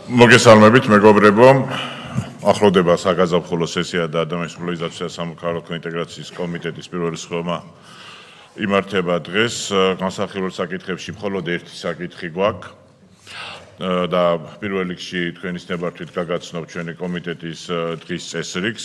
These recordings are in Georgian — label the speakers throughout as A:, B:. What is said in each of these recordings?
A: მოგესალმებით, მეგობრებო. ახლოვდება საგაზაფხულო სესია და ადამიანის მობილიზაცია სამოქალაქო ინტეგრაციის კომიტეტის პირველი სხდომა იმართება დღეს. განსახილველ საკითხებში მხოლოდ ერთი საკითხი გვაქვს და პირველ რიგში თქვენის ნებართვით გაგაცნობ ჩვენი კომიტეტის დღის წესრიგს.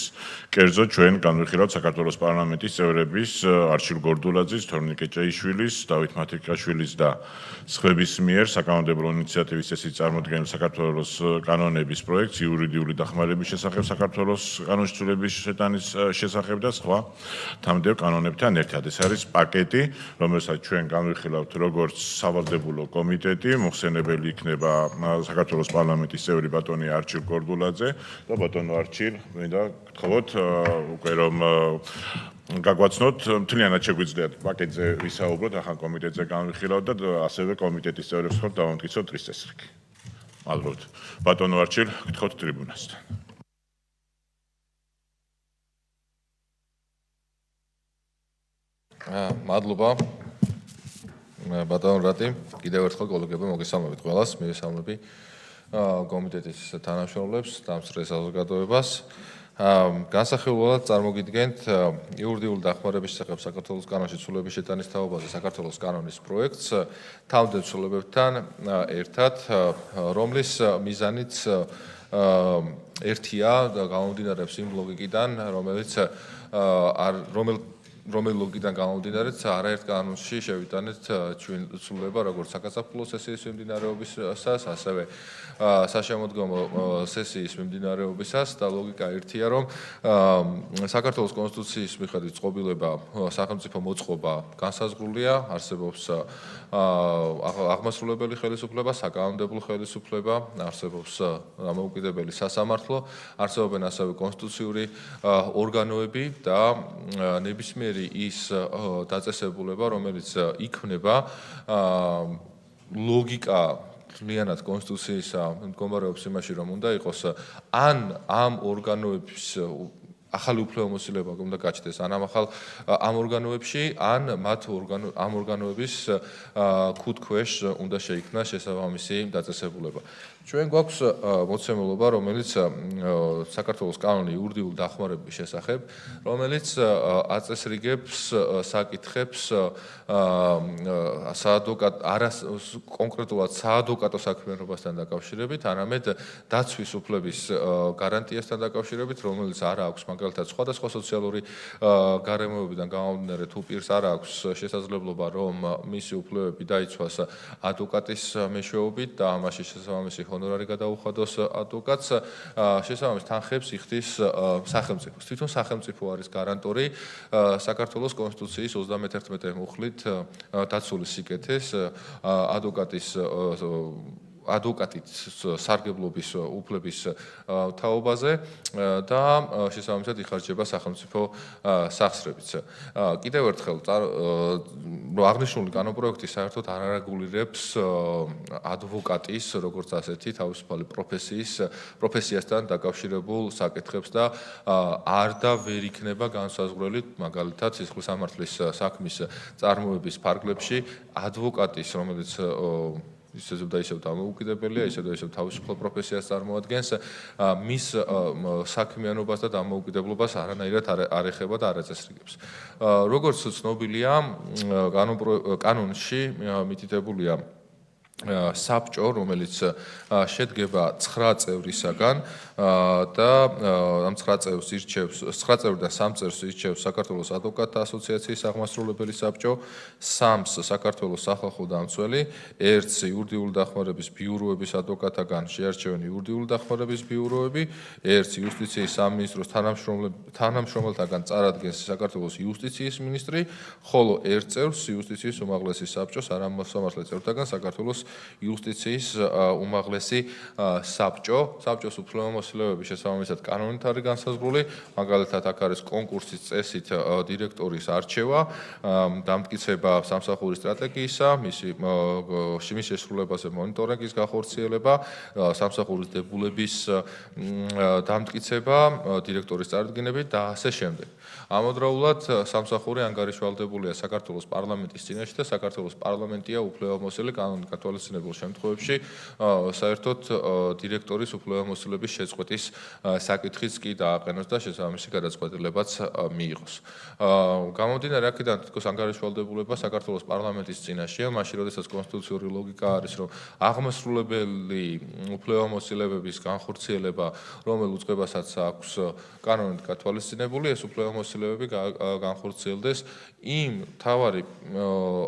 A: კერძოდ ჩვენ განვიხილავთ საქართველოს პარლამენტის წევრების არჩილ გორდულაძის, თორნიკე ჭეიშვილის, დავით მათიკაშვილის და სხვების მიერ საკანონმდებლო ინიციატივის წესით წარმოდგენილ საქართველოს კანონების პროექტს იურიდიული დახმარების შესახებ, საქართველოს კანონშესრულების შეტანის შესახებ და სხვა თანამდებობ კანონებთან ერთად. ეს არის პაკეტი, რომელსაც ჩვენ განვიხილავთ როგორც სავალდებულო კომიტეტი, მოხსენებელი იქნება საქართველოს პარლამენტის წევრი ბატონი არჩილ გორდულაძე და ბატონო არჩილ, მინდა გთხოვოთ უკვე რომ გაგვაცნოთ, მთლიანად შეგვიძლიათ პაკეტზე ვისაუბროთ, ახალ კომიტეტზე განვიხილავთ და ასევე კომიტეტის წევრებს ხოთ დავამტკიცოთ დღის წესრიგი. მადლობთ. ბატონო არჩილ, გთხოვთ ტრიბუნასთან.
B: მადლობა. ბატონო რატი, კიდევ ერთხელ კოლეგები მოგესალმებით ყველას, მივესალმები კომიტეტის თანამშრომლებს, დამსწრე საზოგადოებას. განსახილველად წარმოგიდგენთ იურიდიული დახმარების შესახებ საქართველოს კანონში ცვლილებების შეტანის თაობაზე საქართველოს კანონის პროექტს თავმდებარე ცვლილებებთან ერთად, რომლის მიზანიც ერთია და გამომდინარეობს იმ ლოგიკიდან, რომელი ლოგიკიდან გამომდინარეც არაერთ კანონში შევიტანეთ ჩვენ ცვლილება როგორც საგაზაფხულო სესიის მიმდინარეობისას, ასევე საშემოდგომო სესიის მიმდინარეობისას და ლოგიკა ერთია, რომ საქართველოს კონსტიტუციის მიხედვით წყობილება სახელმწიფო მოწყობა განსაზღვრულია, არსებობს აღმასრულებელი ხელისუფლება, საკანონმდებლო ხელისუფლება, არსებობს დამოუკიდებელი სასამართლო, არსებობენ ასევე კონსტიტუციური ორგანოები და ნებისმიერი ის დაწესებულება, რომელიც იქმნება ლოგიკა მთლიანად კონსტიტუციისა მდგომარეობს იმაში, რომ უნდა იყოს ან ამ ორგანოების ახალი უფლებამოსილება უნდა გაჩნდეს ან ამ ორგანოებში, ან ამ ორგანოების ქუთქვეშ უნდა შეიქმნას შესაბამისი დაწესებულება. ჩვენ გვაქვს მოცემულობა, რომელიც საქართველოს კანონი იურიდიული დახმარების შესახებ, რომელიც აწესრიგებს საკითხებს კონკრეტულად საადვოკატო საქმიანობასთან დაკავშირებით, არამედ დაცვის უფლების გარანტიასთან დაკავშირებით, რომელიც არ აქვს მაგალითად სხვადასხვა სოციალური გარემოებიდან გამომდინარე, თუ პირს არ აქვს შესაძლებლობა, რომ მისი უფლებები დაიცვას ადვოკატის მეშვეობით და ამაში შესაბამისი ჰონორარი გადაუხადოს ადვოკატს, შესაბამის თანხებს იხდის სახელმწიფოს. თვითონ სახელმწიფო არის გარანტორი საქართველოს კონსტიტუციის 31 მუხლით დაცული სიკეთეს ადვოკატის სარგებლობის უფლების თაობაზე და შესაბამისად იხარჯება სახელმწიფო სახსრებიც. კიდევ ერთხელ აღნიშნული კანონპროექტი საერთოდ არ არეგულირებს ადვოკატის როგორც ასეთი თავისუფალი პროფესიასთან დაკავშირებულ საკითხებს და არ და ვერ იქნება განსაზღვრელი მაგალითად სისხლისამართლის საქმის წარმოების ფარგლებში ადვოკატის, რომელიც ისევ და ისევ დამოუკიდებელია, ისევ და ისევ თავისუფალ პროფესიას წარმოადგენს, მის საქმიანობას და დამოუკიდებლობას არანაირად არ ეხება და არ აწესრიგებს. როგორც ცნობილია, კანონში მითითებულია საბჭო, რომელიც შედგება 9 წევრისაგან და ამ 9 წევრს ირჩევს 9 წევრ და 3 წევრს ირჩევს საქართველოს ადვოკატთა ასოციაციის აღმასრულებელი საბჭო, 3-ს საქართველოს სახალხო დამცველი, 1-ს იურიდიული დახმარების ბიუროების ადვოკატთაგან შეარჩევენ იურიდიული დახმარების ბიუროები, 1-ს იუსტიციის სამინისტროს თანამშრომელთაგან წარადგენს საქართველოს იუსტიციის მინისტრი, ხოლო 1 წევრს იუსტიციის უმაღლესი საბჭოს არამოსამართლე წევრთაგან საქართველოს იუსტიციის უმაღლესი საბჭო. საბჭოს უფლებამოსილებების შესაბამისად კანონით არის განსაზღვრული, მაგალითად აქ არის კონკურსის წესით დირექტორის არჩევა, დამტკიცება სამსახურის სტრატეგიისა, მისი შესრულებაზე მონიტორინგის გახორციელება, სამსახურის დებულების დამტკიცება, დირექტორის წარდგენები და ასე შემდეგ. ამავდროულად სამსახური ანგარიშვალდებულია საქართველოს პარლამენტის წინაშე და საქართველოს პარლამენტია უფლებამოსილი კანონით გათვალისწინებულ შემთხვევებში საერთოდ დირექტორის უფლებამოსილების შეწყვეტის საკითხიც კი დააყენოს და შესაბამისი გადაწყვეტილებაც მიიღოს. გამომდინარე აქედან თითქოს ანგარიშვალდებულება საქართველოს პარლამენტის წინაშეა, მაშინ როდესაც კონსტიტუციური ლოგიკა არის, რომ აღმასრულებელი უფლებამოსილებების განხორციელება, რომელ უწყებასაც აქვს კანონით გათვალისწინებული, ეს უფლებამოსილებები განხორციელდეს იმ მთავარი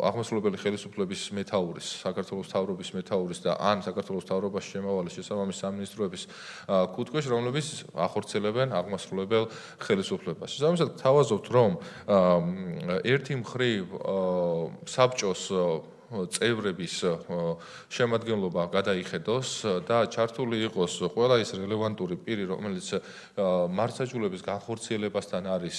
B: აღმასრულებელი ხელისუფლების მეთაურის, საქართველოს მთავრობის მეთაურის და ან საქართველოს მთავრობაში შემავალი შესაბამისი სამინისტროების კუთხეში, რომლებიც ახორციელებენ აღმასრულებელ ხელისუფლებას. შესაბამისად, გთავაზობთ, რომ ერთი მხრივ საბჭოს წევრების შემადგენლობა გადაიხედოს და ჩართული იყოს ყველა ის რელევანტური პირი, რომელიც მართლმსაჯულების განხორციელებასთან არის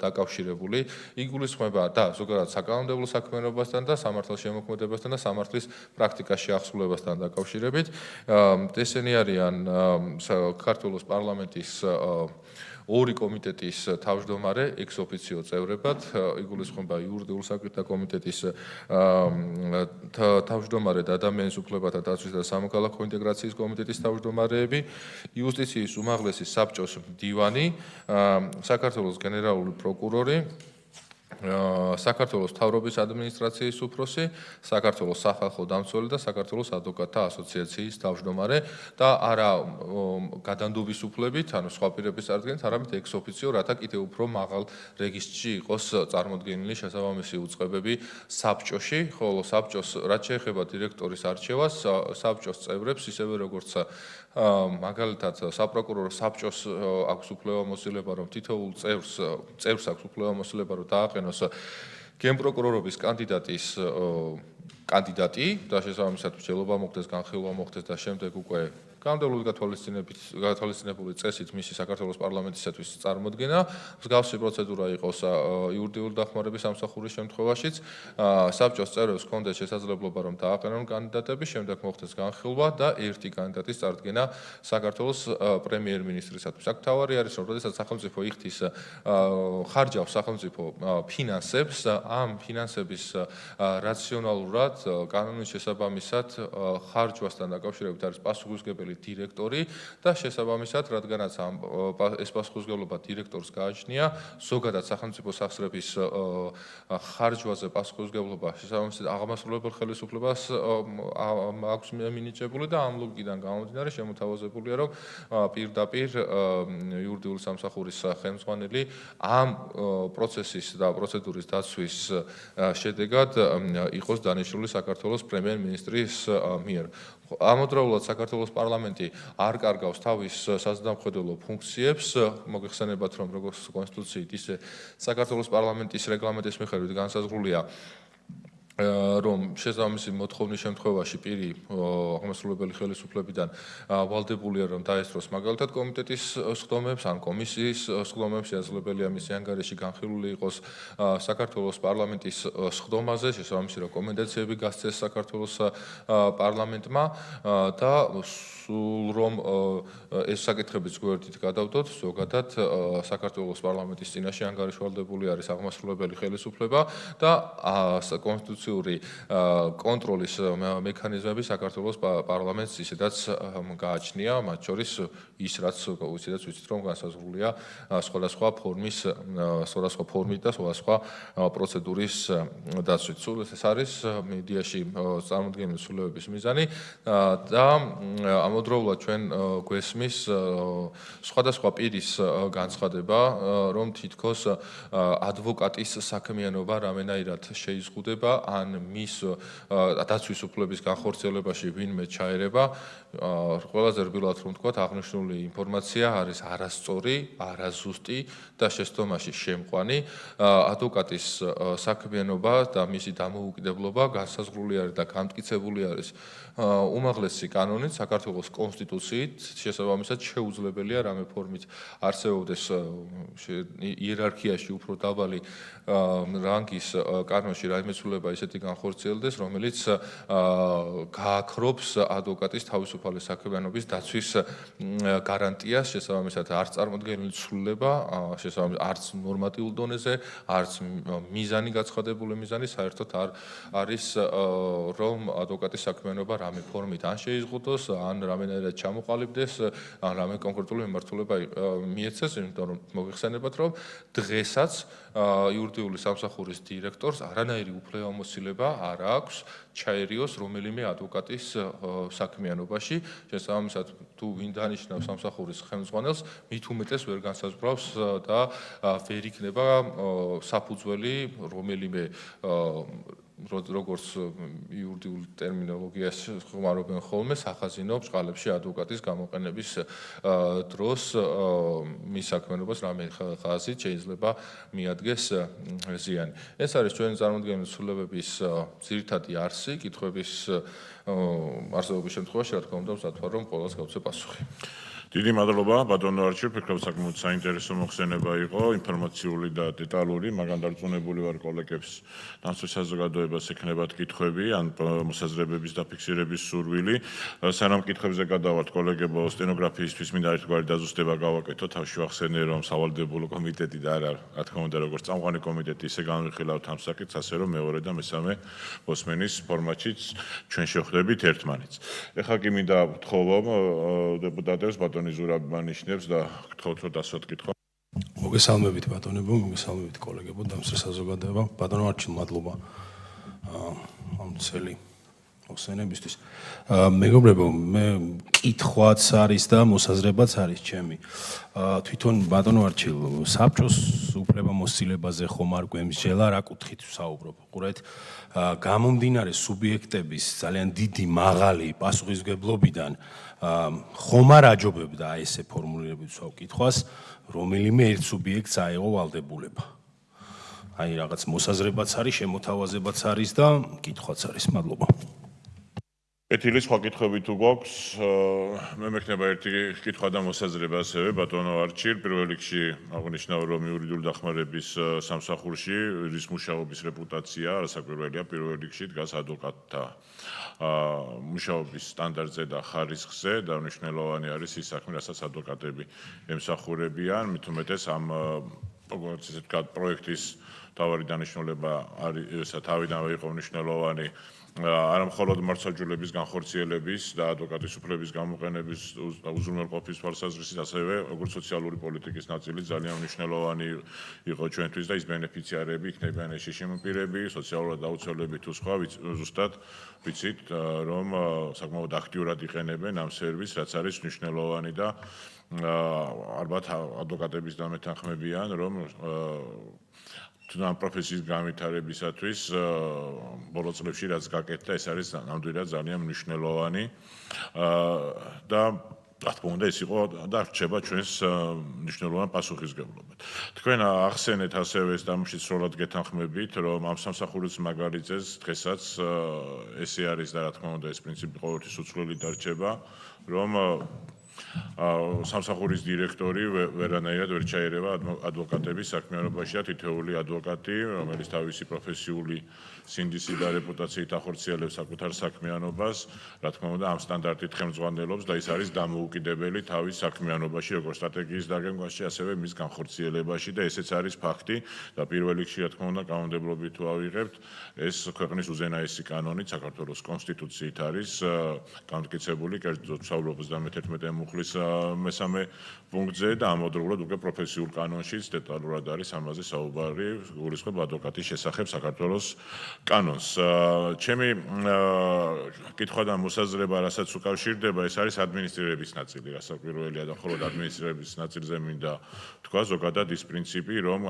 B: დაკავშირებული, იგულისხმება და ზოგადად საკანონმდებლო საქმიანობასთან და სამართალშემოქმედებასთან და სამართლის პრაქტიკაში აღსრულებასთან დაკავშირებით. ესენი არიან საქართველოს პარლამენტის ორი კომიტეტის თავმჯდომარე ex officio წევრებად, იგულისხმება იურიდიულ საკითხთა კომიტეტის თავმჯდომარე და ადამიანის უფლებათა დაცვის და სამოქალაქო ინტეგრაციის კომიტეტის თავმჯდომარეები, იუსტიციის უმაღლესი საბჭოს მდივანი, საქართველოს გენერალური პროკურორი, საქართველოს მთავრობის ადმინისტრაციის უფროსი, საქართველოს სახალხო დამცველი და საქართველოს ადვოკატთა ასოციაციის თავმჯდომარე და არა გადანდობის უფლებით, ანუ სხვა პირების წარდგენით, არამედ ex officio, რათა კიდევ უფრო მაღალ რეგისტრში იყოს წარმოდგენილი შესაბამისი უწყებები საბჭოში, ხოლო საბჭოს რაც შეეხება დირექტორის არჩევას, საბჭოს წევრებს ისევე როგორც მაგალითად საპროკურორო საბჭოს აქვს უფლებამოსილება, რომ თითოეულ წევრს აქვს უფლებამოსილება, რომ დააყენოს გენპროკურორობის კანდიდატის კანდიდატი და შესაბამისად მსჯელობა მოხდეს, განხილვა მოხდეს და შემდეგ უკვე კანონმდებლური გათვალისწინებული წესით მისი საქართველოს პარლამენტისათვის წარმოდგენა. მსგავსი პროცედურა იყოს იურიდიული დახმარების სამსახურის შემთხვევაშიც. საბჭოს წევრებს ჰქონდეს შესაძლებლობა, რომ დააყენონ კანდიდატები, შემდეგ მოხდეს განხილვა და ერთი კანდიდატის წარდგენა საქართველოს პრემიერ-მინისტრისათვის. აქ მთავარი არის, რომ როდესაც სახელმწიფო იხდის ხარჯავს სახელმწიფო ფინანსებს, ამ ფინანსების რაციონალურად კანონის შესაბამისად ხარჯვასთან დაკავშირებით არის პასუხისმგებელი დირექტორი და შესაბამისად, რადგანაც ეს პასუხისმგებლობა დირექტორს გააჩნია, ზოგადად სახელმწიფო სახსრების ხარჯვაზე პასუხისმგებლობა შესაბამისად აღმასრულებელ ხელისუფლებას აქვს მინიჭებული და ამ ლოგიკიდან გამომდინარე შემოთავაზებულია, რომ პირდაპირ იურიდიული სამსახურის ხელმძღვანელი ამ პროცესის და პროცედურის დაცვის შედეგად იყოს დანიშნული საქართველოს პრემიერ-მინისტრის მიერ. ამავდროულად საქართველოს პარლამენტი არ კარგავს თავის საზრდამხედველო ფუნქციებს, მოგეხსენებათ, რომ როგორც კონსტიტუციით, ისე საქართველოს პარლამენტის რეგლამენტის მიხედვით განსაზღვრულია, რომ შესაბამისი მოთხოვნის შემთხვევაში პირი აღმასრულებელი ხელისუფლებიდან ვალდებულია, რომ დაესწროს მაგალითად კომიტეტის სხდომებს ან კომისიის სხდომებს, შესაძლებელია მისი ანგარიში განხილული იყოს საქართველოს პარლამენტის სხდომაზე, შესაბამისი რეკომენდაციები გასცეს საქართველოს პარლამენტმა და სულ რომ ეს საკითხებიც გვერდით გადავდოთ, ზოგადად საქართველოს პარლამენტის წინაშე ანგარიშვალდებული არის აღმასრულებელი ხელისუფლება და კონსტიტუციური კონტროლის მექანიზმები საქართველოს პარლამენტს ისედაც გააჩნია, მათ შორის ის რაც ვიცით, რომ განსაზღვრულია სხვადასხვა ფორმით და სხვადასხვა პროცედურის დაცვით. სულ ეს არის მედიაში წარმოდგენილი ცვლილებების მიზანი და ამავდროულად ჩვენ გვესმის სხვადასხვა პირის განცხადება, რომ თითქოს ადვოკატის საქმიანობა რამენაირად შეიზღუდება, ან მის დაცვის უფლების განხორციელებაში ვინმე ჩაერება. ყველაზე რბილად რომ ვთქვათ, აღნიშნული ინფორმაცია არის არასწორი, არაზუსტი და შეცდომაში შემყვანი. ადვოკატის საქმიანობა და მისი დამოუკიდებლობა განსაზღვრული არის და განმტკიცებული არის უმაღლესი კანონით, საქართველოს კონსტიტუციით, შესაბამისად შეუძლებელია რამე ფორმით არსებობდეს იერარქიაში უფრო დაბალი რანგის კანონში რაიმე ცვლილება ის ისეთი განხორციელდეს, რომელიც გააქრობს ადვოკატის თავისუფალი საქმიანობის დაცვის გარანტიას, შესაბამისად არც წარმოდგენილი ცვლილება, შესაბამისად არც ნორმატიულ დონეზე, არც მიზანი გაცხადებული მიზანი საერთოდ არ არის რომ ადვოკატის საქმიანობა რამე ფორმით ან შეიზღუდოს, ან რამენერად ჩამოყალიბდეს, ან რამე კონკრეტული მიმართულება მიეცეს, იმიტომ რომ მოგეხსენებათ, რომ დღესაც იურიდიული სამსახურის დირექტორს არანაირი უფლებამოსილება არ აქვს ჩაერიოს რომელიმე ადვოკატის საქმიანობაში, შესაბამისად თუ ვინ დანიშნავს სამსახურის ხელმძღვანელს, მით უმეტეს ვერ განსაზღვრავს და ვერ იქნება საფუძველი რომელიმე როგორც იურიდიულ ტერმინოლოგიას ხმარობენ ხოლმე სახაზინო ბჭყალებში ადვოკატის გამოყენების დროს მის საქმიანობას რამე ხაზით შეიძლება მიადგეს ზიანი. ეს არის ჩვენი წარმოდგენილი ცვლილებების ძირითადი არსი, კითხვების არსებობის შემთხვევაში, რა თქმა უნდა, ვსათვალ რომ ყველას გავცე პასუხი.
A: დიდი მადლობა ბატონო არჩილ, ფიქრობ საკმაოდ საინტერესო მოხსენება იყო, ინფორმაციული და დეტალური, მაგან დარწმუნებული ვარ კოლეგებს დამცველ საზოგადოებას ექნებათ კითხვები ან მოსაზრებების დაფიქსირების სურვილი. სანამ კითხვებზე გადავართ კოლეგებო, სტენოგრაფიისთვის მინდა ერთგვარი დაზუსტება გავაკეთო, თავში ვახსენე რომ სავალდებულო კომიტეტი და არა, რა თქმა უნდა, როგორც წამყვანი კომიტეტი, ისე განვიხილავთ ამ საკითხს, ასე რომ მეორე და მესამე მოსმენის ფორმატშიც ჩვენ შევხვდებით ერთმანეთს. ეხლა კი მინდა ვთხოვო დეპუტატებს ბატონო ზურაბი მანიშნებს და გთხოვთ რომ დასვათ კითხვა.
C: მოგესალმებით ბატონებო, მოგესალმებით კოლეგებო, დამცველ საზოგადოება. ბატონო არჩილ, მადლობა ამ წელი მოსენებისთვის. მეგობრებო, მე კითხვაც არის და მოსაზრებაც არის ჩემი. თვითონ ბატონო არჩილ, საბჭოს უფლებამოსილებაზე ხომ არ გვემსჯელა, რა კუთხით ვსაუბრობ. ყურეთ, გამომდინარე სუბიექტების ძალიან დიდი მაღალი პასუხისმგებლობიდან ხომ არ აჯობებდა ესე ფორმულირებით ვსაუბრობ, რომელიმე ერთ სუბიექტს აეღო ვალდებულება. აი რაღაც მოსაზრებაც არის, შემოთავაზებაც არის და კითხვაც არის. მადლობა.
A: ეთილი სხვა კითხვები თუ გვაქვს, მე მექნება ერთი კითხვა და მოსაზრება ასევე ბატონო არჩილ, პირველ რიგში აღნიშნავ რომ იურიდიული დახმარების სამსახურში რის მუშაობის რეპუტაცია არასაკვირველია, პირველ რიგში დგას ადვოკატთა მუშაობის სტანდარტზე და ხარისხზე და მნიშვნელოვანი არის ის საქმე, რასაც ადვოკატები ემსახურებიან, მით უმეტეს ამ როგორც ისე ვთქვათ, პროექტის თავარი დანიშნულება არის თავიდანვე იყო მნიშვნელოვანი არა მხოლოდ მართლმსაჯულების განხორციელების და ადვოკატის უფლების გამოყენების უზრუნველყოფის თვალსაზრისით, ასევე როგორც სოციალური პოლიტიკის ნაწილი ძალიან მნიშვნელოვანი იყო ჩვენთვის და ის ბენეფიციარები იქნებიან შიშიმ პირები, სოციალურად დაუცველები თუ სხვა, ზუსტად ვიცით, რომ საკმაოდ აქტიურად იყენებენ ამ სერვისს, რაც არის მნიშვნელოვანი და ალბათ ადვოკატების დამეთანხმებიან, რომ ამ პროფესიის განვითარებისათვის ბოლო წლებში რაც გაკეთდა, ეს არის ნამდვილად ძალიან მნიშვნელოვანი და რა თქმა უნდა ეს იყო და რჩება ჩვენს მნიშვნელოვან პასუხისმგებლობად. თქვენ ახსენეთ ასევე ეს დამშისროლად გეთანხმებით, რომ ამ სამსახურის მაგალითზეც დღესაც ესე არის და რა თქმა უნდა ეს პრინციპი ყოველთვის უცვლელი დარჩება, რომ სამსახურის დირექტორი ვერანაირად ვერ ჩაერევა ადვოკატების საქმიანობაში და თითოეული ადვოკატი, რომელიც თავისი პროფესიული სინდისი და რეპუტაციით ახორციელებს საკუთარ საქმიანობას, რა თქმა უნდა ამ სტანდარტით ხელმძღვანელობს და ის არის დამოუკიდებელი თავის საქმიანობაში, როგორც სტრატეგიის დაგეგმვაში, ასევე მის განხორციელებაში და ესეც არის ფაქტი და პირველ რიგში რა თქმა უნდა კანონმდებლობით თუ ავიღებთ, ეს ქვეყნის უზენაესი კანონით საქართველოს კონსტიტუციით არის განმტკიცებული, კერძოდ ვსაუბრობ 31 მუხლის მესამე პუნქტზე და ამავდროულად უკვე პროფესიულ კანონშიც დეტალურად არის ამაზე საუბარი, გულისხმობ ადვოკატის შესახებ საქართველოს კანონს. ჩემი კითხვა და მოსაზრება, რასაც უკავშირდება, ეს არის ადმინისტრირების ნაწილი, რასაკვირველია და მხოლოდ ადმინისტრირების ნაწილზე მინდა თქვა ზოგადად ის პრინციპი, რომ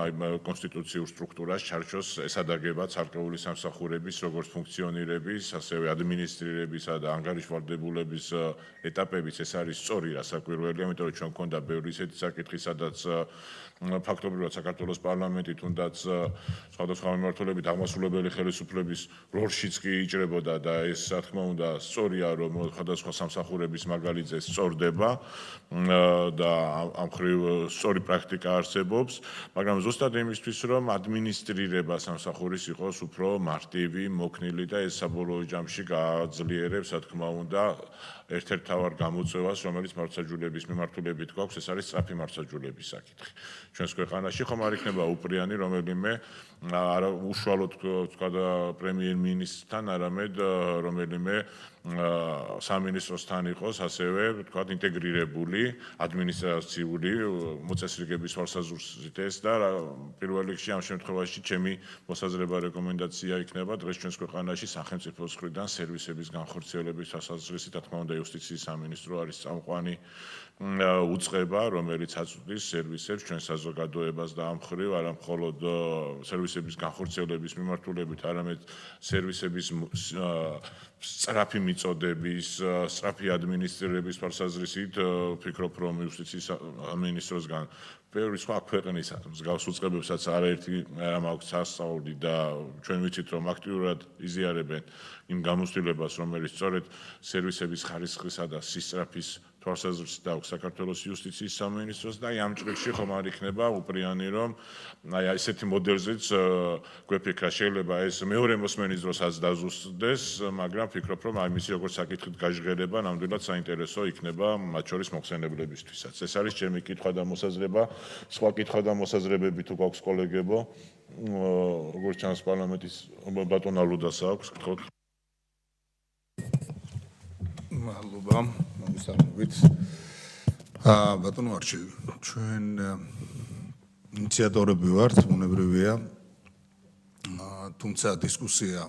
A: კონსტიტუციურ სტრუქტურას ჩარჩოს ესადაგება ცალკეული სამსახურების, როგორც ფუნქციონირების, ასევე ადმინისტრირებისა და ანგარიშვალდებულების ეტაპებიც ეს არის სწორი სწორი რასაკვირველია, იმიტომ რომ ჩვენ გვქონდა ბევრი ისეთი საკითხი, სადაც ფაქტობრივად საქართველოს პარლამენტი თუნდაც სხვადასხვა მიმართულებით აღმასრულებელი ხელისუფლების როლშიც კი იჭრებოდა და ეს რა თქმა უნდა სწორია რომ სხვადასხვა სამსახურების მაგალითზე სწორდება და ამ ხრივ სწორი პრაქტიკა არსებობს, მაგრამ ზუსტად იმისთვის რომ ადმინისტრირება სამსახურის იყოს უფრო მარტივი, მოქნილი და ეს საბოლოო ჯამში გააძლიერებს რა თქმა უნდა ერთ-ერთ მთავარ გამოწვევას, რომელიც მართლმსაჯულების მიმართულებით გვაქვს, ეს არის სწრაფი მართლმსაჯულების საკითხი. ჩვენს ქვეყანაში ხომ არ იქნება უპრიანი რომელიმე არა უშუალოდ თქვა და პრემიერ-მინისტრთან, არამედ რომელიმე სამინისტროსთან იყოს ასევე თქვა ინტეგრირებული ადმინისტრაციული მოწესრიგების თვალსაზრისით ეს და პირველ რიგში ამ შემთხვევაში ჩემი მოსაზრება რეკომენდაცია იქნება დღეს ჩვენს ქვეყანაში სახელმწიფოს მხრიდან სერვისების განხორციელების თვალსაზრისით, რა თქმა უნდა, იუსტიციის სამინისტრო არის წამყვანი უწყება, რომელიც აწვდის სერვისებს ჩვენ საზოგადოებას და ამ ხრივ არა მხოლოდ სერვისების განხორციელების მიმართულებით, არამედ სერვისების სწრაფი მიწოდების, სწრაფი ადმინისტრირების თვალსაზრისით ვფიქრობ, რომ იუსტიციის სამინისტროსგან ბევრი სხვა ქვეყნის მსგავს უწყებებსაც არაერთი მაქვს სასწაული და ჩვენ ვიცით, რომ აქტიურად იზიარებენ იმ გამოცდილებას, რომელიც სწორედ სერვისების ხარისხისა და სისწრაფის თვალსაზრისით აქვს საქართველოს იუსტიციის სამინისტროს და ამ ჭრილში ხომ არ იქნება უპრიანი, რომ ესეთი მოდელზეც გვეფიქრა, შეიძლება ეს მეორე მოსმენის დროსაც დაზუსტდეს, მაგრამ ვფიქრობ, რომ მისი როგორც საკითხით გაჟღერება ნამდვილად საინტერესო იქნება მათ შორის მოხსენებლებისთვისაც. ეს არის ჩემი კითხვა და მოსაზრება. სხვა კითხვა და მოსაზრებები თუ გვაქვს კოლეგებო, როგორც ჩანს პარლამენტის ბატონ ალუდას აქვს, გთხოვთ.
D: მადლობა მოგესალმებით. ბატონო არჩილ, ჩვენ ინიციატორები ვართ, ბუნებრივია. თუმცა დისკუსია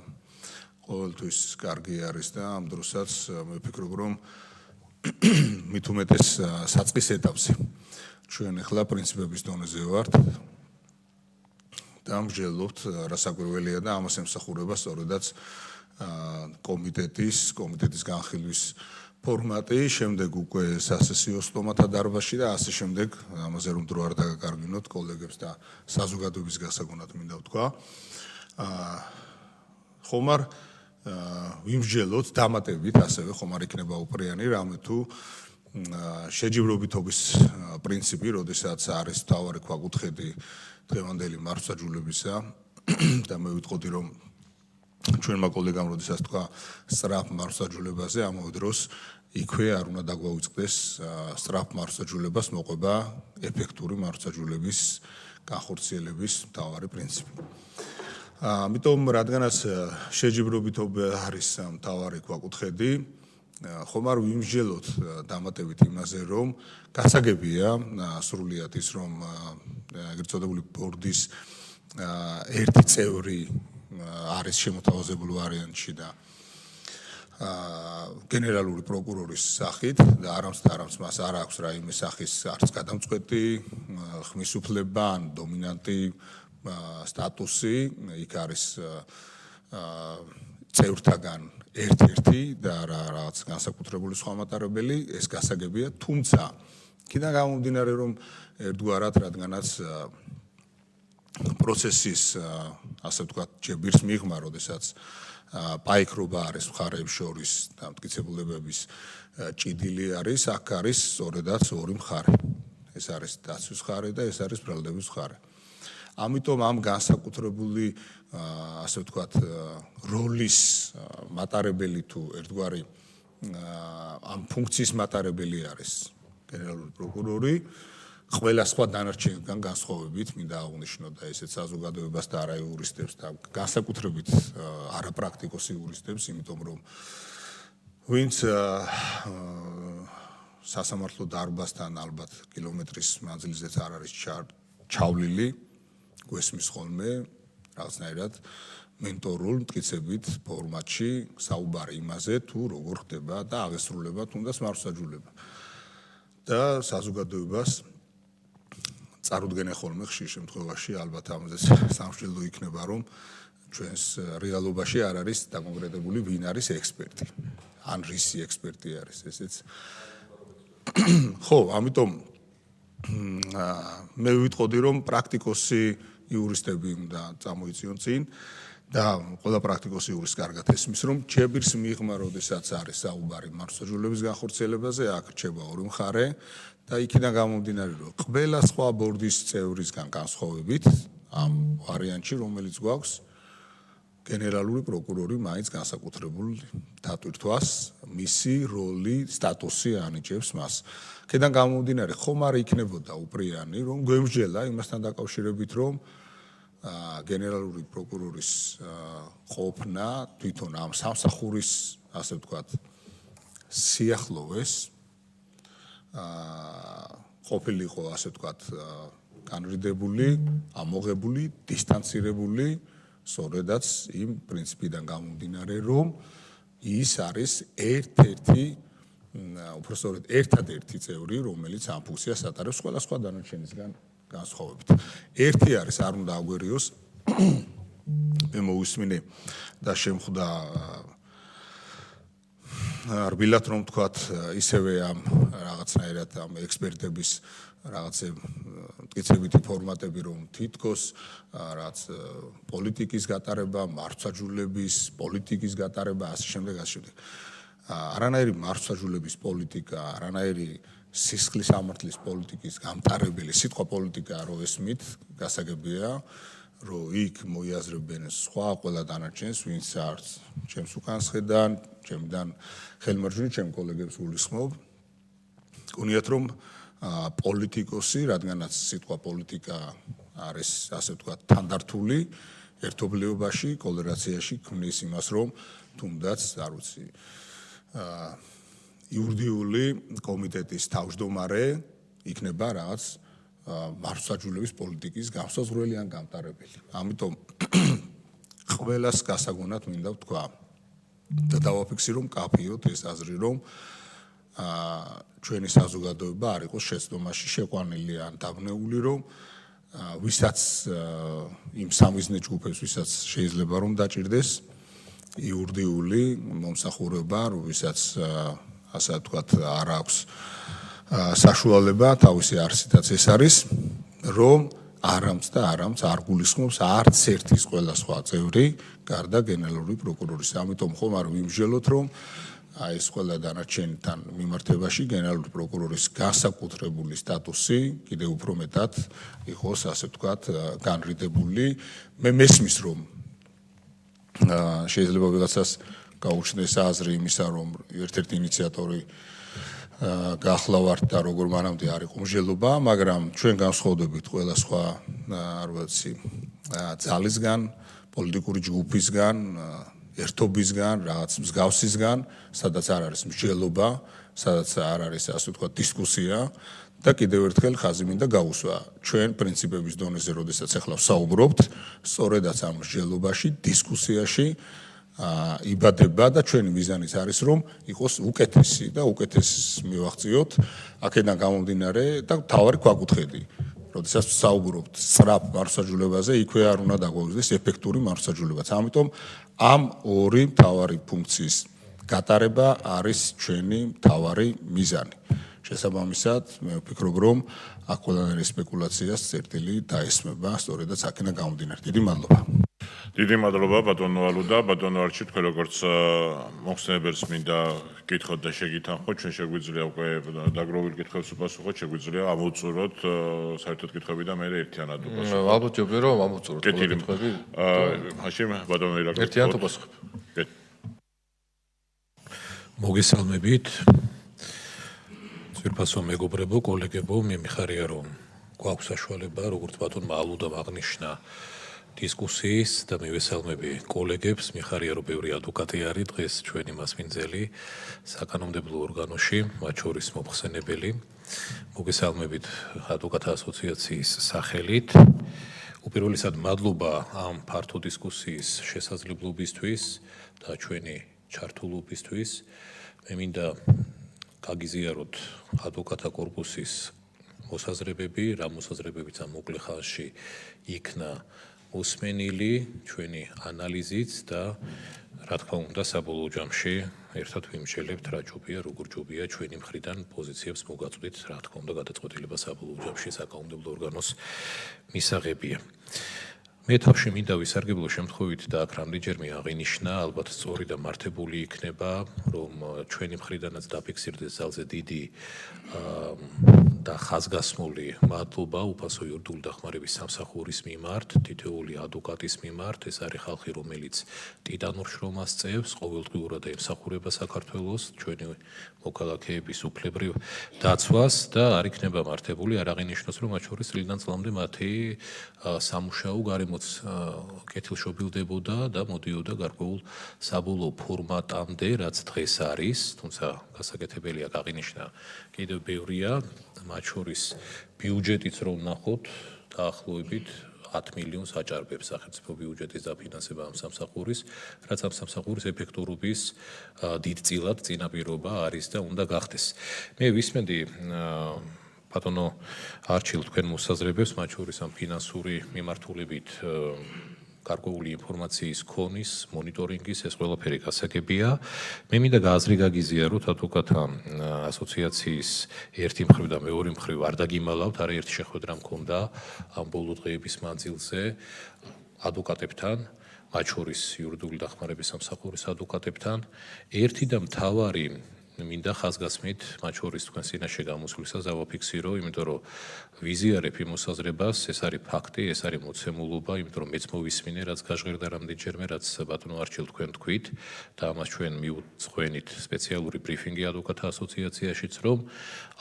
D: ყოველთვის კარგი არის და ამ დროსაც მე ვფიქრობ, რომ მით უმეტეს საწყის ეტაპზე ჩვენ ახლა პრინციპების დონეზე ვართ და მსჯელობთ რასაკვირველია და ამას ემსახურება სწორედაც კომიტეტის განხილვის ფორმატი, შემდეგ უკვე სასესიო სტომათა დარბაზში და ასე შემდეგ, ამაზე რომ დრო არ დაგაკარგინოთ კოლეგებს და საზოგადოების გასაგონად მინდა ვთქვა. ხომ არ ვიმსჯელოთ დამატებით, ასევე ხომ არ იქნება უპრიანი რამე თუ შეჯიბრობითობის პრინციპი, როდესაც არის თავარი ქვაკუთხედი დღევანდელი მართლმსაჯულებისა და მე ვიტყოდი, რომ ჩვენმა კოლეგამ როდესაც თქვა სწრაფ მართლმსაჯულებაზე, ამავე დროს იქვე არ უნდა დაგვაუწყდეს სწრაფ მართლმსაჯულებას მოყვება ეფექტური მართლმსაჯულების განხორციელების მთავარი პრინციპი. ამიტომ რადგანაც შეჯიბრობითობა არის მთავარი ქვაკუთხედი, ხომ არ ვიმსჯელოთ დამატებით იმაზე, რომ გასაგებია სრულიად ის, რომ ეგრეთ წოდებული ბორდის ერთი წევრი არის შემოთავაზებული ვარიანტში და გენერალური პროკურორის სახით და არამც მას არ აქვს რაიმე სახის არც გადამწყვეტი ხმის უფლება ან დომინანტი სტატუსი, იქ არის წევრთაგან ერთ-ერთი და რაღაც განსაკუთრებული სხვა მატარებელი, ეს გასაგებია, თუმცა იქიდან გამომდინარე, რომ ერთგვარად რადგანაც პროცესის ასე ვთქვათ ჯებირს მიღმა, როდესაც პაიქრობა არის მხარეებს შორის და მტკიცებულებების ჭიდილი არის, აქ არის სწორედაც ორი მხარე. ეს არის დაცვის მხარე და ეს არის ბრალდების მხარე. ამიტომ ამ განსაკუთრებული ასე ვთქვათ როლის მატარებელი თუ ერთგვარი ამ ფუნქციის მატარებელი არის გენერალური პროკურორი, ყველა სხვა დანარჩენგან განსხვავებით მინდა აღვნიშნო და ესეც საზოგადოებას და არა იურისტებს და განსაკუთრებით არაპრაქტიკოს იურისტებს, იმიტომ რომ ვინც სასამართლო დარბაზთან ალბათ კილომეტრის მანძილზეც არ არის ჩავლილი, გვესმის ხოლმე რაღაცნაირად მენტორულ მტკიცებით ფორმატში საუბარი იმაზე, თუ როგორ ხდება და აღესრულება თუნდაც მართლმსაჯულება. და საზოგადოებას წარუდგენა ხოლმე ხშირ შემთხვევაში ალბათ ამაზე სამშვილდო იქნება, რომ ჩვენს რეალობაში არ არის დაკონკრეტებული ვინ არის ექსპერტი. ან რისი ექსპერტი არის, ესეც ხო, ამიტომ მე ვიტყოდი რომ პრაქტიკოსი იურისტები უნდა წამოიწიონ წინ და ყველა პრაქტიკოსი იურისტი კარგად ესმის რომ ჯებირს მიღმა როდესაც არის საუბარი მართლმსაჯულების განხორციელებაზე აქ რჩება ორი მხარე და იქიდან გამომდინარე რომ ყველა სხვა ბორდის წევრისგან განსხვავებით ამ ვარიანტში რომელიც გვაქვს გენერალური პროკურორი მაინც განსაკუთრებულ დატვირთვას მისი როლი სტატუსი ანიჭებს მას აქედან გამომდინარე ხომ არ იქნებოდა უპრიანი რომ გვემსჯელა იმასთან დაკავშირებით რომ გენერალური პროკურორის ყოფნა თვითონ ამ სამსახურის ასე ვთქვათ სიახლოვეს ყოფილიყო ასე ვთქვათ განრიდებული, ამოღებული, დისტანცირებული სწორედაც იმ პრინციპიდან გამომდინარე რომ ის არის ერთ-ერთი უბრალოდ ერთადერთი წევრი რომელიც ამ ფუნქციას ატარებს ყველა სხვა დანარჩენისგან განსხვავებით. ერთი არის არ უნდა აგვერიოს მე მოვისმინე და შემხვდა რბილად რომ თქვათ ისევე ამ რაღაცნაირად ამ ექსპერტების რაღაცე მტკიცებითი ფორმატები რომ თითქოს რაც პოლიტიკის გატარება, მართლმსაჯულების პოლიტიკის გატარება ასე შემდეგ ასე შემდეგ. არანაირი მართლმსაჯულების პოლიტიკა, არანაირი სისხლის ამართლის პოლიტიკის გამტარებელი სიტყვა პოლიტიკა რო ესმით, გასაგებია რომ იქ მოიაზრებენ სხვა ყველა დანარჩენს, ვინც არც ჩემს უკანს ხედან, ჩემთან ხელმარჯვნივ ჩემ კოლეგებს გულისხმობ. გონიათ რომ პოლიტიკოსი, რადგანაც სიტყვა პოლიტიკა არის ასე ვთქვათ თანდართული ერთობლიობაში, კოლერაციაში ქმნის იმას, რომ თუნდაც არ ვიცი იურიდიული კომიტეტის თავმჯდომარე იქნება რაღაც მართლმსაჯულების პოლიტიკის განსაზღვრელი ან გამტარებელი. ამიტომ ყველას გასაგონად მინდა ვთქვა და დავაფიქსირო მკაფიოდ ეს აზრი, რომ ჩვენი საზოგადოება არ იყოს შეცდომაში შეყვანილი ან დაბნეული, რომ ვისაც იმ სამიზნე ჯგუფებს, ვისაც შეიძლება რომ დაჭირდეს იურიდიული მომსახურება, ვისაც ასე ვთქვათ არ აქვს საშუალება თავისი არსითაც ეს არის, რომ არამც და არამც არ გულისხმობს არც ერთის ყველა სხვა წევრი გარდა გენერალური პროკურორის. ამიტომ ხომ არ ვიმსჯელოთ, რომ აი ეს ყველა დანარჩენთან მიმართებაში გენერალური პროკურორის განსაკუთრებული სტატუსი კიდევ უფრო მეტად იყოს ასე ვთქვათ განრიდებული. მე მესმის რომ შეიძლება ვიღაცას გაუჩნდეს აზრი იმისა, რომ ერთ-ერთი ინიციატორი გახლავართ და როგორ მანამდე არ იყო მსჯელობა, მაგრამ ჩვენ განსხვავდებით ყველა სხვა არ ვიცი ძალისგან, პოლიტიკური ჯგუფისგან, ერთობისგან, რაღაც მსგავსისგან, სადაც არ არის მსჯელობა, სადაც არ არის ასე ვთქვათ დისკუსია და კიდევ ერთხელ ხაზი მინდა გაუსვა. ჩვენ პრინციპების დონეზე, როდესაც ახლა ვსაუბრობთ, სწორედაც ამ მსჯელობაში, დისკუსიაში იბადება და ჩვენი მიზანიც არის რომ იყოს უკეთესი და უკეთესს მივახციოთ აქედან გამომდინარე და თავარი ქვაკუთხედი როდესაც ვსაუბრობთ სწრაფ მართლმსაჯულებაზე იქვე არ უნდა დაგვაუგზავნოს ეფექტური მართლმსაჯულებაც. ამიტომ ამ ორი მთავარი ფუნქციის გატარება არის ჩვენი მთავარი მიზანი. შესაბამისად მე ვფიქრობ რომ აქ ყველანაირი სპეკულაციას წერტილი დაესმება სწორედაც აქედან გამომდინარე. დიდი მადლობა.
A: დიდი მადლობა ბატონო ალუდა, ბატონო არჩი, თქვენ როგორც მოხსნებელს მინდა გითხოთ და შეგითანხმოთ, ჩვენ შეგვიძლია უკვე დაგროვილ კითხვებს უპასუხოთ, შეგვიძლია ამოვწუროთ საერთოდ კითხვები და მე ერთიანად უპასუხოთ.
B: ალბათ ჯობია რომ ამოვწუროთ კითხვები.
A: მაშინ ბატონო ირაკლი.
B: ერთიანად უპასუხებ.
C: მოგესალმებით. ძვირფასო მეგობრებო, კოლეგებო, მე მიხარია რომ გვაქვს საშუალება, როგორც ბატონმა ალუდამ აღნიშნა დისკუსიის და მივესალმები კოლეგებს, მიხარია რომ ბევრი ადვოკატი არის დღეს ჩვენი მასპინძელი საკანონმდებლო ორგანოში, მათ შორის მომხსენებელი. მოგესალმებით ადვოკატთა ასოციაციის სახელით. უპირველესად მადლობა ამ ფართო დისკუსიის შესაძლებლობისთვის და ჩვენი ჩართულობისთვის. მე მინდა გაგიზიაროთ ადვოკატთა კორპუსის მოსაზრებები, რა მოსაზრებებიც ამ მოკლე ხანში იქნა
E: უსმენილი ჩვენი ანალიზით და რა თქმა უნდა საბოლოო ჯამში ერთად ვიმსჯელებთ რა ჯობია, როგორ ჯობია ჩვენი მხრიდან პოზიციებს მოგაწვდით, რა თქმა უნდა გადაწყვეტილება საბოლოო ჯამში საკანონმდებლო ორგანოს მისაღებია. მე თავში მინდა ვისარგებლო შემთხვევით და აქ რამდენჯერმე აღინიშნა, ალბათ სწორი და მართებული იქნება, რომ ჩვენი მხრიდანაც დაფიქსირდეს ძალზე დიდი და ხაზგასმული მადლობა უფასო იურიდიული დახმარების სამსახურის მიმართ, თითოეული ადვოკატის მიმართ. ეს არის ხალხი, რომელიც ტიტანურ შრომას წევს, ყოველდღიურად ემსახურება საქართველოს, ჩვენი მოქალაქეების უფლებრივ დაცვას და არ იქნება მართებული, არ აღინიშნოს, რომ მათ შორის წლიდან წლამდე მათი სამუშაო გარემოც კეთილშობილდებოდა და მოდიოდა გარკვეულ საბოლოო ფორმატამდე, რაც დღეს არის, თუმცა გასაკეთებელია აღინიშნა კიდევ ბევრია, მათ შორის ბიუჯეტიც რომ ვნახოთ, დაახლოებით 10 მილიონს აჭარბებს სახელმწიფო ბიუჯეტის დაფინანსება ამ სამსახურის, რაც ამ სამსახურის ეფექტურობის დიდწილად წინაპირობა არის და უნდა გახდეს. მე ვისმენდი ბატონო არჩილ თქვენ მოსაზრებებს, მათ შორის ამ ფინანსური მიმართულებით გარკვეული ინფორმაციის ქონის, მონიტორინგის, ეს ყველაფერი გასაგებია. მე მინდა გააზრი გაგიზიაროთ ადვოკატთა ასოციაციის ერთი მხრივ და მეორე მხრივ არ დაგიმალავთ, არაერთი შეხვედრა მქონდა ამ ბოლო დღეების მანძილზე ადვოკატებთან, მათ შორის იურიდიული დახმარების სამსახურის ადვოკატებთან. ერთი და მთავარი მინდა ხაზგასმით, მათ შორის თქვენ წინაშე გამოსვლისას დავაფიქსირო, იმიტომ რომ ვიზიარებ იმ მოსაზრებას, ეს არის ფაქტი, ეს არის მოცემულობა, იმიტომ რომ მეც მოვისმინე, რაც გაჟღერდა რამდენჯერმე, რაც ბატონო არჩილ თქვენ თქვით და ამას ჩვენ მივუძღვენით სპეციალური ბრიფინგი ადვოკატთა ასოციაციაშიც, რომ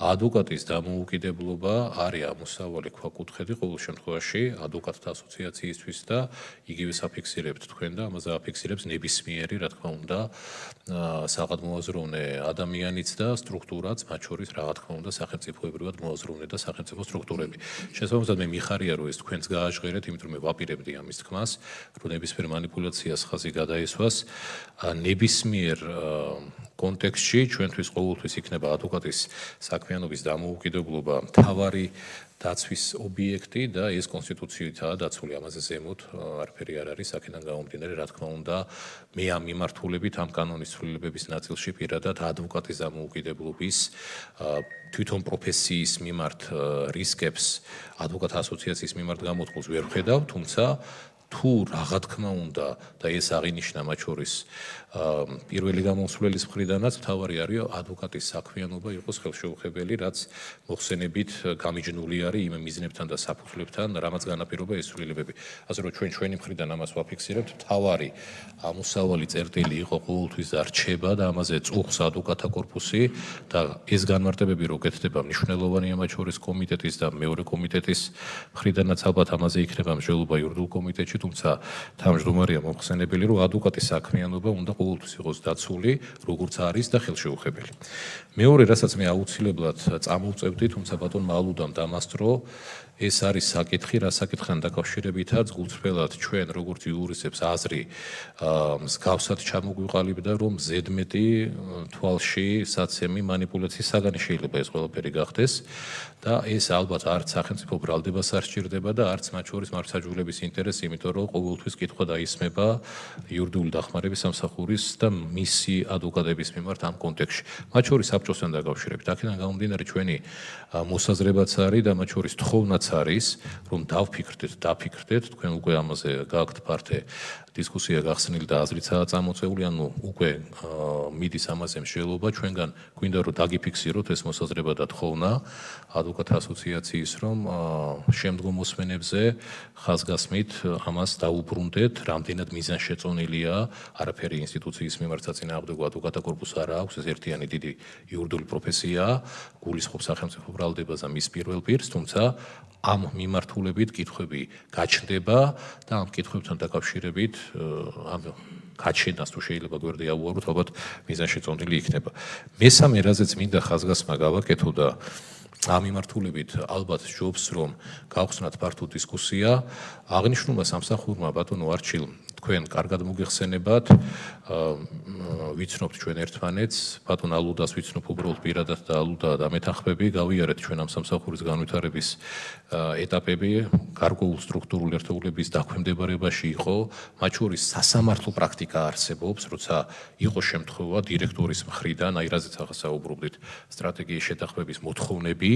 E: ადვოკატის დამოუკიდებლობა არის ამოსავალი ქვაკუთხედი ყოველ შემთხვევაში ადვოკატთა ასოციაციისთვის და იგივე საფიქსირებთ თქვენ და ამაზე აფიქსირებს ნებისმიერი, რა თქმა უნდა, საღადმოაზროვნე ადამიანიც და სტრუქტურაც, მათ შორის რა თქმა უნდა სახელმწიფოებრივად მოაზროვნე და სახელმწიფო სტრუქტურები. შესაბამისად მე მიხარია რომ ეს თქვენც გააჟღერეთ, იმიტომ რომ მე ვაპირებდი ამის თქმას, რომ ნებისმიერ მანიპულაციას ხაზი გადაესვას, ნებისმიერ კონტექსტში ჩვენთვის ყოველთვის იქნება ადვოკატის საქმიანობის დამოუკიდებლობა მთავარი დაცვის ობიექტი და ეს კონსტიტუციითაა დაცული, ამაზე ზემოთ არაფერი არ არის, აქედან გამომდინარე, რა თქმა უნდა, მე ამ მიმართულებით ამ კანონის ცვლილებების ნაწილში პირადად ადვოკატის დამოუკიდებლობის თვითონ პროფესიის მიმართ რისკებს ადვოკატთა ასოციაციის მიმართ გამოთქულს ვერ ვხედავ, თუმცა თუ რა თქმა უნდა და ეს აღინიშნა მათ შორის პირველი გამოსვლის მხრიდანაც მთავარი არის ადვოკატის საქმიანობა იყოს ხელშეუხებელი, რაც მოხსენებით გამიჯნული არის იმ მიზნებთან და საფუძვლებთან, რამაც განაპირობა ეს ცვლილებები. ასე რომ ჩვენი მხრიდან ამას ვაფიქსირებთ, მთავარი ამოსავალი წერტილი იყო ყოველთვის და რჩება და ამაზე წუხს ადვოკატთა კორპუსი და ეს განმარტებები რო გეთდება მნიშვნელოვანია მათ შორის კომიტეტის და მეორე კომიტეტის მხრიდანაც ალბათ ამაზე იქნება მსჯელობა იურიდიულ კომიტეტში, თუმცა თავმჯდომარეა მოხსენებელი, რომ ადვოკატის საქმიანობა უნდა ყოველთვის იყოს დაცული, როგორც არის და ხელშეუხებელი. მეორე, რასაც მე აუცილებლად წამოვწევდი, თუმცა ბატონმა ალუდამ დამასწრო, ეს არის საკითხი, რა საკითხთან დაკავშირებითაც გულწრფელად ჩვენ როგორც იურისტებს აზრი მსგავსად ჩამოგვიყალიბდა, რომ ზედმეტი თვალში საცემი მანიპულაციის საგანი შეიძლება ეს ყველაფერი გახდეს და ეს ალბათ არც სახელმწიფო ბრალდებას არ სჭირდება და არც მათ შორის მართლმსაჯულების ინტერესი, იმიტომ რომ ყოველთვის კითხვა დაისმება იურიდიული დახმარების სამსახურის და მისი ადვოკატების მიმართ ამ კონტექსტში. მათ შორის საბჭოსთან დაკავშირებით, აქედან გამომდინარე ჩვენი მოსაზრებაც არის და მათ შორის თხოვნაც არის, რომ დაფიქრდეთ, თქვენ უკვე ამაზე გააქვთ ფართე დისკუსია გახსნილი და აზრიცაა წამოწეული, ანუ უკვე მიდის ამაზე მსჯელობა, ჩვენგან გვინდა რომ დაგიფიქსიროთ ეს მოსაზრება და თხოვნა ადვოკატთა ასოციაციის, რომ შემდგომ მოსმენებზე ხაზგასმით ამას დაუბრუნდეთ, რამდენად მიზანშეწონილია, არაფერი ინსტიტუციის მიმართ საწინააღმდეგო ადვოკატთა კორპუსს არ აქვს, ეს ერთიანი დიდი იურიდიული პროფესიაა, გულისხმობს სახელმწიფო ბრალდებას და მის პირველ პირს, თუმცა ამ მიმართულებით კითხვები გაჩნდება და ამ კითხვებთან დაკავშირებით ამ გაჩენას თუ შეიძლება გვერდი ავუაროთ, ალბათ მიზანშეწონილი იქნება. მესამე რაზეც მინდა ხაზგასმა გავაკეთო და ამ მიმართულებით ალბათ ჯობს რომ გავხსნათ ფართო დისკუსია, აღნიშნულმა სამსახურმა ბატონო არჩილ თქვენ კარგად მოგეხსენებათ, ვიცნობთ ჩვენ ერთმანეთს, ბატონ ალუდას ვიცნობ უბრალოდ პირადად და ალუდა დამეთანხმები, გავიარეთ ჩვენ ამ სამსახურის განვითარების ეტაპები, გარკვეულ სტრუქტურულ ერთეულების დაქვემდებარებაში იყო, მათ შორის სასამართლო პრაქტიკა არსებობს, როცა იყო შემთხვევა დირექტორის მხრიდან, აი რაზეც ახლა საუბრობდით, სტრატეგიის შეთანხმების მოთხოვნები,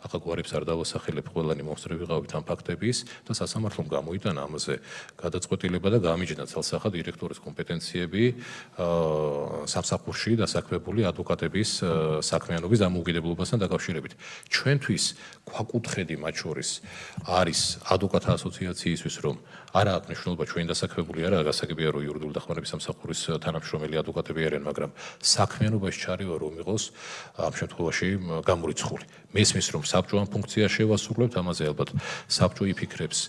E: ახლა გვარებს არ დავასახელებ, ყველანი მომსწრე ვიყავით ამ ფაქტების და სასამართლომ გამოიტანა ამაზე გადაწყვეტილება და გამიჯნა ცალსახა დირექტორის კომპეტენციები სამსახურში დასაქმებული ადვოკატების საქმიანობის დამოუკიდებლობასთან დაკავშირებით. ჩვენთვის გვაკუთხედი მათ შორის არის ადვოკატთა ასოციაციისთვის, რომ არა აქვს მნიშვნელობა ჩვენი დასაქმებული არაა, გასაგებია რომ იურიდიული დახმარების სამსახურის თანამშრომელი ადვოკატები არიან, მაგრამ საქმიანობაში ჩარევა რომ იყოს ამ შემთხვევაში გამორიცხული. მესმის რომ საბჭო ამ ფუნქციას შევასრულებთ, ამაზე ალბათ საბჭო იფიქრებს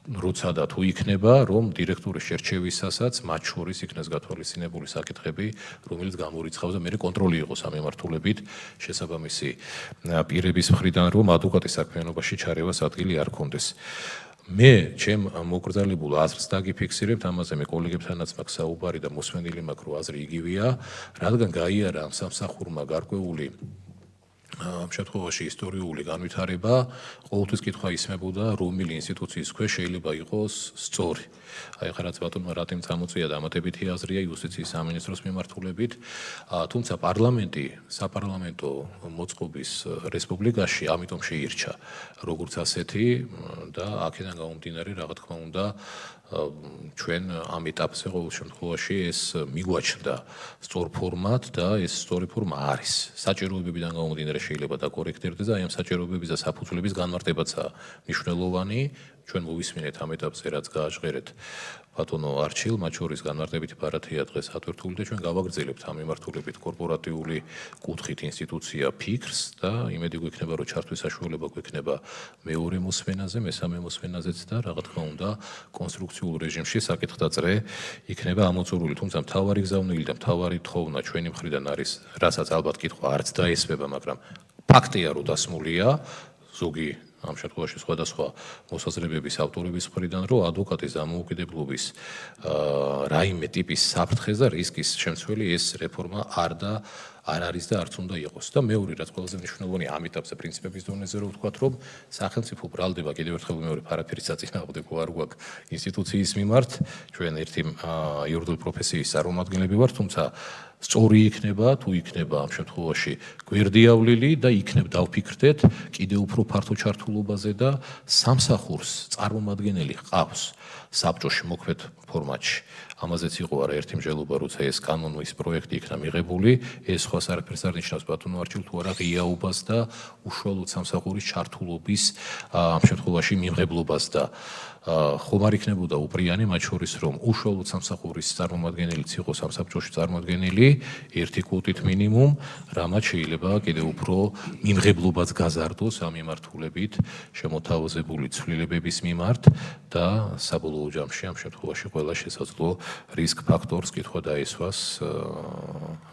E: როცა და თუ იქნება, რომ დირექტორის შერჩევისასაც მათ შორის იქნეს გათვალისწინებული საკითხები, რომელიც გამორიცხავს და მე კონტროლი იყოს ამ მიმართულებით შესაბამისი პირების მხრიდან, რომ ადვოკატის საქმიანობაში ჩარევას ადგილი არ კონდეს. მე ჩემ მოკრძალებულ აზრს დაგიფიქსირებთ, ამაზე მე კოლეგებთანაც მაქვს საუბარი და მოსმენილი მაქვს, რომ აზრი იგივეა, რადგან გაიარა ამ სამსახურმა გარკვეული ამ შემთხვევაში ისტორიული განვითარება, ყოველთვის კითხვა ისმებოდა, რომელი ინსტიტუციის ქვეშ შეიძლება იყოს სწორი. აი ხა რაც ბატონმა რატომ წამოწია დამატებითი აზრია იუსტიციის სამინისტროს მიმართულებით, თუმცა პარლამენტი საპარლამენტო მოწყობის რესპუბლიკაში ამიტომ შეირჩა როგორც ასეთი და აქედან გამომდინარე რა თქმა უნდა ჩვენ ამ ეტაპზე ყოველ შემთხვევაში ეს მიგვაჩნდა სწორ ფორმად და ეს სწორი ფორმა არის. საჭიროებებიდან გამომდინარე შეიძლება დაკორექტირდეს და აი ამ საჭიროებების და საფუძვლების განმარტებაცაა მნიშვნელოვანი. ჩვენ მოვისმინეთ ამ ეტაპზე რაც გააჟღერეთ ბატონო არჩილ, მათ შორის განმარტებითი ბარათია დღეს ატვირთული და ჩვენ გავაგრძელებთ ამ მიმართულებით კორპორატიული კუთხით ინსტიტუცია ფიქრს და იმედი გვექნება რომ ჩართვის საშუალება გვექნება მეორე მოსმენაზე, მესამე მოსმენაზეც და რა თქმა უნდა კონსტრუქციულ რეჟიმში საკითხდაწრე იქნება ამოწურული, თუმცა მთავარი გზავნილი და მთავარი თხოვნა ჩვენი მხრიდან არის, რასაც ალბათ კითხვა არც დაესმება, მაგრამ ფაქტია რომ დასმულია ზოგი ამ შემთხვევაში სხვადასხვა მოსაზრებების ავტორების მხრიდან, რომ ადვოკატის დამოუკიდებლობის რაიმე ტიპის საფრთხეს და რისკის შემცველი ეს რეფორმა არ არის და არც უნდა იყოს. და მეორე რაც ყველაზე მნიშვნელოვანია ამ ეტაპზე პრინციპების დონეზე რომ ვთქვათ, რომ სახელმწიფო ბრალდება კიდევ ერთხელ მეორე ფარაფერი საწინააღმდეგო არ გვაქვს ინსტიტუციის მიმართ, ჩვენ ერთი იურიდიული პროფესიის წარმომადგენლები ვართ, თუმცა სწორი იქნება, თუ იქნება ამ შემთხვევაში გვერდიავლილი და იქნებ დავფიქრდეთ კიდევ უფრო ფართო ჩართულობაზე და სამსახურს წარმომადგენელი ყავს საბჭოში მოქმედ ფორმატში. ამაზეც იყო არაერთი მსჯელობა, როცა ეს კანონის პროექტი იქნა მიღებული, ეს სხვა არაფერს არ ნიშნავს ბატონო არჩილ თუ არა ღიაობას და უშუალოდ სამსახურის ჩართულობის ამ შემთხვევაში მიმღებლობას და ხომ არ იქნებოდა უპრიანი მათ შორის რომ უშუალოდ სამსახურის წარმომადგენელიც იყოს ამ საბჭოში წარმოადგენელი ერთი კვოტით მინიმუმ, რამაც შეიძლება კიდევ უფრო მიმღებლობაც გაზარდოს ამ მიმართულებით შემოთავაზებული ცვლილებების მიმართ და საბოლოო ჯამში ამ შემთხვევაში ყველა შესაძლო რისკ ფაქტორს კითხვა დაესვას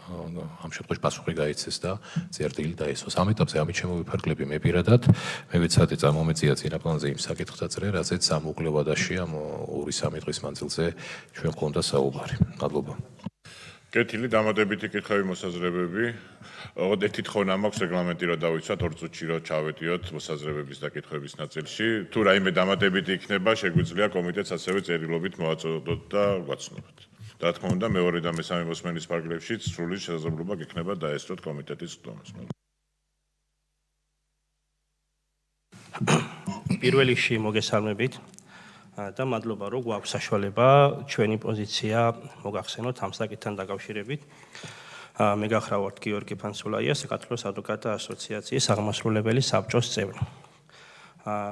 E: ამ შემთხვევაში პასუხი გაიცეს და წერტილი დაესვას. ამ ეტაპზე ამით შემოვიფარგლები მე პირადად, მე ვიცადი წამომეწია წინა პლანზე იმ საკითხდაწრე, რაზეც ამ უკლევადაში ამ 2-3 დღის მანძილზე ჩვენ გქონდა საუბარი. მადლობა.
A: კეთილი დამატებითი კითხები მოსაზრებები. ერთი თხოვნა მაქვს რეგლამენტი რომ დავიცვათ 2 წუთში რომ ჩავეტიოთ მოსაზრებების და კითხვების ნაწილში. თუ რაიმე დამატებითი იქნება, შეგვიძლია კომიტეტს ასევე წერილობით მოაწოდოთ და ვაცნობოთ. რა თქმა უნდა, მეორე და მესამე მოსმენის ფარგლებშიც სრული შესაძლებლობა გექნება დაესწროთ კომიტეტის ხდომას.
F: პირველ რიგში მოგესალმებით და მადლობა რომ გვაქვს საშუალება ჩვენი პოზიცია მოგახსენოთ ამ საკითხთან დაკავშირებით. მე გახლავართ გიორგი ფანსულაია, საქართველოს ადვოკატთა ასოციაციის აღმასრულებელი საბჭოს წევრი.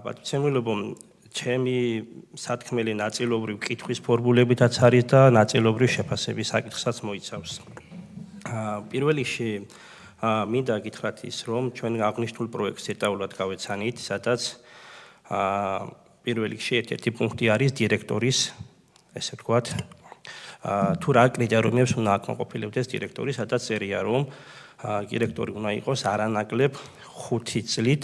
F: პატივცემულობო, ჩემი სათქმელი ნაწილობრივ კითხვის ფორმულებითაც არის და ნაწილობრივ შეფასების საკითხსაც მოიცავს. პირველ რიგში მინდა გითხრათ ის, რომ ჩვენ აღნიშნულ პროექტს დეტალურად გავეცანით, სადაც პირველ რიგში ერთ-ერთი პუნქტი არის დირექტორის, ესე ვთქვათ, თუ რა კრიტერიუმებს უნდა აკმაყოფილებდეს დირექტორი, სადაც წერია, რომ დირექტორი უნდა იყოს არანაკლებ 5 წლით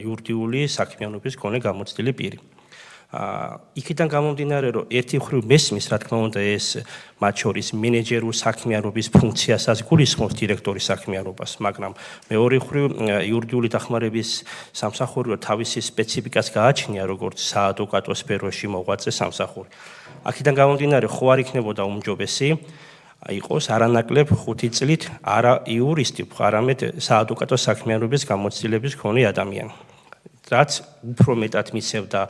F: იურიდიული საქმიანობის მქონე გამოცდილი პირი. იქიდან გამომდინარე, რომ ერთი მხრივ მესმის, რა თქმა უნდა, ეს მათ შორის მენეჯერულ საქმიანობის ფუნქციასაც გულისხმობს დირექტორის საქმიანობას, მაგრამ მეორე მხრივ იურიდიული დახმარების სამსახური თავისი სპეციფიკას გააჩნია, როგორც საადვოკატო სფეროში მოღვაწე სამსახური. აქედან გამომდინარე, ხო არ იქნებოდა უმჯობესი იყოს არანაკლებ 5 წლით არა იურისტი, არამედ საადვოკატო საქმიანობის გამოცდილების მქონე ადამიანი. რაც უფრო მეტად მისევდა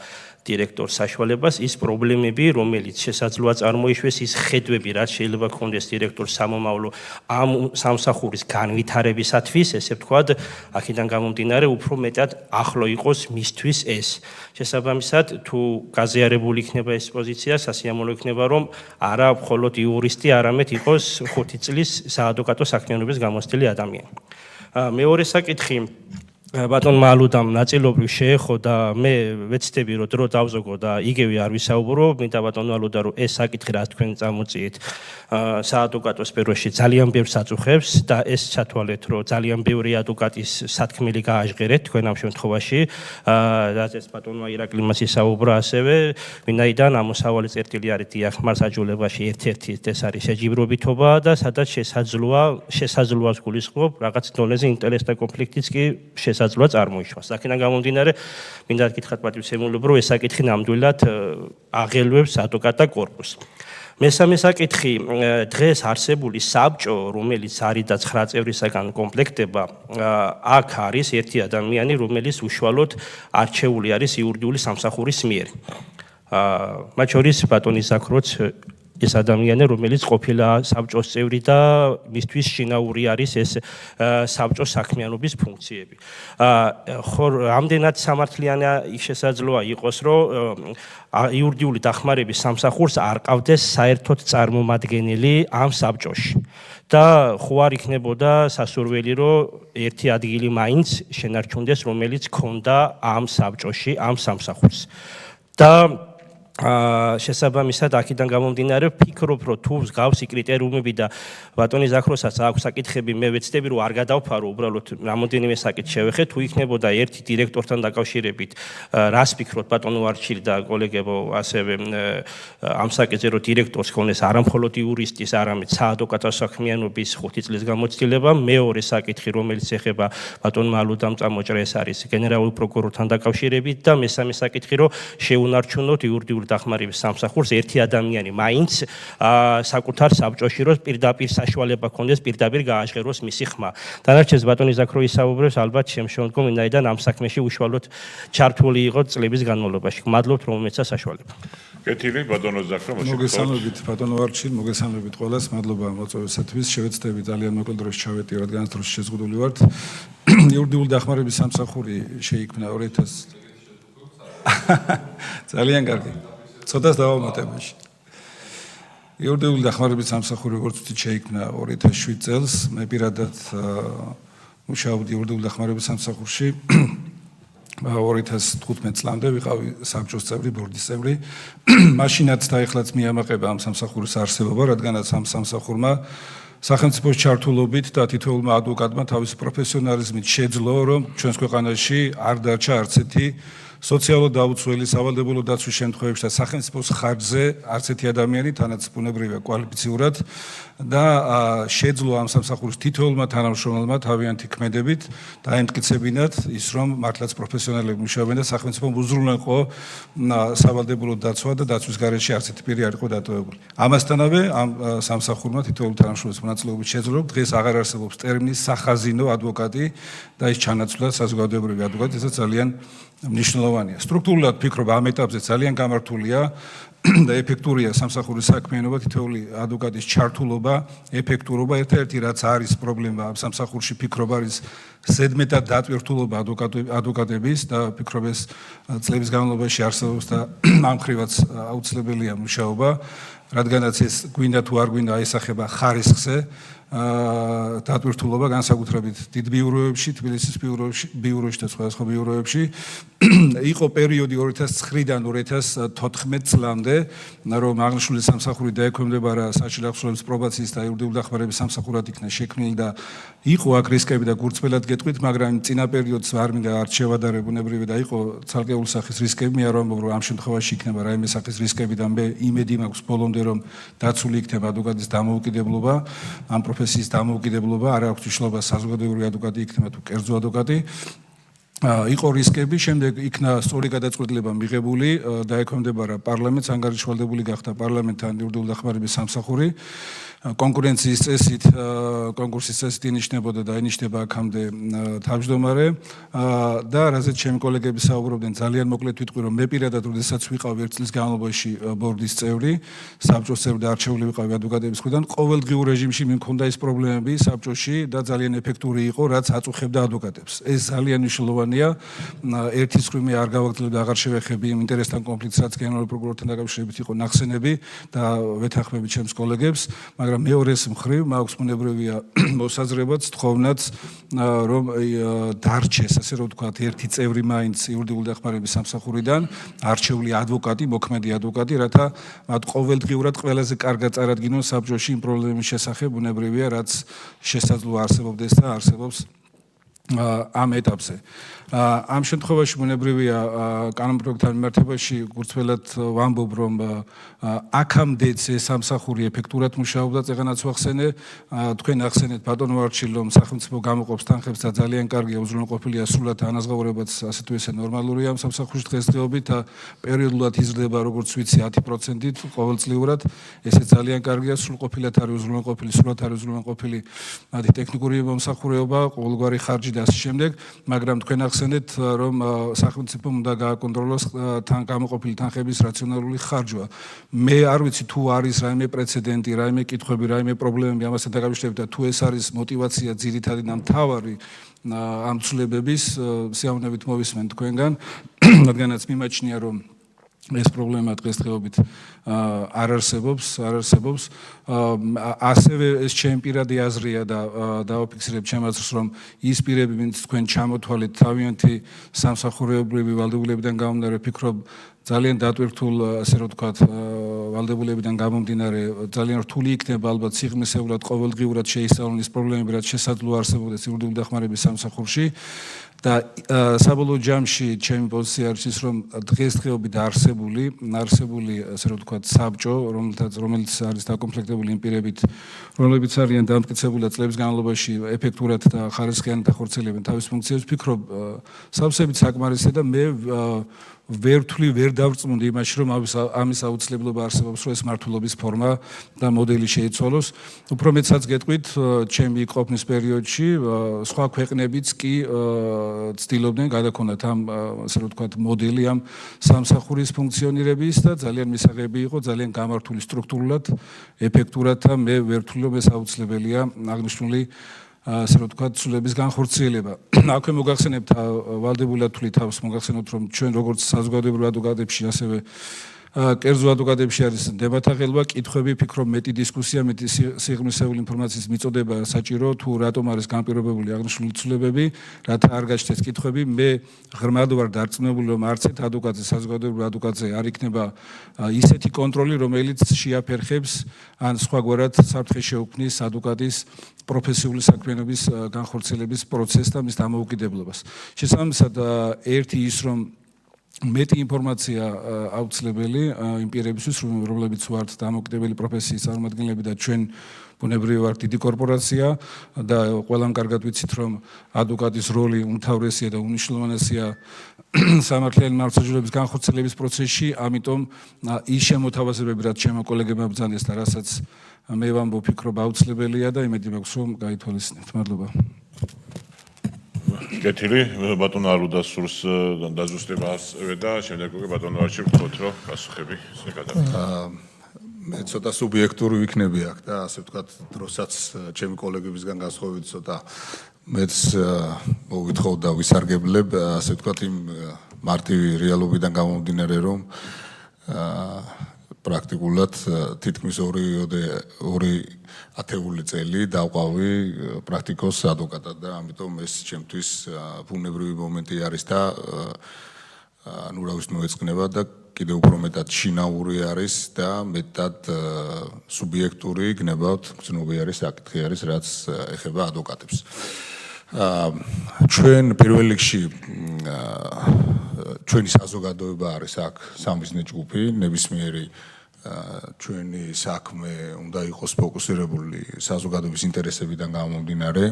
F: დირექტორს საშუალებას ის პრობლემები, რომელიც შესაძლოა წარმოიშვეს, ის ხედვები, რაც შეიძლება გქონდეს დირექტორს სამომავლო ამ სამსახურის განვითარებისათვის, ესე ვთქვათ, აქედან გამომდინარე, უფრო მეტად ახლო იყოს მისთვის ეს. შესაბამისად, თუ გაზიარებული იქნება ეს პოზიცია, სასიამოვნო იქნება, რომ არა მხოლოდ იურისტი, არამედ იყოს 5 წლის საადვოკატო საქმიანობის გამოცდილი ადამიანი. მეორე საკითხი ბატონმა ალუდამ ნაწილობრივ შეეხო და მე ვეცდები რომ დრო დავზოგო და იგივე არ ვისაუბრო, მინდა ბატონო ალუდა რომ ეს საკითხი რაც თქვენ წამოწიეთ საადვოკატო სფეროში ძალიან ბევრს აწუხებს და ეს ჩათვალეთ რომ ძალიან ბევრი ადვოკატის სათქმელი გააჟღერეთ თქვენ ამ შემთხვევაში, რაზეც ბატონმა ირაკლი მას ისაუბრა ასევე, ვინაიდან ამოსავალი წერტილი არის დიახმარსაჯულებაში ერთ-ერთი ეს არის შეჯიბრობითობა და სადაც შესაძლოა გულისხმობ რაღაც დონეზე ინტერესთა კონფლიქტიც კი შესაძლოა წარმოიშვას. აქედან გამომდინარე, მინდა გითხრათ პატივისცემულობ, რომ ეს საკითხი ნამდვილად აღელვებს ადვოკატთა კორპუსს. მესამე საკითხი, დღეს არსებული საბჭო, რომელიც არის და 9 წევრისაგან კომპლექტება, აქ არის ერთი ადამიანი, რომელიც უშუალოდ არჩეული არის იურიდიული სამსახურის მიერ. მათ შორის ბატონი ზაქროც ეს ადამიანი, რომელიც ყოფილა საბჭოს წევრი და მისთვის შინაური არის ეს საბჭოს საქმიანობის ფუნქციები. ხო, რამდენად სამართლიანი შესაძლოა იყოს, რომ იურიდიული დახმარების სამსახურს არ ყავდეს საერთოდ წარმომადგენელი ამ საბჭოში. და ხო არ იქნებოდა სასურველი, რომ ერთი ადგილი მაინც შენარჩუნდეს, რომელიც ქონდა ამ საბჭოში, ამ სამსახურს. და შესაბამისად აქედან გამომდინარე ვფიქრობ რომ თუ მსგავსი კრიტერიუმები და ბატონი ზაქროსაც აქვს საკითხები მე ვეცდები რომ არ გადავფარო უბრალოდ რამოდენიმე საკითხი შევეხე თუ იქნებოდა ერთი დირექტორთან დაკავშირებით რას ფიქრობთ ბატონო არჩილი და კოლეგებო ასევე ამ საკითხზე რომ დირექტორს ქონდეს არა მხოლოდ იურისტის არამედ საადვოკატო საქმიანობის 5 წლის გამოცდილება მეორე საკითხი რომელიც ეხება ბატონმა ალუდამ წამოჭრეს არის გენერალური პროკურორთან დაკავშირებით და მესამე საკითხი რომ შეუნარჩუნოთ იურიდიული დახმარების სამსახურს ერთი ადამიანი მაინც საკუთარ საბჭოში რომ პირდაპირ საშუალება ქონდეს პირდაპირ გააჟღეროს მისი ხმა. დანარჩენს ბატონი ზაქრო ისაუბრებს ალბათ შემდგომ ვინაიდან ამ საქმეში უშუალოდ ჩართული იყო წლების განმავლობაში. მადლობთ რომ მეცა საშუალება.
A: კეთილი ბატონო ზაქრო
D: მოგესალმებით ბატონო არჩილ, მოგესალმებით ყველას, მადლობა მოწვევისათვის. შევეცდები ძალიან მოკლ დროს ჩავეტიო, რადგან დროს შეზღუდული ვართ. იურიდიული დახმარების სამსახური შეიქმნა 2000 ძალიან კარგი. ცოტას დავამატებაში. იურიდიული დახმარების სამსახური როგორც ვთქვით შეიქმნა 2007 წელს. მე პირადად მუშაობდი იურიდიული დახმარების სამსახურში. 2015 წლამდე ვიყავი საბჭოს წევრი, ბორდის წევრი. მაშინაც და ეხლაც მიამაყება ამ სამსახურის არსებობა, რადგანაც ამ სამსახურმა სახელმწიფოს ჩართულობით და თითოეულმა ადვოკატმა თავისი პროფესიონალიზმით შეძლო, რომ ჩვენს ქვეყანაში არ დარჩა არც ერთი სოციალურად დაუცველი სავალდებულო დაცვის შემთხვევებში და სახელმწიფოს ხარჯზე არც ერთი ადამიანი თანაც ბუნებრივია კვალიფიციურად და შეძლო ამ სამსახურის თითოეულმა თანამშრომელმა თავიანთი ქმედებით დაემტკიცებინათ ის რომ მართლაც პროფესიონალები მუშაობენ და სახელმწიფომ უზრუნველყო სავალდებულო დაცვა და დაცვის გარეშე არც ერთი პირი არ იყო დატოვებული. ამასთანავე ამ სამსახურმა თითოეულ თანამშრომელს მონაწილეობით შეძლო რომ დღეს აღარ არსებობს ტერმინი სახაზინო ადვოკატი და ის ჩანაცვლა საზოგადოებრივი ადვოკატი, ეს ძალიან მნიშვნელოვანია. სტრუქტურულად ვფიქრობ ამ ეტაპზე ძალიან გამართულია და ეფექტურია სამსახურის საქმიანობა, თითოეული ადვოკატის ჩართულობა, ეფექტურობა, ერთ-ერთი რაც არის პრობლემა ამ სამსახურში ვფიქრობ არის ზედმეტად დატვირთულობა ადვოკატების და ვფიქრობ ეს წლების განმავლობაში არსებობს და ამ ხრივაც აუცილებელია მუშაობა, რადგანაც ეს გვინდა თუ არ გვინდა აისახება ხარისხზე
G: დატვირთულობა განსაკუთრებით დიდ ბიუროებში, თბილისის ბიუროებში და სხვადასხვა ბიუროებში. იყო პერიოდი 2009-დან 2014 წლამდე, რომ აღნიშნული სამსახური დაექვემდებარა საჭირო ახსოვების პრობაციის და იურიდიული დახმარების სამსახურად იქნა შექმნილი და იყო აქ რისკები და გულწრფელად გეტყვით, მაგრამ წინა პერიოდს არ მინდა არ შევადარე ბუნებრივი და იყო ცალკეული სახის რისკები, მე არ ვამბობ, რომ ამ შემთხვევაში იქნება რაიმე სახის რისკები და მე იმედი მაქვს ბოლომდე რომ დაცული იქნება ადვოკატის დამოუკიდებლობა, ამ პროფესიის დამოუკიდებლობა, არ აქვს მნიშვნელობა საზოგადოებრივი ადვოკატი იქნება თუ კერძო ადვოკატი. იყო რისკები, შემდეგ იქნა სწორი გადაწყვეტილება მიღებული, დაექვემდებარა პარლამენტს, ანგარიშვალდებული გახდა პარლამენტთან იურიდიული დახმარების სამსახური. კონკურენციის წესით, კონკურსის წესით ინიშნებოდა და ინიშნება აქამდე თავმჯდომარე და რაზეც ჩემი კოლეგები საუბრობდნენ, ძალიან მოკლედ ვიტყვი, რომ მე პირადად როდესაც ვიყავი 1 წლის განმავლობაში ბორდის წევრი, საბჭოს წევრი და არჩეული ვიყავი ადვოკატების მხრიდან, ყოველდღიურ რეჟიმში მიმქონდა ის პრობლემები საბჭოში და ძალიან ეფექტური იყო, რაც აწუხებდა ადვოკატებს. ეს ძალიან მნიშვნელოვანია. ერთის მხრივ მე არ გავაგრძელებ და აღარ შევეხები იმ ინტერესთან კონფლიქტს, რაც გენერალურ პროკურორთან დაკავშირებით იყო ნახსენები და ვეთანხმები ჩემს კოლეგებს, მაგრამ მეორეს მხრივ მაქვს ბუნებრივია მოსაზრებაც, თხოვნაც, რომ დარჩეს, ასე რომ ვთქვათ, ერთი წევრი მაინც იურიდიული დახმარების სამსახურიდან, არჩეული ადვოკატი, მოქმედი ადვოკატი, რათა მათ ყოველდღიურად ყველაზე კარგად წარადგინონ საბჭოში იმ პრობლემის შესახებ, ბუნებრივია, რაც შესაძლოა არსებობდეს და არსებობს ამ ეტაპზე. ამ შემთხვევაში ბუნებრივია კანონპროექტთან მიმართებაში გულწრფელად ვამბობ, რომ აქამდეც ეს სამსახური ეფექტურად მუშაობდა, წეგანაც ვახსენე, თქვენ ახსენეთ ბატონო ვარჩილ, რომ სახელმწიფო გამოყოფს თანხებს და ძალიან კარგია, უზრუნველყოფილია სრულად ანაზღაურებაც ასე თუ ისე ნორმალურია ამ სამსახურის დღესდღეობით და პერიოდულად იზრდება როგორც ვიცი 10%-ით ყოველწლიურად, ესე ძალიან კარგია, სრულყოფილად არის უზრუნველყოფილი, სრულად არის უზრუნველყოფილი მათი ტექნიკური მომსახურება, ყოველგვარი ხარჯი და ასე შემდეგ, მაგრამ თქვენ ახსენეთ, რომ სახელმწიფომ უნდა გააკონტროლოს თან გამოყოფილი თანხების რაციონალური ხარჯვა. მე არ ვიცი თუ არის რაიმე პრეცედენტი, რაიმე კითხვები, რაიმე პრობლემები ამასთან დაკავშირებით და თუ ეს არის мотиваცია ძირითადი და მთავარი ამ ცვლილებების, სიამოვნებით მოვისმენ თქვენგან, რადგანაც მიმაჩნია, რომ ეს პრობლემა დღესდღეობით არ არსებობს. ასევე ეს ჩემი პირადი აზრია და დავაფიქსირებ ჩემ აზრს, რომ ის პირები, ვინც თქვენ ჩამოთვალეთ თავიანთი სამსახურეობრივი ვალდებულებიდან გამომდინარე, ვფიქრობ, ძალიან დატვირთულ, ასე რომ ვთქვათ, ვალდებულებიდან გამომდინარე, ძალიან რთული იქნება ალბათ სიღრმისეულად ყოველდღიურად შეისწავლონ ის პრობლემები, რაც შესაძლოა არსებობდეს იურიდიული დახმარების სამსახურში. და საბოლოო ჯამში ჩემი პოზიცია არის ის, რომ დღესდღეობით არსებული, ასე რომ ვთქვათ, საბჭო, რომელიც არის დაკომპლექტებული იმ პირებით, რომლებიც არიან დამტკიცებული და წლების განმავლობაში ეფექტურად და ხარისხიანად ახორციელებენ თავის ფუნქციებს, ვფიქრობ, სავსებით საკმარისია და მე ვერ დავწმუნდი იმაში, რომ ამის აუცილებლობა არსებობს, რომ ეს მართლობის ფორმა და მოდელი შეიცვალოს. უფრო მეტსაც გეტყვით, ჩემი ყოფნის პერიოდში სხვა ქვეყნებიც კი ცდილობდნენ გადაქონათ ამ, ასე რომ ვთქვათ, მოდელი ამ სამსახურის ფუნქციონირების და ძალიან მისაღები იყო, ძალიან გამართული სტრუქტურულად, ეფექტურად და მე ვერ ვთვლი, რომ ეს აუცილებელია აღნიშნული ასე რომ ვთქვათ, ცვლილების განხორციელება. აქვე მოგახსენებთ ვალდებულად თვლი თავს, მოგახსენებთ, რომ ჩვენ როგორც საზოგადოებრივ ადვოკატებში, ასევე კერძო ადვოკატებში არის დებატაღელვა, კითხვები, ვფიქრობ, მეტი დისკუსია, მეტი სიღრმისეული ინფორმაციის მიწოდება საჭირო, თუ რატომ არის განპირობებული აღნიშნული ცვლილებები, რათა არ გაჩნდეს კითხვები. მე ღრმად ვარ დარწმუნებული, რომ არც ერთ ადვოკატზე, საზოგადოებრივ ადვოკატზე არ იქნება ისეთი კონტროლი, რომელიც შეაფერხებს ან სხვაგვარად საფრთხეს შეუქმნის ადვოკატის პროფესიული საქმიანობის განხორციელების პროცესს და მის დამოუკიდებლობას. შესაბამისად, ერთი ის, რომ მეტი ინფორმაცია აუცილებელი იმ პირებისთვის, რომლებიც ვართ დამოუკიდებელი პროფესიის წარმომადგენლები და ჩვენ ბუნებრივი ვართ დიდი კორპორაცია და ყველამ კარგად ვიცით, რომ ადვოკატის როლი უმთავრესია და უმნიშვნელოვანესია სამართლიანი მართლმსაჯულების განხორციელების პროცესში, ამიტომ ის შემოთავაზებები, რაც ჩემო კოლეგებმა ბრძანეს და რასაც მე ვამბობ, ვფიქრობ, აუცილებელია და იმედი მაქვს, რომ გაითვალისწინებთ. მადლობა.
A: კეთილი, ბატონო არუდას სურს დაზუსტება ასევე და შემდეგ უკვე ბატონო ვარჩილ გქოთ, რომ გასუხები შეგადაგებთ.
D: მე ცოტა სუბიექტური ვიქნები აქ და ასე ვთქვათ, დროსაც ჩემი კოლეგებისგან განსხვავებით ცოტა მეც მოვითხავ და ვისარგებლებ, ასე ვთქვათ, იმ მარტივი რეალობიდან გამომდინარე, რომ პრაქტიკულად თითქმის 2 ათეული წელი დავყავი პრაქტიკოს ადვოკატად და ამიტომ ეს ჩემთვის ბუნებრივი მომენტი არის და ნუ რა ვიცი მოეწყნება და კიდევ უფრო მეტად შინაური არის და მეტად სუბიექტური გნებავთ გრძნობიარე საკითხი არის რაც ეხება ადვოკატებს. ჩვენ პირველ რიგში ჩვენი საზოგადოება არის აქ სამიზნე ჯგუფი, ნებისმიერი ჩვენი საქმე უნდა იყოს ფოკუსირებული საზოგადოების ინტერესებიდან გამომდინარე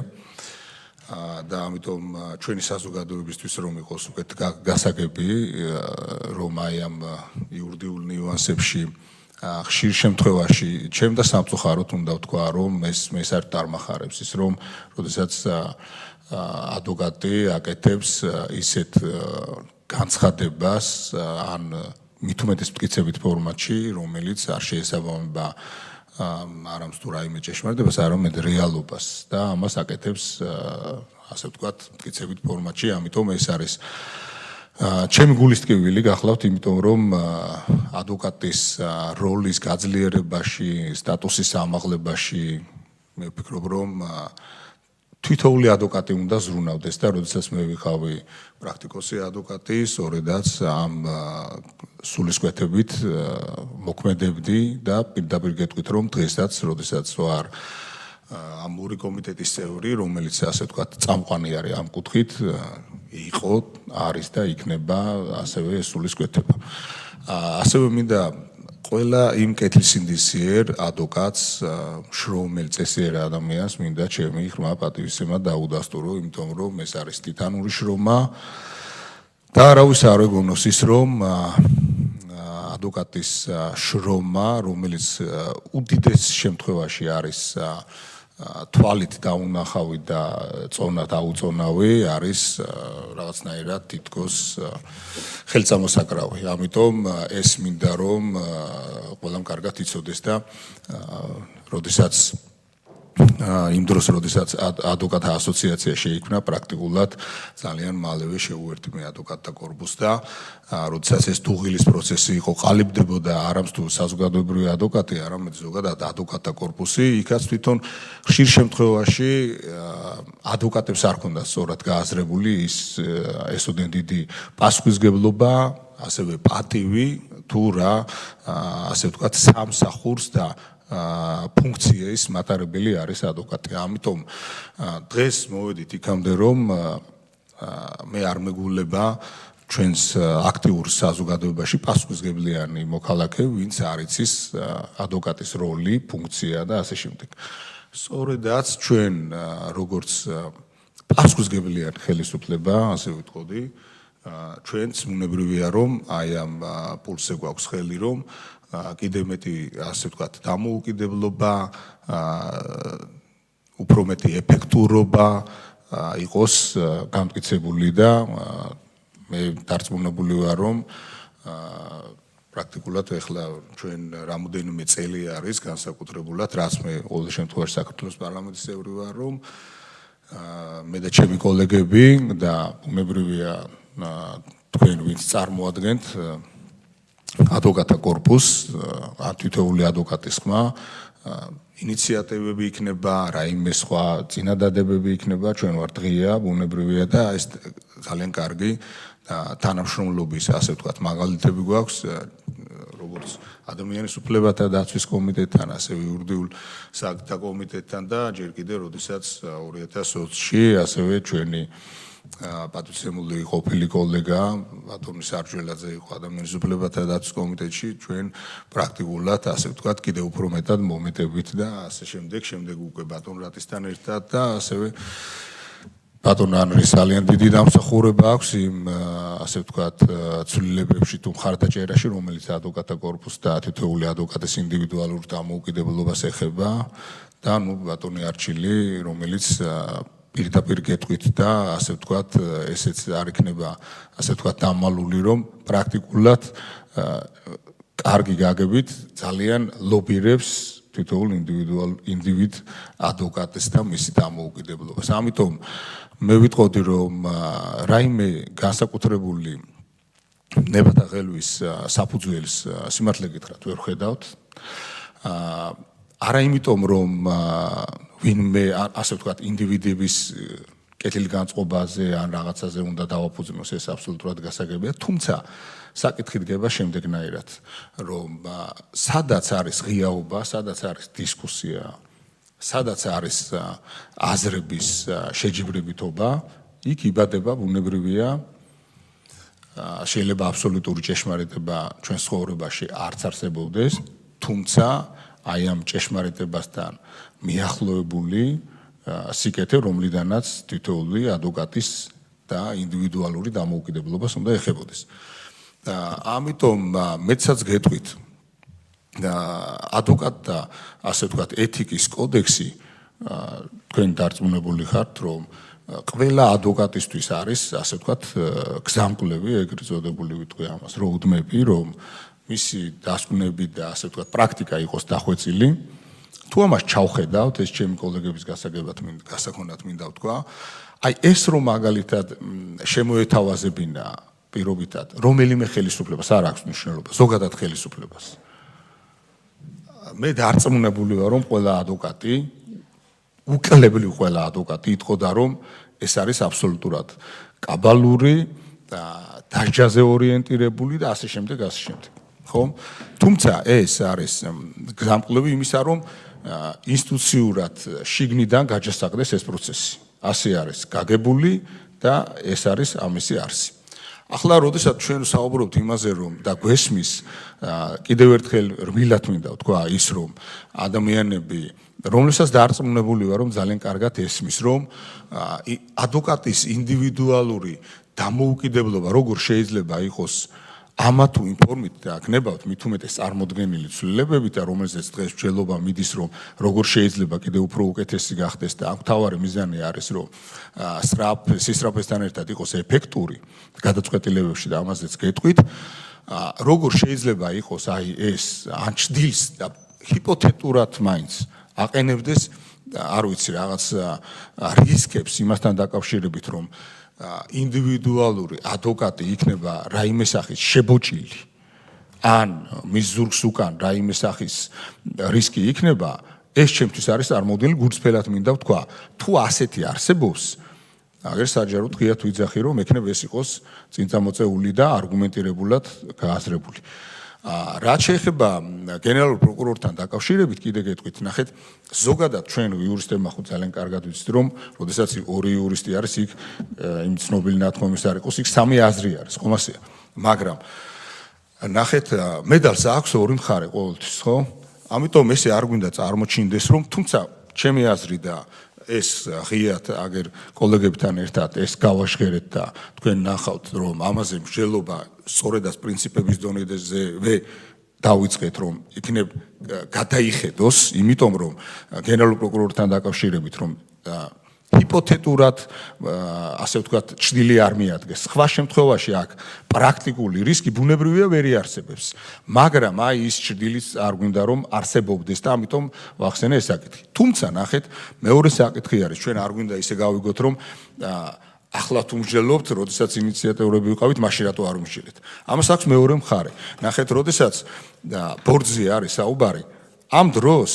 D: და ამიტომ ჩვენი საზოგადოებისთვის რომ იყოს უკეთ გასაგები, რომ აი ამ იურიდიულ ნიუანსებში ხშირ შემთხვევაში ჩემ და სამწუხაროდ უნდა ვთქვა, რომ ეს არ წარმახარებს ის რომ როდესაც ადვოკატი აკეთებს ისეთ განცხადებას ან მით უმეტეს მტკიცებით ფორმატში, რომელიც არ შეესაბამება არამც თუ რაიმე ჭეშმარიტებას, არამედ რეალობას და ამას აკეთებს ასე ვთქვათ მტკიცებით ფორმატში, ამიტომ ეს არის ჩემი გულის ტკივილი გახლავთ, იმიტომ რომ ადვოკატის როლის გაძლიერებაში, სტატუსის ამაღლებაში მე ვფიქრობ, რომ თვითოული ადვოკატი უნდა ზრუნავდეს და როდესაც მე ვიყავი პრაქტიკოსი ადვოკატი, სწორედაც ამ სულისკვეთებით მოქმედებდი და პირდაპირ გეტყვით, რომ დღესაც, როდესაც ვარ ამ ორი კომიტეტის წევრი, რომელიც ასე ვთქვათ, წამყვანი არის ამ კუთხით, იყო, არის და იქნება ასევე სულისკვეთება. ასევე მინდა ყველა იმ კეთილსინდისიერ ადვოკატს, შრომელ წესიერ ადამიანს მინდა ჩემი ღრმა პატივისცემა დაუდასტურო, იმიტომ რომ ეს არის ტიტანური შრომა და არავის არ ეგონოს ის, რომ ადვოკატის შრომა, რომელიც უდიდეს შემთხვევაში არის თვალით დაუნახავი და წონად აუწონავი არის რაღაცნაირად თითქოს ხელწამოსაკრავი. ამიტომ ეს მინდა რომ ყველამ კარგად იცოდეს და როდესაც იმ დროს, როდესაც ადვოკატთა ასოციაცია შეიქმნა, პრაქტიკულად ძალიან მალევე შეუერთდა ადვოკატთა კორპუსს და როდესაც ეს დუღილის პროცესი იყო, ყალიბდებოდა არამც თუ საზოგადოებრივი ადვოკატი, არამედ ზოგადად ადვოკატთა კორპუსი, იქაც თვითონ ხშირ შემთხვევაში ადვოკატებს არ ჰქონდათ სწორად გააზრებული ესოდენ დიდი პასუხისმგებლობა, ასევე პატივი თუ რა, ასე ვთქვათ, სამსახურს და ფუნქციის მატარებელი არის ადვოკატი. ამიტომ დღეს მოვედით იქამდე, რომ მე არ მეგულება ჩვენს აქტიურ საზოგადოებაში პასუხისმგებლიანი მოქალაქე, ვინც არ იცის ადვოკატის როლი, ფუნქცია და ასე შემდეგ. სწორედაც ჩვენ როგორც პასუხისმგებლიანი ხელისუფლება, ასე ვიტყოდი, ჩვენც უნებრივია რომ აი ამ პულსზე გვაქვს ხელი რომ კიდევ მეტი ასე ვთქვათ დამოუკიდებლობა, უფრო მეტი ეფექტურობა იყოს გამტკიცებული და მე დარწმუნებული ვარ რომ პრაქტიკულად ეხლა ჩვენ რამოდენიმე წელი არის განსაკუთრებულად, რაც მე ყოველ შემთხვევაში საქართველოს პარლამენტის წევრი ვარ, რომ მე და ჩემი კოლეგები და უნებრივია თქვენ ვინც წარმოადგენთ ადვოკატთა კორპუსს, თითოეული ადვოკატის ხმა, ინიციატივები იქნება, რაიმე სხვა წინადადებები იქნება, ჩვენ ვართ ღია, ბუნებრივია და ეს ძალიან კარგი თანამშრომლობის, ასე ვთქვათ, მაგალითები გვაქვს, როგორც ადამიანის უფლებათა დაცვის კომიტეტთან, ასევე იურიდიულ საკითხთა კომიტეტთან და ჯერ კიდევ, როდესაც 2020-ში ასევე ჩვენი პატივისცემული ყოფილი კოლეგა ბატონი სარჯველაძე იყო ადამიანის უფლებათა დაცვის კომიტეტში, ჩვენ პრაქტიკულად, ასე ვთქვათ, კიდევ უფრო მეტად მომეტებით და ასე შემდეგ უკვე ბატონ რატისთან ერთად და ასევე ბატონ ანრის ძალიან დიდი დამსახურება აქვს იმ ასე ვთქვათ ცვლილებებში თუ მხარდაჭერაში, რომელიც ადვოკატთა კორპუსს და თითოეული ადვოკატის ინდივიდუალურ დამოუკიდებლობას ეხება და ნუ ბატონი არჩილი, რომელიც პირდაპირ გეტყვით და ასე ვთქვათ, ესეც არ იქნება ასე ვთქვათ დამალული, რომ პრაქტიკულად კარგი გაგებით ძალიან ლობირებს თითოეულ ინდივიდ ადვოკატს და მისი დამოუკიდებლობას. ამიტომ მე ვიტყოდი, რომ რაიმე განსაკუთრებული ნებათა ღელვის საფუძველს სიმართლე გითხრათ ვერ ხედავთ. არა იმიტომ რომ ვინმე ასე ვთქვათ ინდივიდების კეთილი განწყობაზე ან რაღაცაზე უნდა დავაფუძნოს, ეს აბსოლუტურად გასაგებია, თუმცა საკითხი დგება შემდეგნაირად, რომ სადაც არის ღიაობა, სადაც არის დისკუსია, სადაც არის აზრების შეჯიბრებითობა, იქ იბადება ბუნებრივია შეიძლება აბსოლუტური ჭეშმარიტება ჩვენ ცხოვრებაში არც არსებობდეს, თუმცა აი ამ ჭეშმარიტებასთან მიახლოებული სიკეთე, რომლიდანაც თითოეული ადვოკატის და ინდივიდუალური დამოუკიდებლობას უნდა ეხებოდეს. ამიტომ მეცაც გეტყვით ადვოკატთა ასე ვთქვათ ეთიკის კოდექსი თქვენ დარწმუნებული ხართ, რომ ყველა ადვოკატისთვის არის ასე ვთქვათ გზამკვლევი, ეგრეთ წოდებული ვიტყვი ამას, რომ უდმები, რომ მისი დასკვნები და ასე ვთქვათ პრაქტიკა იყოს დახვეწილი. თუ ამას ჩავხედავთ, ეს ჩემი კოლეგების გასაგონად მინდა ვთქვა, აი ეს რომ მაგალითად შემოეთავაზებინა პირობითად რომელიმე ხელისუფლებას არ აქვს მნიშვნელობა, ზოგადად ხელისუფლებას. მე დარწმუნებული ვარ, რომ ყველა ადვოკატი, უკლებლივ ყველა ადვოკატი იტყოდა, რომ ეს არის აბსოლუტურად კაბალური და დასჯაზე ორიენტირებული და ასე შემდეგ, ასე შემდეგ. ხო? თუმცა ეს არის გზამკვლევი იმისა, რომ ინსტიტუციურად შიგნიდან გაჯასახდეს ეს პროცესი. ასე არის გაგებული და ეს არის ამისი არსი. ახლა როდესაც ჩვენ საუბრობთ იმაზე, რომ და გვესმის კიდევ ერთხელ რბილად მინდა ვთქვა ის, რომ ადამიანები, რომლებსაც დარწმუნებული ვარ, რომ ძალიან კარგად ესმის, რომ ადვოკატის ინდივიდუალური დამოუკიდებლობა როგორ შეიძლება იყოს ამა თუ იმ ფორმით და გნებავთ მით უმეტეს წარმოდგენილი ცვლილებებით და რომელზეც დღეს მსჯელობა მიდის, რომ როგორ შეიძლება კიდევ უფრო უკეთესი გახდეს და აქ თავარი მიზანი არის, რომ სისწრაფესთან ერთად იყოს ეფექტური გადაწყვეტილებებში და ამაზეც გეტყვით, როგორ შეიძლება იყოს აი ეს ან ჩდილს და ჰიპოთეტურად მაინც აყენებდეს, არ ვიცი, რაღაც რისკებს იმასთან დაკავშირებით, რომ ინდივიდუალური ადვოკატი იქნება რაიმე სახის შებოჭილი ან მის ზურგს უკან რაიმე სახის რისკი იქნება, ეს ჩემთვის არის წარმოუდგენელი გულწრფელად მინდა ვთქვა. თუ ასეთი არსებობს, აგერ საჯაროდ ღიად ვიძახი, რომ ექნება ეს იყოს წინწამოწეული და არგუმენტირებულად გააზრებული. რაც შეეხება გენერალურ პროკურორთან დაკავშირებით, კიდე გეტყვით, ნახეთ, ზოგადად ჩვენ იურისტებმა ხო ძალიან კარგად ვიცით, რომ როდესაც ორი იურისტი არის, იქ იმ ცნობილი ნათქვამის არ იყოს, იქ სამი აზრი არის, ხომ ასეა. მაგრამ ნახეთ, მედალს აქვს ორი მხარე ყოველთვის, ხო? ამიტომ ესე არ გვინდა წარმოჩინდეს, რომ თუმცა ჩემი აზრი და ეს ღიად აგერ კოლეგებთან ერთად ეს გავაშღერეთ და თქვენ ნახავთ, რომ ამაზე მსჯელობა სწორედაც პრინციპების დონეზევე დავიწყეთ, რომ იქნებ გადაიხედოს, იმიტომ რომ გენერალურ პროკურორთან დაკავშირებით, რომ ჰიპოთეტურად ასე ვთქვათ, ჩრდილი არ მიადგეს. სხვა შემთხვევაში აქ პრაქტიკული რისკი ბუნებრივია ვერ იარსებებს. მაგრამ აი ის ჩრდილიც არ გვინდა რომ არსებობდეს და ამიტომ ვახსენე ეს საკითხი. თუმცა ნახეთ, მეორე საკითხი არის, ჩვენ არ გვინდა ისე გავიგოთ, რომ ახლა თუ მსჯელობთ, როდესაც ინიციატორები ვიყავით, მაშინ რატო არ ვმსჯელეთ. ამას აქვს მეორე მხარე. ნახეთ, როდესაც ბორდზე არის საუბარი, ამ დროს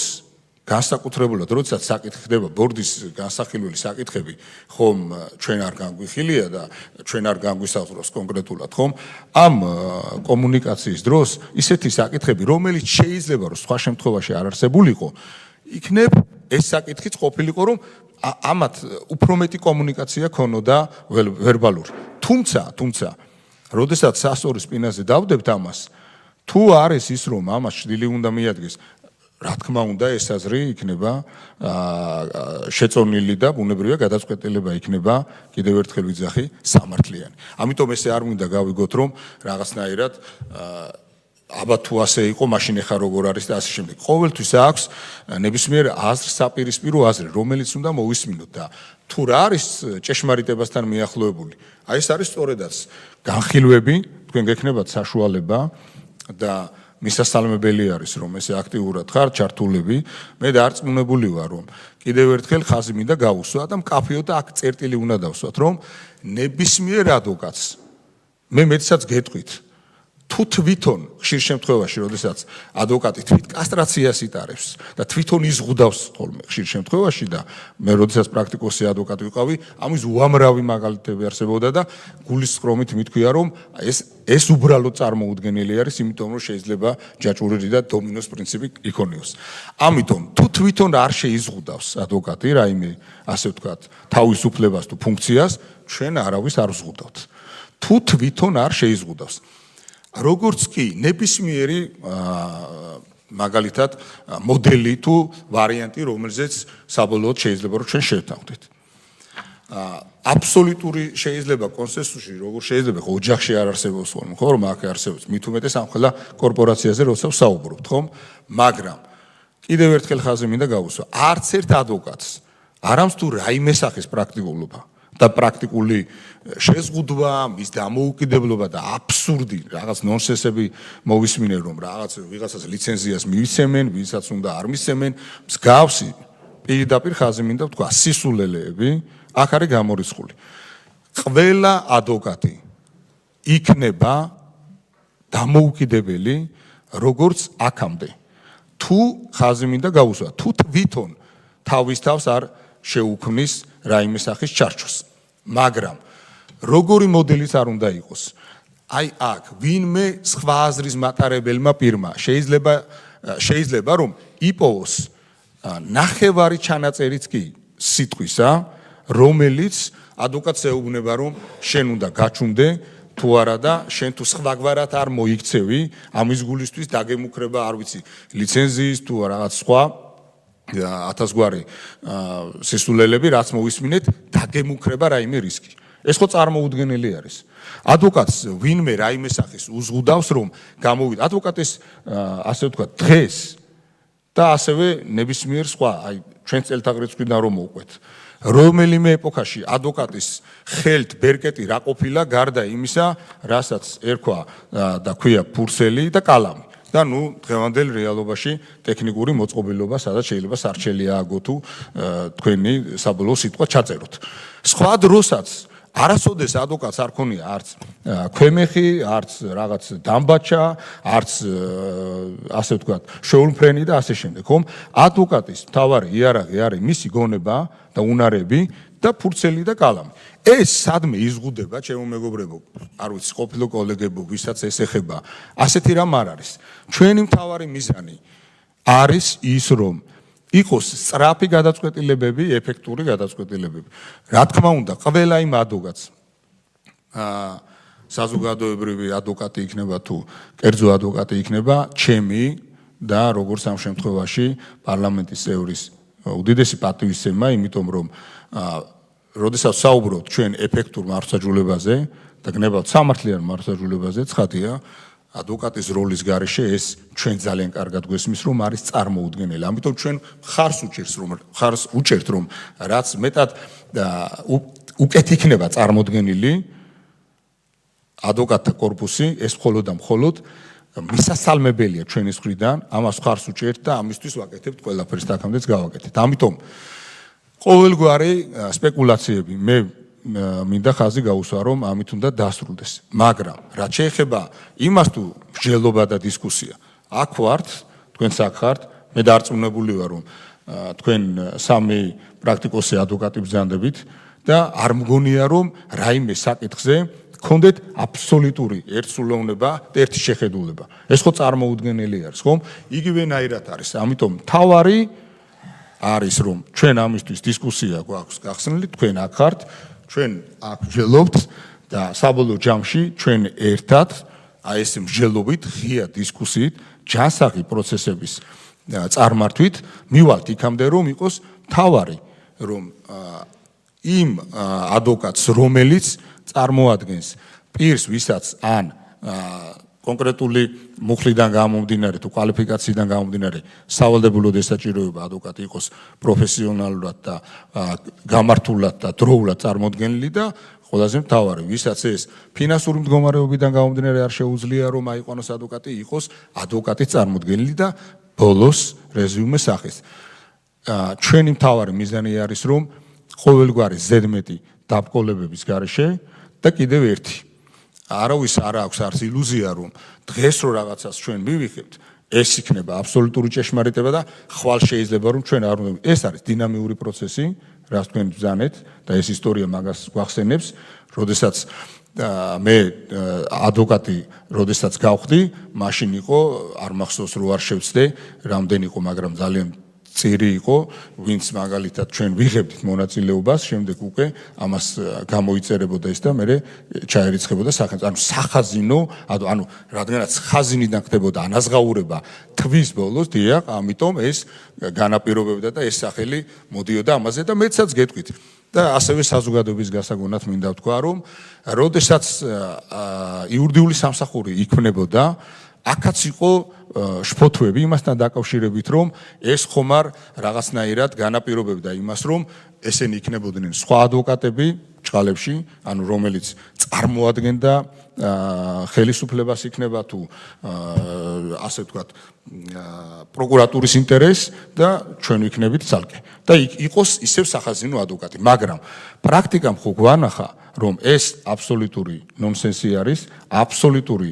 D: განსაკუთრებულად, როდესაც საკითხი ხდება ბორდის განსახილველი საკითხები, ხომ ჩვენ არ განგვიხილია და ჩვენ არ განგვისაზღვროს კონკრეტულად, ხომ? ამ კომუნიკაციის დროს ისეთი საკითხები, რომელიც შეიძლება რომ სხვა შემთხვევაში არ არსებულიყო, იქნებ ეს საკითხიც ყოფილიყო, რომ ამათ უფრო მეტი კომუნიკაცია ქონოდა ვერბალური. თუმცა, როდესაც სასწორის სპინაზე დავდებთ ამას, თუ არის ის, რომ ამას ჩრდილი უნდა მიადგეს, რა თქმა უნდა, ეს აზრი იქნება შეწონილი და ბუნებრივია გადაწყვეტილება იქნება, კიდევ ერთხელ ვიძახი, სამართლიანი. ამიტომ ესე არ მინდა გავიგოთ, რომ რაღაცნაირად აბა თუ ასე იყო, მაშინ ეხა როგორ არის და ასე შემდეგ. ყოველთვის აქვს ნებისმიერ აზრს საპირისპირო აზრი, რომელიც უნდა მოვისმინოთ და თუ რა არის ჭეშმარიტებასთან მიახლოებული. აი ეს არის სწორედაც განხილვები, თქვენ გექნებათ საშუალება და მისასალმებელი არის, რომ ესე აქტიურად ხარ ჩართულები. მე დარწმუნებული ვარ, რომ კიდევ ერთხელ ხაზი მინდა გავუსვა და მკაფიოდ აქ წერტილი უნდა დავსვათ, რომ ნებისმიერ ადვოკატს მე მეტსაც გეტყვით თუ თვითონ ხშირ შემთხვევაში, როდესაც ადვოკატი თვით კასტრაციას იტარებს და თვითონ იზღუდავს ხოლმე ხშირ შემთხვევაში და მე როდესაც პრაქტიკოსი ადვოკატი ვიყავი, ამის უამრავი მაგალითები არსებობდა და გულისწყრომით მithქვია, რომ ეს უბრალოდ წარმოუდგენელი არის, იმიტომ რომ შეიძლება ჯაჭვური და დომინოს პრინციპი იქონიოს. ამიტომ თუ თვითონ არ შეიზღუდავს ადვოკატი რაიმე, ასე ვთქვათ, თავისუფლებას თუ ფუნქციას, ჩვენ არავის არ ვზღუდავთ. თუ თვითონ არ შეიზღუდავს. როგორც კი ნებისმიერი მაგალითად მოდელი თუ ვარიანტი, რომელზეც საბოლოოდ შეიძლება რომ ჩვენ შევთანხმდეთ. აბსოლუტური შეიძლება კონსენსუსი, როგორ შეიძლება ხო ოჯახში არ არსებობს ხოლმე, ხო რომ აქ არსებობს, მით უმეტეს ამ ყველა კორპორაციაზე როცა ვსაუბრობთ, ხო? მაგრამ კიდევ ერთხელ ხაზი მინდა გავუსვა, არც ერთ ადვოკატს არ აქვს თუ რაიმე სახის პრაქტიკულობა და პრაქტიკული შეზღუდვა, მის დამოუკიდებლობა და აბსურდი რაღაც ნონსენსები მოვისმინე, რომ ვიღაცას ლიცენზიას მივიცემენ, ვისაც უნდა არ მისცემენ, მსგავსი პირდაპირ ხაზი მინდა ვთქვა, სისულელეები აქ არის გამორიცხული. ყველა ადვოკატი იქნება დამოუკიდებელი, როგორც აქამდე. თუ ხაზი მინდა გავუსვა, თუ თვითონ თავის თავს არ შეუქმნის რაიმე სახის ჩარჩოს. მაგრამ როგორი მოდელიც არ უნდა იყოს. აი აქ ვინმე სხვა აზრის მატარებელმა პირმა შეიძლება რომ იპოვოს ნახევარი ჩანაწერიც კი სიტყვისა, რომელიც ადვოკატს ეუბნება რომ შენ უნდა გაჩუნდე თუ არა და შენ თუ სხვაგვარად არ მოიქცევი ამის გულისთვის დაგემუქრება არ ვიცი ლიცენზიის თუ რაღაც სხვა 1000 გვარი სისულელები რაც მოვისმინეთ დაგემუქრება რაიმე რისკი. ეს ხო წარმოუდგენელი არის. ადვოკატს ვინმე რაიმე სახის უზღუდავს რომ გამოვიდა ადვოკატის ასე ვთქვათ დღეს და ასევე ნებისმიერ სხვა აი ჩვენ წელთაღრიცხვიდან რომ მოვყვეთ. რომელიმე ეპოქაში ადვოკატის ხელთ ბერკეტი რა ყოფილა გარდა იმისა, რასაც ერქვა და ქვია ფურსელი და კალამი. და ნუ დღევანდელ რეალობაში ტექნიკური მოწყობილობა, სადაც შეიძლება სარჩელი ააგო თუ თქვენი საბოლოო სიტყვა ჩაწეროთ. სხვა დროსაც არასოდეს ადვოკატს არ ქონია არც ქვემეხი, არც რაღაც დამბაჩა, არც ასე ვთქვათ, შეულმფრენი და ასე შემდეგ, ხომ? ადვოკატის მთავარი იარაღი არის მისი გონება და უნარები და ფურცელი და კალამი. ეს სადმე იზღუდება, ჩემო მეგობრებო, არ ვიცი, ყოფილო კოლეგებო, ვისაც ეს ეხება, ასეთი რამ არ არის. ჩვენი მთავარი მიზანი არის ის, რომ იყოს სწრაფი გადაწყვეტილებები, ეფექტური გადაწყვეტილებები. რა თქმა უნდა, ყველა იმ ადვოკატს საზოგადოებრივი ადვოკატი იქნება თუ კერძო ადვოკატი იქნება, ჩემი და როგორც ამ შემთხვევაში პარლამენტის წევრის უდიდესი პატივისცემა, იმიტომ რომ როდესაც საუბრობთ ჩვენ ეფექტურ მართლმსაჯულებაზე და გნებავთ სამართლიან მართლმსაჯულებაზე, ცხადია, ადვოკატის როლის გარეშე ეს ჩვენ ძალიან კარგად გვესმის, რომ არის წარმოუდგენელი. ამიტომ ჩვენ ხარს უჭერთ, რომ რაც მეტად უკეთ იქნება წარმოდგენილი ადვოკატთა კორპუსი, ეს მხოლოდ და მხოლოდ მისასალმებელია ჩვენის მხრიდან, ამას ხარს უჭერთ და ამისთვის ვაკეთებთ ყველაფერს და აქამდეც გავაკეთეთ. ამიტომ ყოველგვარი სპეკულაციები მე მინდა ხაზი გაუსვა რომ ამით უნდა დასრულდეს. მაგრამ რაც შეეხება იმას თუ მსჯელობა და დისკუსია, აქ ვართ, თქვენც აქ ხართ, მე დარწმუნებული ვარ რომ თქვენ სამი პრაქტიკოსი ადვოკატი ბრძანდებით და არ მგონია რომ რაიმე საკითხზე გქონდეთ აბსოლუტური ერთსულოვნება და ერთი შეხედულება. ეს ხო წარმოუდგენელი არის, ხომ? იგივენაირად არის. ამიტომ თავარი არის რომ ჩვენ ამისთვის დისკუსია გვაქვს გახსნილი, თქვენ აქ ხართ, ჩვენ აქ ვжелობთ და საბოლოო ჯამში ჩვენ ერთად აი ეს მსჯელობით, ღია დისკუსიით, ჯანსაღი პროცესების წარმართვით მივალთ იქამდე რომ იყოს თავარი რომ იმ ადვოკატს რომელიც წარმოადგენს პირს ვისაც ან კონკრეტული მუხლიდან გამომდინარე თუ კვალიფიკაციიდან გამომდინარე სავალდებულოდ ესაჭიროება ადვოკატი იყოს პროფესიონალურად და გამართულად და დროულად წარმოდგენილი და ყველაზე მთავარი ვისაც ეს ფინანსური მდგომარეობიდან გამომდინარე არ შეუძლია რომ აიყვანოს ადვოკატი იყოს ადვოკატის წარმოდგენილი და ბოლოს რეზიუმე სახის ჩვენი მთავარი მიზანი არის რომ ყოველგვარი ზედმეტი დაბრკოლებების გარეშე და კიდევ ერთი არავის არ აქვს არც ილუზია, რომ დღეს რო რაღაცას ჩვენ მივიღებთ, ეს იქნება აბსოლუტური ჭეშმარიტება და ხვალ შეიძლება რომ ჩვენ არ უნდა. ეს არის დინამიური პროცესი, რაც თქვენ ბრძანეთ და ეს ისტორია მაგას გვახსენებს, როდესაც მე ადვოკატი, როდესაც გავხდი, მაშინ იყო, არ მახსოვს რო არ შევცდე, რამდენი იყო, მაგრამ ძალიან წირი იყო, ვინც მაგალითად ჩვენ ვიღებდით მონაწილეობას, შემდეგ უკვე ამას გამოიწერებოდა ეს და მე ჩაერიცხებოდა სახელმწიფო. ანუ სახაზინო, ანუ რადგანაც ხაზინიდან ხდებოდა ანაზღაურება თვის ბოლოს, დიახ, ამიტომ ეს განაპირობებდა და ეს სახელი მოდიოდა ამაზე და მეცაც გეტყვით. და ასევე საზოგადოების გასაგონად მინდა ვთქვა, რომ როდესაც იურიდიული სამსახური იქმნებოდა, აქაც იყო შფოთვები იმასთან დაკავშირებით, რომ ეს ხომ არ რაღაცნაირად განაპირობებდა იმას, რომ ესენი იქნებოდნენ სხვა ადვოკატები ჭყალებში, ანუ რომელიც წარმოადგენდა ხელისუფლებას იქნება თუ ასე ვთქვათ პროკურატურის ინტერესს და ჩვენ ვიქნებით ცალკე. და იყოს ისევ სახაზინო ადვოკატი, მაგრამ პრაქტიკამ ხო გვანახა, რომ ეს აბსოლუტური ნონსენსი არის, აბსოლუტური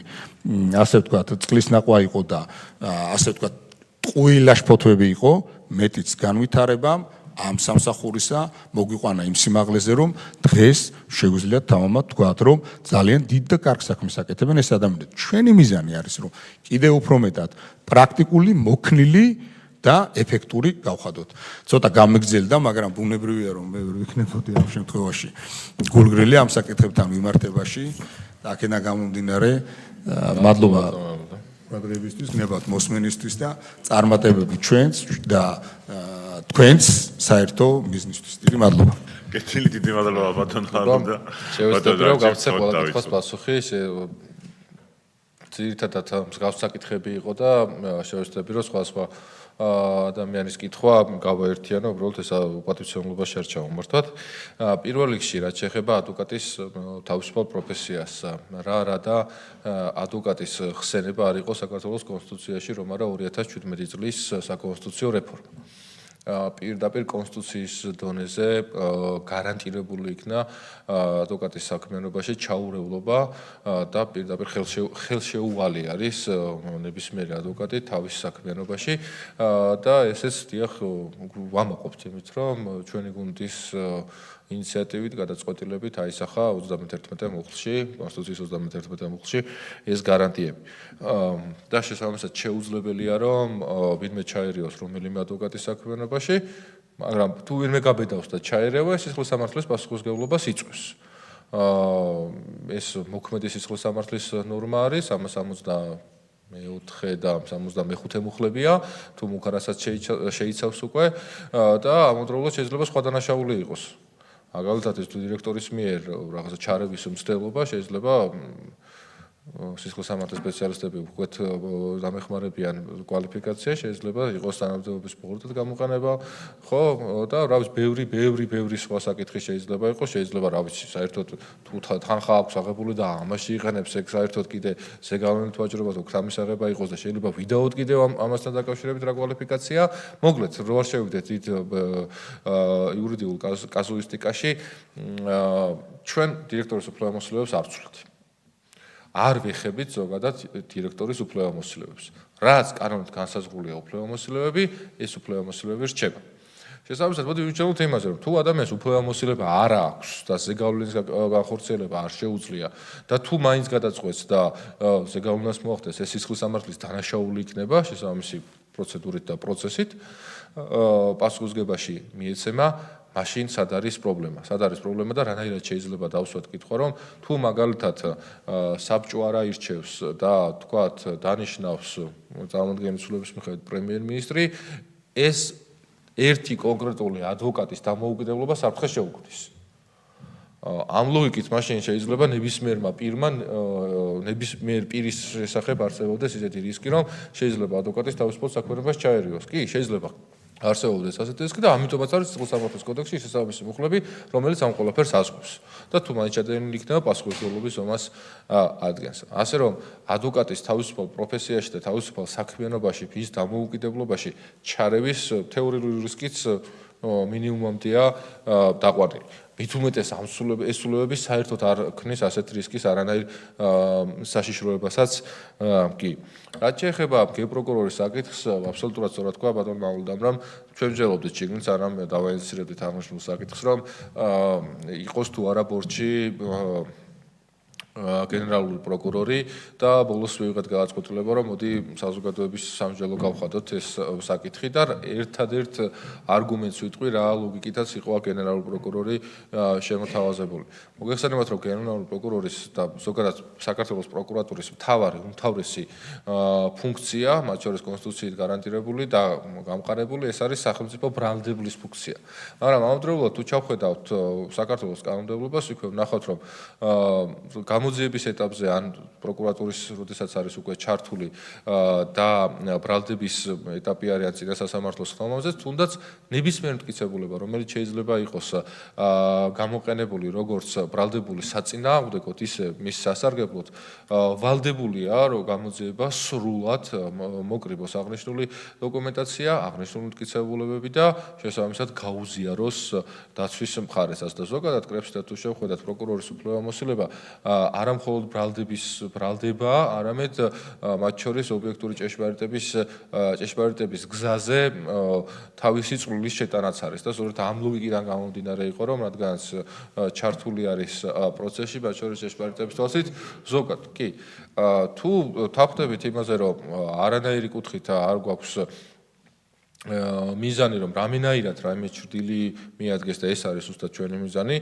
D: ასე ვთქვათ წყლის ნაყვა იყო და ასე ვთქვათ ტყუილა შფოთვები იყო, მეტიც განვითარებამ ამ სამსახურისა მოგვიყვანა იმ სიმაღლეზე, რომ დღეს შეგვიძლია თამამად ვთქვათ, რომ ძალიან დიდ და კარგ საქმეს აკეთებენ ეს ადამიანები. ჩვენი მიზანი არის, რომ კიდევ უფრო მეტად პრაქტიკული, მოქნილი და ეფექტური გავხადოთ. ცოტა გამეგზელდა, მაგრამ ბუნებრივია, რომ მე ვერ ვიქნებოდი ამ შემთხვევაში გულგრილი ამ საკითხებთან მიმართებაში. აქედან გამომდინარე, მადლობა ყურადღებისთვის, გნებავთ მოსმენისთვის და წარმატებები ჩვენს და თქვენს საერთო ბიზნესთვის. დიდი მადლობა.
A: კეთილი, დიდი მადლობა ბატონ ხალხო და
B: შევეცდები რომ გავცე ყველა კითხვის პასუხი. ძირითადად მსგავს საკითხები იყო და შევეცდები რომ სხვა ადამიანის კითხვა გავაერთიანო, უბრალოდ ეს უპატივცემლობა შერჩა უმართვად. პირველ რიგში რაც შეეხება ადვოკატის თავისუფალ პროფესიას, რა და ადვოკატის ხსენება არ იყო საქართველოს კონსტიტუციაში, რომ არა 2017 წლის საკონსტიტუციო რეფორმა. პირდაპირ კონსტიტუციის დონეზე გარანტირებული იქნა ადვოკატის საქმიანობაში ჩაურევლობა და პირდაპირ ხელშეუვალი არის ნებისმიერი ადვოკატი თავის საქმიანობაში და ესეც დიახ ვამაყობთ იმით, რომ ჩვენი გუნდის ინიციატივით, გადაწყვეტილებით აისახა 31 მუხლში, კონსტიტუციის 31 მუხლში ეს გარანტიები. და შესაბამისად შეუძლებელია, რომ ვინმე ჩაერიოს რომელიმე ადვოკატის საქმიანობაში, მაგრამ თუ ვინმე გაბედავს და ჩაერევა, სისხლის სამართლის პასუხისმგებლობას იწვევს. ეს მოქმედი სისხლის სამართლის ნორმა არის 64 და 65 მუხლებია, თუ მუქარასაც შეიცავს უკვე და ამავდროულად შეიძლება სხვა დანაშაული იყოს. მაგალითად ეს დირექტორის მიერ რაღაცა ჩარევის მცდელობა შეიძლება სისხლის სამართლის სპეციალისტები უკვე დამეხმარებიან კვალიფიკაცია, შეიძლება იყოს თანამდებობის ბორდად გამოყენება, ხო, და რა ვიცი, ბევრი სხვა საკითხი შეიძლება იყოს, შეიძლება რა ვიცი, საერთოდ თუ თანხა აქვს აღებული და ამაში იყენებს ეგ საერთოდ კიდე ზეგავლენით ვაჭრობა თუ ქრამის აღება იყოს და შეიძლება ვიდაოდ კიდევ ამასთან დაკავშირებით რა კვალიფიკაცია, მოკლედ რო არ შევიდეთ დიდ იურიდიულ კაზუისტიკაში, ჩვენ დირექტორის უფლებამოსილებას არ ვცვლით. არ ვიხებით ზოგადად დირექტორის უფლებამოსილებებს. რაც კანონით განსაზღვრულია უფლებამოსილებები, ეს უფლებამოსილებები რჩება. შესაბამისად, მოდი ვიჩვენოთ იმაზე, რომ თუ ადამიანს უფლებამოსილება არ აქვს და ზეგავლენის განხორციელება არ შეუძლია და თუ მაინც გადაწყვეტს და ზეგავლენას მოახდეს, ეს სისხლის სამართლის დანაშაული იქნება შესაბამისი პროცედურით და პროცესით, პასუხისმგებაში მიეცემა მაშინ სად არის პრობლემა? სად არის პრობლემა და რანაირად შეიძლება დავსვათ კითხვა, რომ თუ მაგალითად საბჭო არ აირჩევს და თქვათ დანიშნავს წარმომადგენელი ცვლილების მიხედვით პრემიერ-მინისტრი, ეს ერთი კონკრეტული ადვოკატის დამოუკიდებლობას საფრთხეს შეუქმნის. ამ ლოგიკით მაშინ შეიძლება ნებისმიერმა პირმა ნებისმიერ პირის შესახებ არსებობდეს ისეთი რისკი, რომ შეიძლება ადვოკატის თავისუფალ საქმიანობას ჩაერიოს. კი, შეიძლება არსებობდეს ასეთი რისკი და ამიტომაც არის სისხლის სამართლის კოდექსში შესაბამისი მუხლები, რომელიც ამ ყველაფერს ასკვნს. და თუ მაინც ჩადენილი იქნება პასუხისმგებლობის ზომას ადგენს. ასე რომ ადვოკატის თავისუფალ პროფესიაში და თავისუფალ საქმიანობაში, ის დამოუკიდებლობაში ჩარევის თეორიული რისკიც მინიმუმამდეა დაყვანილი. მით უმეტეს ესულებები საერთოდ არ ქმნის ასეთ რისკის არანაირ საშიშროებასაც კი. რაც შეეხება გენპროკურორის საკითხს, აბსოლუტურად სწორად თქვა ბატონ მაულდამ, რომ ჩვენ ვძელობდით შიგნით, სანამ დავაინტერესებდით აღნიშნულ საკითხს, რომ იყოს თუ არა ბორჩი გენერალური პროკურორი და ბოლოს ვიღეთ გადაწყვეტილება, რომ მოდი საზოგადოების სამსჯელო გავხადოთ ეს საკითხი და ერთადერთ არგუმენტს ვიტყვი, რა ლოგიკითაც იყო გენერალური პროკურორი შემოთავაზებული. მოგეხსენებათ, რომ გენერალური პროკურორის და ზოგადად საქართველოს პროკურატურის უმთავრესი ფუნქცია, მათ შორის კონსტიტუციით გარანტირებული და გამყარებული, ეს არის სახელმწიფო ბრალდებლის ფუნქცია. მაგრამ ამავდროულად თუ ჩავხედავთ საქართველოს კანონმდებლობას, იქვე ვნახავთ, რომ გამოძიების ეტაპზე ან პროკურატურის როდესაც არის უკვე ჩართული და ბრალდების ეტაპი არის ან წინა სასამართლოს ხმამაზე, თუნდაც ნებისმიერ მტკიცებულება, რომელიც შეიძლება იყოს გამოყენებული როგორც ბრალდებული საწინააღმდეგოდ, ისე მის სასარგებლოდ, ვალდებულია, რომ გამოძიება სრულად მოკრიბოს აღნიშნული დოკუმენტაცია, აღნიშნული მტკიცებულებები და შესაბამისად გაუზიაროს დაცვის მხარესაც და ზოგადად კრებსთან თუ შევხედათ პროკურორის უფლებამოსილება არა მხოლოდ ბრალდება, არამედ მათ შორის ობიექტური ჭეშმარიტების გზაზე თავისი წვლილის შეტანაც არის და სწორედ ამ ლოგიკიდან გამომდინარე იყო, რომ რადგანაც ჩართული არის პროცესში, მათ შორის ჭეშმარიტების თვალსაზრისით, ზოგადად კი. თუ თავხდებით იმაზე, რომ არანაირი კუთხით არ გვაქვს მიზანი, რომ რამენაირად რაიმე ჭრილი მიადგეს და ეს არის ზუსტად ჩვენი მიზანი,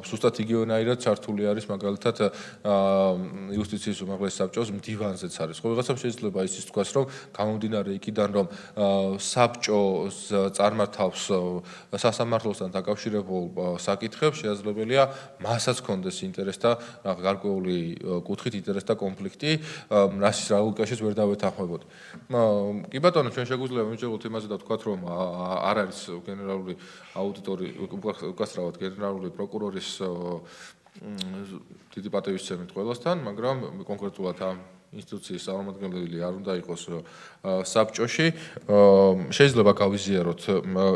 B: ზუსტად იგივენაირად ჩართული არის მაგალითად იუსტიციის უმაღლეს საბჭოს მდივანზეც არის. ხო, ვიღაცამ შეიძლება ისიც თქვას, რომ გამომდინარე იქიდან, რომ საბჭო წარმართავს სასამართლოსთან დაკავშირებულ საკითხებს, შესაძლებელია მასაც კონდეს ინტერესი და გარკვეული კუთხით ინტერესი და კონფლიქტი, რასაც რა ლოგიკაშიც ვერ დავეთანხმებოდი. კი ბატონო, ჩვენ შეგვიძლია მივჭროთ იმაზე და თქვათ, რომ არ არის გენერალური აუდიტორი, უკასრავად გენერალური პროკურორის დიდი პატივისცემით ყველასთან, მაგრამ კონკრეტულად ამ ინსტიტუციის წარმომადგენელი არ უნდა იყოს საბჭოში. შეიძლება გავიზიაროთ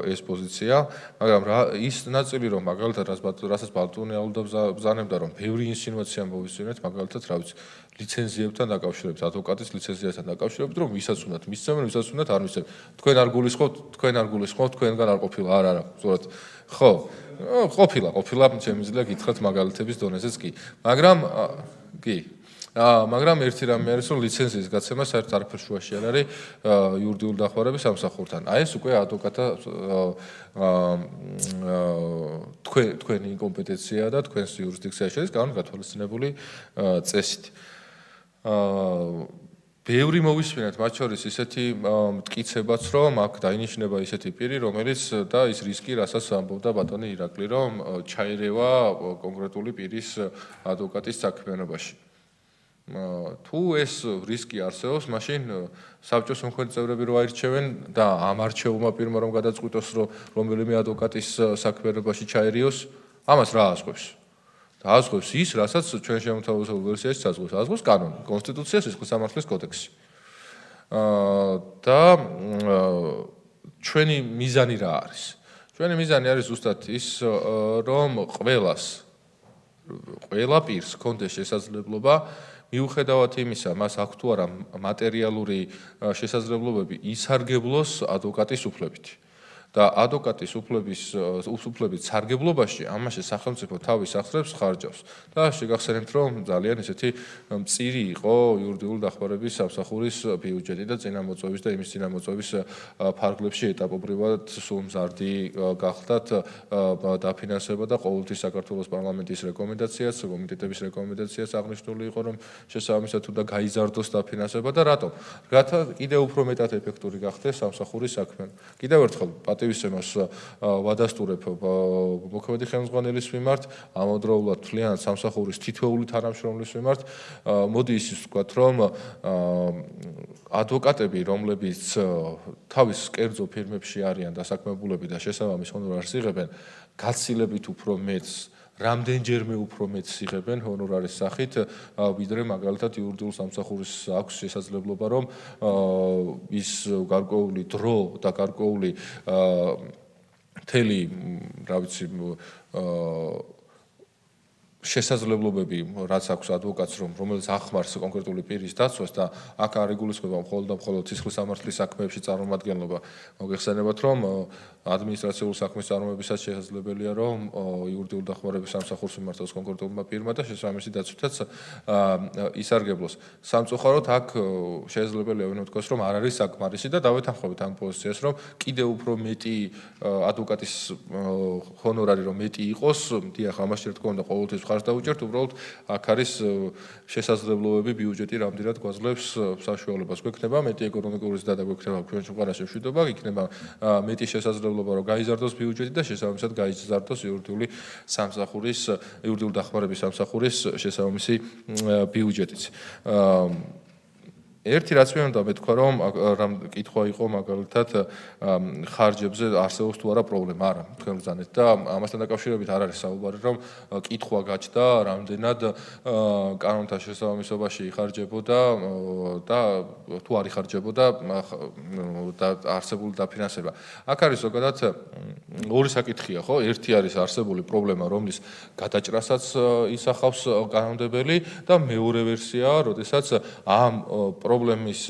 B: ეს პოზიცია, მაგრამ ის ნაწილი, რომ მაგალითად რასაც ბალტონი ბრძანებდა, რომ ბევრი ინსინუაცია მოვისმინეთ, მაგალითად, რა ვიცი, ლიცენზიებთან დაკავშირებით, ადვოკატის ლიცენზიასთან დაკავშირებით, რომ ვისაც უნდათ მისცემენ, ვისაც უნდათ არ მისცემენ. თქვენ არ გულისხმობთ, თქვენგან არ ყოფილა, არა, ზოგადად. ხო, ყოფილა, შემიძლია გითხრათ მაგალითების დონეზეც კი. მაგრამ ერთი რამე არის, რომ ლიცენზიის გაცემა საერთოდ არაფერ შუაში არ არის იურიდიული დახმარების სამსახურთან. აი ეს უკვე ადვოკატა თქვენი კომპეტენცია და თქვენს იურისდიქციაში არის კანონით გათვალისწინებული წესით. ბევრი მოვისმინეთ, მათ შორის ისეთი მტკიცებაც, რომ აქ დაინიშნება ისეთი პირი, რომელიც და ის რისკი, რასაც ამბობდა ბატონი ირაკლი, რომ ჩაირევა კონკრეტული პირის ადვოკატის საქმიანობაში. თუ ეს რისკი არსებობს, მაშინ საბჭოს მომხრე წევრები რო აირჩევენ და ამ არჩეულმა პირმა რომ გადაწყვიტოს, რომ რომელიმე ადვოკატის საქმიანობაში ჩაერიოს, ამას რა ასწრებს? დაასწრებს ის, რასაც ჩვენ შემოთავაზებულ ვერსიაში საზღვებს, ազღავს კანონი, კონსტიტუცია, სისხლის სამართლის კოდექსი. და ჩვენი მიზანი რა არის? ჩვენი მიზანი არის ზუსტად ის, რომ ყველა პირს კონდეს შესაძლებლობა მიუხედავად იმისა, მას აქვს თუ არა მატერიალური შესაძლებლობები ისარგებლოს ადვოკატის უფლებით. და ადვოკატის უფლებით სარგებლობაში ამაში სახელმწიფო თავის ახსრებს ხარჯავს. და შეგახსენებთ, რომ ძალიან ესეთი მწირი იყო იურიდიული დახმარების სამსახურის ბიუჯეტი და წინამოწვევის და იმის წინამოწვევის ფარგლებში ეტაპობრივად სულ მზარდი გახდათ დაფინანსება და ყოველთვის საქართველოს პარლამენტის რეკომენდაციაც, კომიტეტების რეკომენდაციაც აღნიშნული იყო, რომ შესაბამისად უნდა გაიზარდოს დაფინანსება და რატომ? რათა კიდევ უფრო მეტად ეფექტური გახდეს სამსახურის საქმე. კიდევ ერთხელ პატივისცემას ვადასტურებ მოქმედი ხელმძღვანელის მიმართ, ამავდროულად თლიანად სამსახურის თითოეული თანამშრომლის მიმართ. მოდი ისიც ვთქვათ, რომ ადვოკატები, რომლებიც თავის კერძო ფირმებში არიან დასაქმებულები და შესაბამის ჰონორარს იღებენ, გაცილებით უფრო მეტს რამდენჯერმე უფრო მეტს იღებენ ჰონორარის სახით, ვიდრე მაგალითად იურიდიულ სამსახურის აქვს შესაძლებლობა, რომ ის გარკვეული დრო და გარკვეული მთელი რა ვიცი შესაძლებლობები რაც აქვს ადვოკატს რომელიც ახმარს კონკრეტული პირის დაცვას და აქ არ იგულისხმება მხოლოდ ცისხლის სამართლის საქმეებში წარმომადგენლობა მოგეხსენებათ რომ ადმინისტრაციული საქმის წარმოებისას შესაძლებელია რომ იურიდიული დახმარების სამსახურს მიმართოს კონკრეტულმა პირმა და შესაბამისი დაცვითაც ისარგებლოს სამწუხაროდ აქ შესაძლებელია ვთქვას რომ არ არის საკმარისი და დავეთანხმებით ამ პოზიციას რომ კიდევ უფრო მეტი ადვოკატის ჰონორარი რომ მეტი იყოს დიახ ამაში რა თქმა უნდა ყოველთვის ხარს დაუჭერთ უბრალოდ აქ არის შესაძლებლობები ბიუჯეტი რამდენად გვაძლევს საშუალებას გვექნება მეტი ეკონომიკური ზრდა და გვექნება ჩვენ შემყარაში მშვიდობა იქნება მეტი შესაძლებლობა რომ გაიზარდოს ბიუჯეტი და შესაბამისად გაიზარდოს იურიდიული სამსახურის იურიდიული დახმარების სამსახურის შესაბამისი ბიუჯეტიც ერთი რაც მე უნდა მეთქვა რომ რამ კითხვა იყო მაგალითად ხარჯებზე არსებობს თუ არა პრობლემა არა თქვენ ბრძანეთ და ამასთან დაკავშირებით არ არის საუბარი რომ კითხვა გაჩნდა რამდენად კანონთან შესაბამისობაში იხარჯებოდა და თუ არ იხარჯებოდა და არსებული დაფინანსება აქ არის ზოგადად ორი საკითხია ხო ერთი არის არსებული პრობლემა რომლის გადაჭრასაც ისახავს კანონმდებელი და მეორე ვერსიაა როდესაც ამ პრობლემის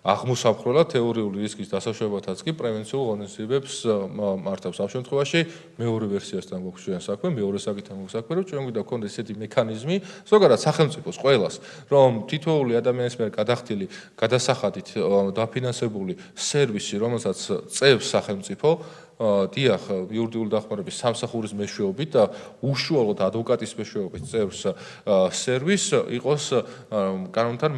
B: აღმოსამხვრელად თეორიული რისკის დასაშვებათაც კი პრევენციულ ღონისძიებებს მართავს ამ შემთხვევაში მეორე ვერსიასთან გვაქვს ჩვენ საქმე მეორე საკითხთან გვაქვს საქმე რომ ჩვენ გვინდა გქონდეს ესეთი მექანიზმი ზოგადად სახელმწიფოს ყველას რომ თითოეული ადამიანის მიერ გადახდილი გადასახადით დაფინანსებული სერვისი რომელსაც წევს სახელმწიფო დიახ იურიდიული დახმარების სამსახურის მეშვეობით და უშუალოდ ადვოკატის მეშვეობით წევს სერვის იყოს კანონთან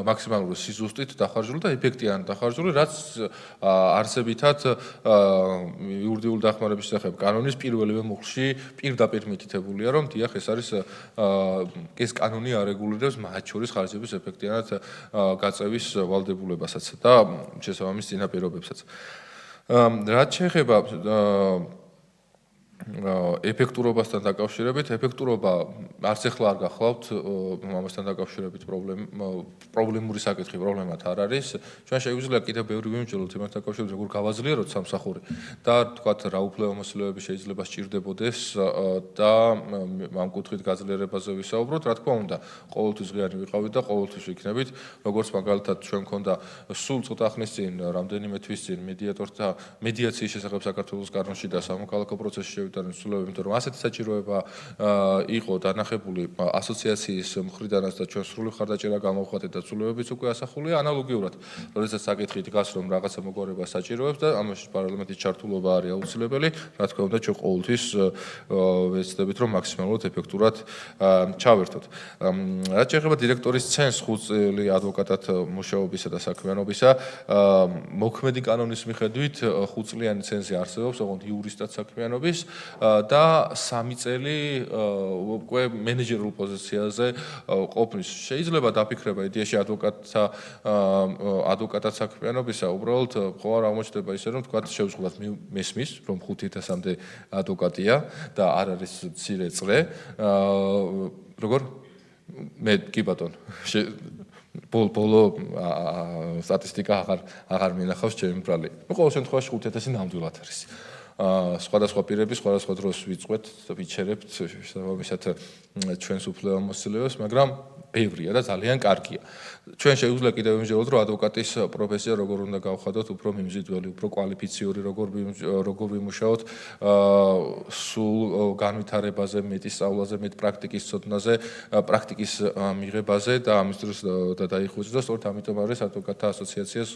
B: მაქსიმალური სიზუსტით დახარჯული და ეფექტიანი დახარჯული რაც არსებითად იურიდიული დახმარების შესახებ კანონის პირველივე მუხლში პირდაპირ მითითებულია რომ დიახ ეს არის ეს კანონი არეგულირებს მათ შორის ხარჯების ეფექტიანად გაწევის ვალდებულებასაც და შესაბამის წინაპირობებსაც რაც შეეხება ეფექტურობასთან დაკავშირებით ეფექტურობა არც ახლა არ გახლავთ ამასთან დაკავშირებით პრობლემური საკითხი პრობლემათ არ არის ჩვენ შეგვიძლია კიდევ ბევრი ვიმსჯელოთ იმასთან დაკავშირებით როგორ გავაძლიეროთ სამსახური და თქვათ რა უფლებამოსილებები შეიძლება სჭირდებოდეს და ამ კუთხით გაძლიერებაზე ვისაუბროთ რა თქმა უნდა ყოველთვის ღიარი ვიყავით და ყოველთვის ვიქნებით როგორც მაგალითად ჩვენ მქონდა სულ ცოტა ხნის წინ რამდენიმე თვის წინ მედიატორთა მედიაციის შესახებ საქართველოს კანონში და სამოქალაქო პროცესში სულები, იმიტომ რომ ასეთი საჭიროება იყო დანახებული ასოციაციის მხრიდანაც და ჩვენ სრული მხარდაჭერა გამოვხატეთ და სულებებიც უკვე ასახულია ანალოგიურად, როდესაც საკითხი დგას რომ რაღაცა მოგვარება საჭიროებს და ამაში პარლამენტის ჩართულობა არის აუცილებელი, რა თქმა უნდა ჩვენ ყოველთვის ვეცდებით რომ მაქსიმალურად ეფექტურად ჩავერთოთ. რაც შეეხება დირექტორის ცენს 5 წელი ადვოკატად მუშაობისა და საქმიანობისა, მოქმედი კანონის მიხედვით 5 წლიანი ცენზი არსებობს, ოღონდ იურისტად საქმიანობის და 3 წელი უკვე მენეჯერულ პოზიციაზე ყოფნის. შეიძლება დაფიქრება იდეაში ადვოკატად საქმიანობისა, უბრალოდ ხო არ აღმოჩნდება ისე რომ თქვა შევსყუდათ მესმის რომ 5000-მდე ადვოკატია და არ არის მცირე წრე. როგორ? მე კი ბატონო ბოლო სტატისტიკა აღარ მინახავს ჩემი ბრალი. ყოველ შემთხვევაში 5000 ნამდვილად არის. სხვადასხვა პირები სხვადასხვა დროს ვიწყვეთ, ვიჩერებთ შესაბამისად ჩვენს უფლებამოსილებას, მაგრამ ბევრია და ძალიან კარგია. ჩვენ შეგვიძლია კიდევ ვიმსჯელოთ, რომ ადვოკატის პროფესია როგორ უნდა გავხადოთ, უფრო მიმზიდველი, უფრო კვალიფიციური, როგორ ვიმუშაოთ, სულ განვითარებაზე, მეტი სწავლაზე, მეტ პრაქტიკის ცოდნაზე, პრაქტიკის მიღებაზე და ამის დროს და დაიხუძა, სწორედ ამიტომ არის ადვოკატთა ასოციაციას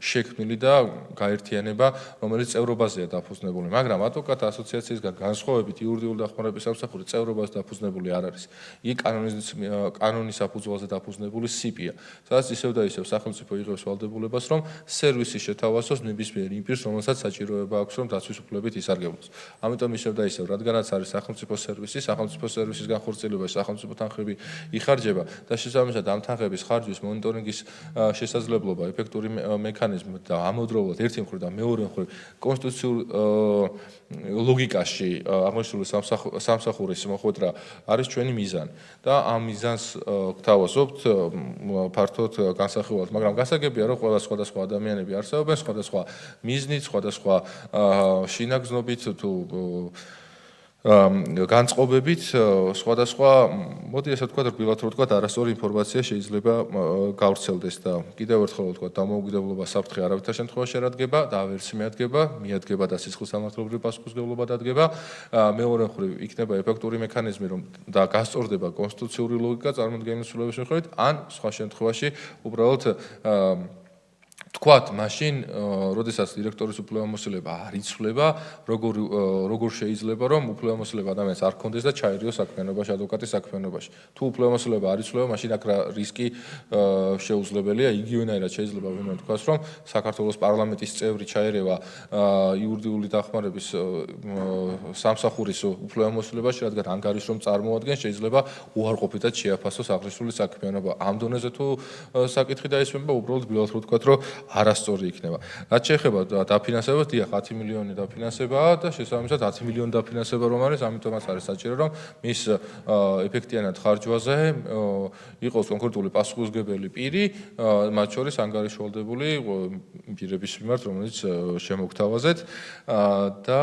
B: შექმნილი და გაერთიანება, რომელიც წევრობაზეა დაფუძნებული, მაგრამ ადვოკატთა ასოციაციისგან განსხვავებით იურიდიული დახმარების სამსახური წევრობას დაფუძნებული არ არის. იგი კანონის საფუძველზე დაფუძნებული სიპია, სადაც ისევ და ისევ სახელმწიფო იღებს ვალდებულებას, რომ სერვისი შეთავაზოს ნებისმიერ იმ პირს, რომელსაც საჭიროება აქვს, რომ დაცვის უფლებით ისარგებლოს. ამიტომ ისევ და ისევ, რადგანაც არის სახელმწიფო სერვისის განხორციელებაში სახელმწიფო თანხები იხარჯება და შესაბამისად ამ თანხების ხარჯვის მონიტორინგის შესაძლებლობა, ეფექტური მექანიზმი და ამავდროულად ერთი მხრივ და მეორე მხრივ კონსტიტუციურ ლოგიკაში აღმოჩენილი სამსახურის მოხვედრა არის ჩვენი მიზანი და ამ მიზანს გთავაზობთ ფართოდ განსახილველად, მაგრამ გასაგებია, რომ ყველა სხვადასხვა ადამიანები არსებობენ, სხვადასხვა მიზნით, სხვადასხვა შინაგზნობით თუ განწყობებით, სხვადასხვა, მოდი ასე ვთქვათ, რბილად რომ ვთქვათ, არასწორი ინფორმაცია შეიძლება გავრცელდეს და კიდევ ერთხელ ვთქვათ, დამოუკიდებლობა საფრთხე არავითარ შემთხვევაში არ ადგება და ვერც მიადგება და სისხლის სამართლებრივი პასუხისმგებლობა დადგება. მეორე მხრივ იქნება ეფექტური მექანიზმი, რომ და გასწორდება კონსტიტუციური ლოგიკა წარმოდგენილი სრულების მიხედვით, ან სხვა შემთხვევაში უბრალოდ თქვათ, მაშინ, როდესაც დირექტორის უფლებამოსილება არ იცვლება, როგორ შეიძლება რომ უფლებამოსილება ადამიანს არ ქონდეს და ჩაერიოს საქმიანობაში, ადვოკატის საქმიანობაში. თუ უფლებამოსილება არ იცვლება, მაშინ აქ რისკი შეუძლებელია, იგივენაირად შეიძლება ვინმე თქვას, რომ საქართველოს პარლამენტის წევრი ჩაერევა იურიდიული დახმარების სამსახურის უფლებამოსილებაში, რადგან ანგარიშს რომ წარმოადგენს, შეიძლება უარყოფითად შეაფასოს აღნიშნული საქმიანობა. ამ დონეზე თუ საკითხი დაისვენება, უბრალოდ ბილად რო ვთქვათ, რომ არასწორი იქნება. რაც შეეხება დაფინანსებას, დიახ, 10 მილიონი დაფინანსებაა და შესაბამისად 10 მილიონი დაფინანსება რომ არის, ამიტომაც არის საჭირო, რომ მის ეფექტიანად ხარჯვაზე იყოს კონკრეტული პასუხისმგებელი პირი, მათ შორის ანგარიშვალდებული პირების მიმართ, რომელიც შემოგთავაზეთ და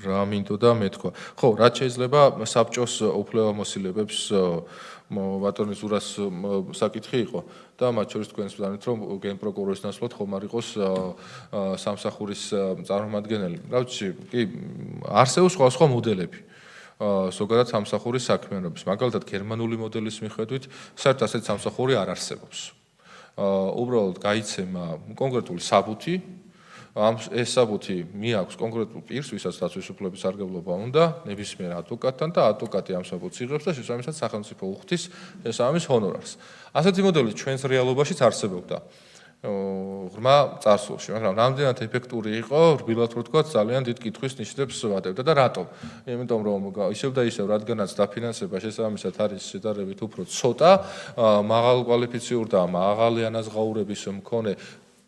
B: რა მინდოდა მეთქვა. ხო, რაც შეიძლება საბჭოს უფლებამოსილებებს ბატონის ზურას საკითხი იყო და მათ შორის თქვენს ვთქვით, რომ გენპროკურორის ნაცვლად ხომ არ იყოს სამსახურის წარმომადგენელი. რა ვიცი, კი, არსებობს სხვა მოდელები. ზოგადად სამსახურის საქმიანობის, მაგალითად გერმანული მოდელის მიხედვით, საერთოდ ასეთი სამსახური არ არსებობს. უბრალოდ გაიცემა კონკრეტული საბუთი, ეს საბუთი მიაქვს კონკრეტულ პირს, ვისაც დაცვის უფლების სარგებლობა უნდა, ნებისმიერ ადვოკატთან და ადვოკატი ამ საბუთს იღებს და შესაბამისად სახელმწიფო უხდის შესაბამის ჰონორარს. ასეთი მოდელი ჩვენს რეალობაშიც არსებობდა. ღრმა წარსულში, მაგრამ რამდენად ეფექტური იყო, რბილად რო ვთქვათ, ძალიან დიდ კითხვის ნიშნებს ვატებდა და რატომ? იმიტომ რომ ისევ და ისევ, რადგანაც დაფინანსება შესაბამისად არის შედარებით უფრო ცოტა, მაღალკვალიფიციურ და მაღალი ანაზღაურების მქონე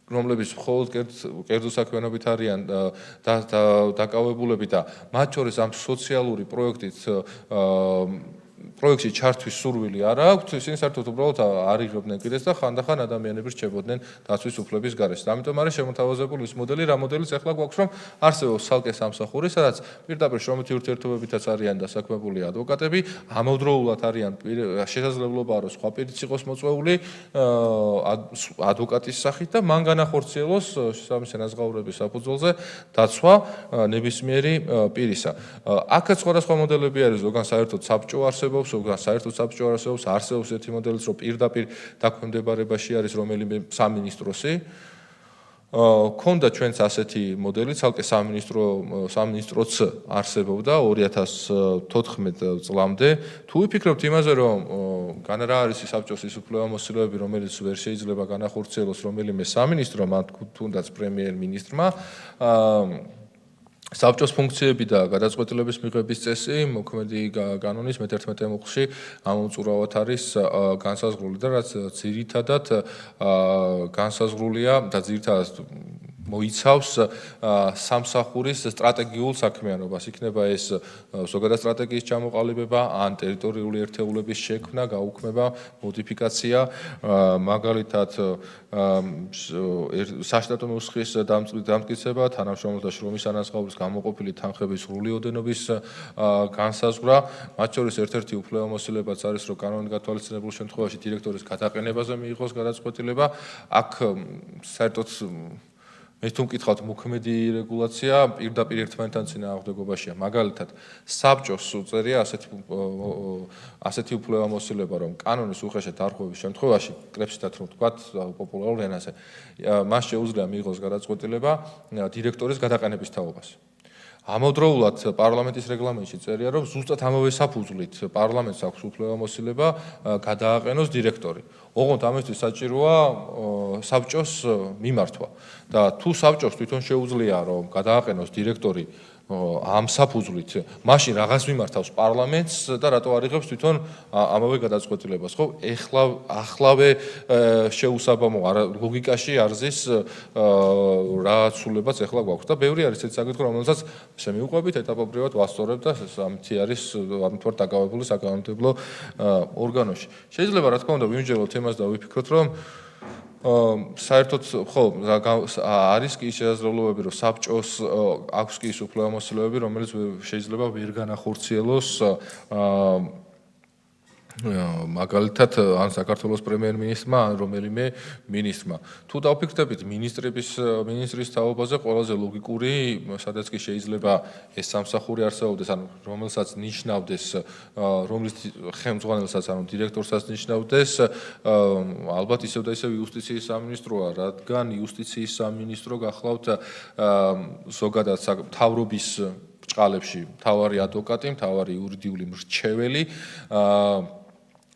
B: რომლებიც მხოლოდ კერძო საქმიანობით არიან დაკავებულები და მათ შორის ამ სოციალური პროექტში ჩართვის სურვილი არ აქვთ, ისინი საერთოდ უბრალოდ არ იღებდნენ კიდეც და ხანდახან ადამიანები რჩებოდნენ დაცვის უფლების გარეშე. ამიტომ არის შემოთავაზებული ის მოდელი, რა მოდელიც ახლა გვაქვს, რომ არსებობს ცალკე სამსახური, სადაც პირდაპირ შრომითი ურთიერთობებითაც არიან დასაქმებული ადვოკატები, ამავდროულად არიან შესაძლებლობა, რომ სხვა პირიც იყოს მოწვეული ადვოკატის სახით და მან განახორციელოს შესაბამისი ანაზღაურების საფუძველზე დაცვა ნებისმიერი პირისა. აქაც სხვადასხვა მოდელები არის, ზოგან საერთოდ საბჭო არსებობს, ზოგან საერთოდ საბჭო არსებობს ერთი მოდელიც, რომ პირდაპირ დაქვემდებარებაში არის რომელიმე სამინისტროსი. ქონდა ჩვენც ასეთი მოდელი, ცალკე სამინისტროც არსებობდა 2014 წლამდე. თუ ვიფიქრებთ იმაზე, რომ რა არის საბჭოს ის უფლებამოსილებები, რომელიც ვერ შეიძლება განახორციელოს რომელიმე სამინისტრომ, ან თუნდაც პრემიერ-მინისტრმა, საბჭოს ფუნქციები და გადაწყვეტილების მიღების წესი მოქმედი კანონის მე-11 მუხლში ამომწურავად არის განსაზღვრული და რაც ძირითადად განსაზღვრულია და ძირითადად მოიცავს სამსახურის სტრატეგიულ საქმიანობას. იქნება ეს ზოგადად სტრატეგიის ჩამოყალიბება, ან ტერიტორიული ერთეულების შექმნა, გაუქმება, მოდიფიკაცია, მაგალითად საშტატო ნუსხის დამტკიცება, თანამშრომელთა შრომის ანაზღაურის გამოყოფილი თანხების სრული ოდენობის განსაზღვრა, მათ შორის ერთ-ერთი უფლებამოსილებაც არის, რომ კანონით გათვალისწინებულ შემთხვევაში დირექტორის გადაყენებაზე მიიღოს გადაწყვეტილება. აქ საერთოდ მე თუ მკითხავთ მოქმედი რეგულაცია პირდაპირ ერთმანეთთან წინააღმდეგობაშია. მაგალითად, საბჭოს უწერია ასეთი უფლებამოსილება, რომ კანონის უხეშად არღვევის შემთხვევაში, კრებშითაც რომ ვთქვათ პოპულარულ ენაზე, მას შეუძლია მიიღოს გადაწყვეტილება დირექტორის გადაყენების თაობაზე. ამავდროულად პარლამენტის რეგლამენტში წერია, რომ ზუსტად ამავე საფუძვლით პარლამენტს აქვს უფლებამოსილება გადააყენოს დირექტორი. ოღონდ ამისთვის საჭიროა საბჭოს მიმართვა და თუ საბჭოს თვითონ შეუძლია, რომ გადააყენოს დირექტორი ამ საფუძვლით მაშინ რაღაც მიმართავს პარლამენტს და რატო არ იღებს თვითონ ამავე გადაწყვეტილებას, ხო? ახლავე შეუსაბამო ლოგიკაში არზის რა ცვლილებაც ახლა გვაქვს და ბევრი არის ეს საკითხი, რომელსაც შემიუყვებით ეტაპობრივად ვასწორებ და ამითი არის ამით ვარ დაკავებული საკანონმდებლო ორგანოში. შეიძლება რა თქმა უნდა ვიმსჯელოთ თემას და ვიფიქროთ, რომ საერთოდ ხო არის კი შესაძლებლობები რომ საბჭოს აქვს კი ის უფლებამოსილებები რომელიც შეიძლება ვერ განახორციელოს მაგალითად ან საქართველოს პრემიერ-მინისტრმა ან რომელიმე მინისტრმა. თუ დავფიქრდებით მინისტრის თაობაზე ყველაზე ლოგიკური, სადაც კი შეიძლება ეს სამსახური არსებობდეს, ანუ რომელსაც ნიშნავდეს, რომლის ხელმძღვანელსაც, ანუ დირექტორსაც ნიშნავდეს, ალბათ ისევ და ისევ იუსტიციის სამინისტროა, რადგან იუსტიციის სამინისტრო გახლავთ ზოგადად მთავრობის ბრჭყალებში მთავარი ადვოკატი, მთავარი იურიდიული მრჩეველი,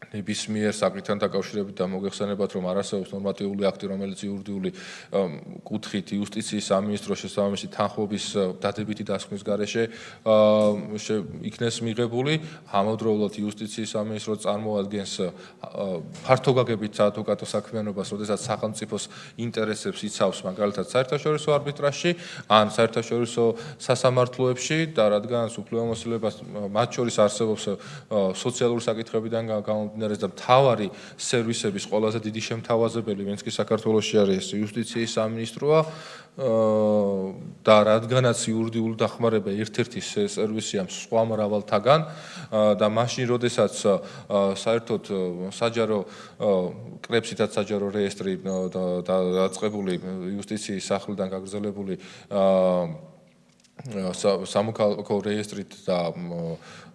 B: ნებისმიერ საკითხთან დაკავშირებით და მოგეხსენებათ, რომ არ არსებობს ნორმატიული აქტი, რომელიც იურიდიული კუთხით იუსტიციის სამინისტროს შესაბამისი თანხმობის დადებითი დასკვნის გარეშე იქნეს მიღებული. ამავდროულად იუსტიციის სამინისტრო წარმოადგენს ფართოგაგებით საადვოკატო საქმიანობას, როდესაც სახელმწიფოს ინტერესებს იცავს მაგალითად საერთაშორისო არბიტრაჟში ან საერთაშორისო სასამართლოებში და რადგან უფლებამოსილებას მათ შორის არსებობს სოციალური საკითხებიდან გამომდინარე და მთავარი სერვისების ყველაზე დიდი შემთავაზებელი, ვინც კი საქართველოში არის იუსტიციის სამინისტროა და რადგანაც იურიდიული დახმარება ერთ-ერთი სერვისია სხვა მრავალთაგან და მაშინ როდესაც საერთოდ საჯარო კრებსითაც საჯარო რეესტრი დაწყებული იუსტიციის სახლიდან გაგრძელებული სამოქალაქო რეესტრით და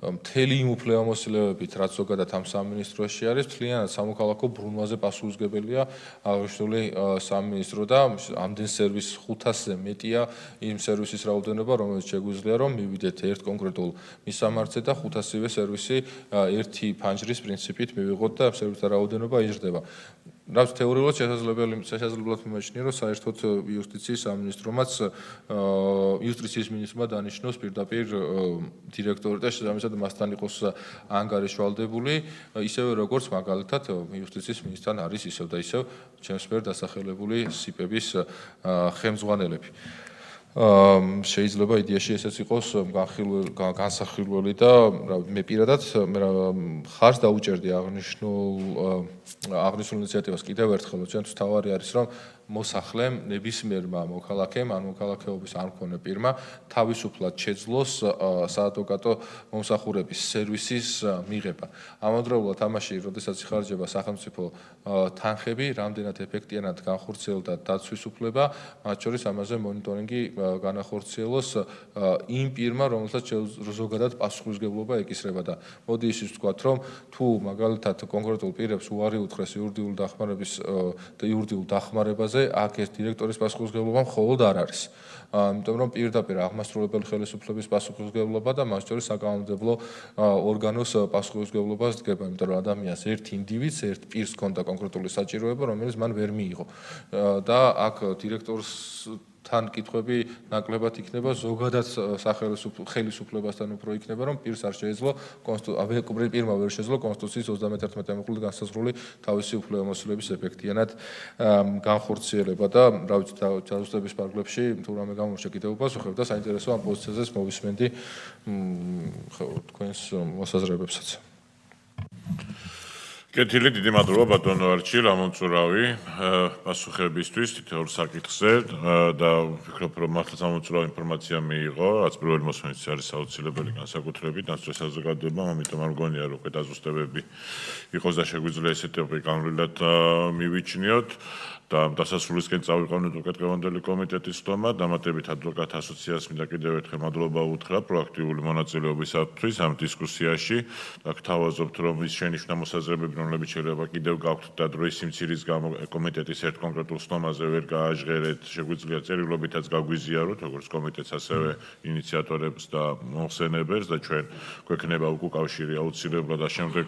B: მთელი იმ უფლებამოსილებებით, რაც ზოგადად ამ სამინისტროში არის, მთლიანად სამოქალაქო ბრუნვაზე პასუხისმგებელია აღნიშნული სამინისტრო და ამდენ სერვისს 500-ზე მეტია იმ სერვისის რაოდენობა, რომელიც შეგვიძლია რომ მივიდეთ ერთ კონკრეტულ მისამართზე და 500-ივე სერვისი ერთი ფანჯრის პრინციპით მივიღოთ და სერვისთა რაოდენობა იზრდება. რაც თეორიულად შესაძლებლად მიმაჩნია, რომ საერთოდ იუსტიციის სამინისტრომაც იუსტიციის მინისტრმა დანიშნოს პირდაპირ დირექტორი და შესაბამისად მასთან იყოს ანგარიშვალდებული, ისევე როგორც მაგალითად იუსტიციის მინისტრთან არის ისევ და ისევ ჩემს მიერ დასახელებული სიპების ხელმძღვანელები. შეიძლება იდეაში ესეც იყოს განსახილველი და მე პირადად ხარს დაუჭერდი აღნიშნულ ინიციატივას კიდევ ერთხელ, ჩვენთვის თავარი არის რომ მოსახლემ ნებისმიერმა მოქალაქემ ან მოქალაქეობის არ მქონე პირმა თავისუფლად შეძლოს საადვოკატო მომსახურების სერვისის მიღება. ამავდროულად ამაში, როდესაც იხარჯება სახელმწიფო თანხები, რამდენად ეფექტიანად განხორციელდა დაცვის უფლება, მათ შორის ამაზე მონიტორინგი განახორციელოს იმ პირმა, რომელსაც ზოგადად პასუხისმგებლობა ეკისრება და მოდი ისიც ვთქვათ, რომ თუ მაგალითად კონკრეტულ პირებს უარი უთხრეს იურიდიულ დახმარებაზე, აქ ეს დირექტორის პასუხისმგებლობა მხოლოდ არ არის. იმიტომ რომ პირდაპირ აღმასრულებელი ხელისუფლების პასუხისმგებლობა და მას შორის საკანონმდებლო ორგანოს პასუხისმგებლობას დგება, იმიტომ რომ ადამიანს ერთ ინდივიდს, ერთ პირს ჰქონდა კონკრეტული საჭიროება, რომელიც მან ვერ მიიღო. და აქ დირექტორს თან კითხვები ნაკლებად იქნება ზოგადად ხელისუფლებასთან უფრო იქნება რომ პირს არ შეეძლო პირმა ვერ შეეძლო კონსტიტუციის 31 მუხლით განსაზღვრული თავისი უფლებამოსილების ეფექტიანად განხორციელება და რა ვიცი ჯაზუსტების პარგლებში თუ რამე გამორჩა კიდევ უპასუხებ და საინტერესო ამ პოზიციაზეც მოვისმენდი თქვენს მოსაზრებებსაც.
A: კეთილი, დიდი მადლობა ბატონო არჩილ, ამომწურავი პასუხებისთვის თითოეულ საკითხზე და ვფიქრობ, რომ მართლაც ამომწურავი ინფორმაცია მიიღო, რაც პირველი მოსმენით არის აუცილებელი განსაკუთრებით ნაცვლად საზოგადოებამ, ამიტომ არ მგონია, რომ კეთაზუსტებები იყოს და შეგვიძლია ესეთი კანონულად მივიჩნიოთ. და დასასრულისკენ წავიყვანოთ უკეთ დღევანდელი კომიტეტის სტომა, დამატებით ადვოკატ ასოციაციას მინდა კიდევ ერთხელ მადლობა უთხრა პროაქტიული მონაწილეობისათვის ამ დისკუსიაში. აქ თავაზობთ, რომ ის შენიშვნა მოსაზრებები, რომლებიც შეიძლება კიდევ გაქვთ და დროის სიმცირის გამო კომიტეტის ერთ კონკრეტულ სტომაზე ვერ გააჟღერეთ, შეგვიძლია წერილობითაც გაგვიზიაროთ, როგორც კომიტეტს, ასევე ინიციატორებს და მოხსენებელს და ჩვენ გვექნება უკავშირი აუცილებლად და შემდეგ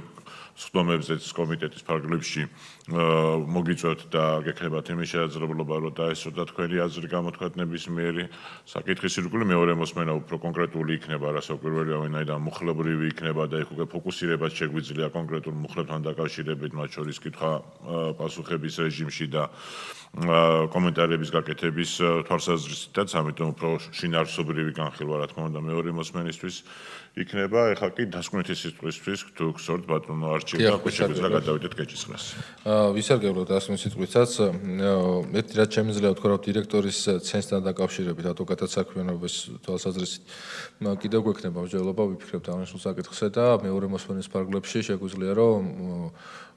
A: სტომებზეც კომიტეტის ფარგლებში მოგიწევთ და იქნებათ იმის შესაძლებლობა, რომ დაესწროთ თქვენი აზრი გამოთქვათ ნებისმიერი საკითხის ირგვლივ, მეორე მოსმენა უფრო კონკრეტული იქნება, რასაც პირველია ვინაიდან მუხლებრივი იქნება და იქ უკვე ფოკუსირებას შეგვიძლია კონკრეტულ მუხლებთან დაკავშირებით, მათ შორის კითხვა პასუხების რეჟიმში და კომენტარების გაკეთების თვალსაზრისითაც, ამიტომ უფრო შინაარსობრივი განხილვა, რა თქმა უნდა, მეორე მოსმენისთვის იქნება. ეხლა კი დასკვნითი სიტყვისთვის თუ გსურთ ბატონო არჩილ და შეგვიძლია გადავიდეთ კეჭისყრას.
B: ვისარგებლოთ დასკვნითი სიტყვისას. ერთი რაც შემიძლია ვთქვა, რომ დირექტორის ცენზთან დაკავშირებით ადვოკატად საქმიანობის თვალსაზრისით კიდევ გვექნება მსჯელობა, ვიფიქრებთ აღნიშნულ საკითხზე და მეორე მოსმენის ფარგლებში შეგვიძლია რომ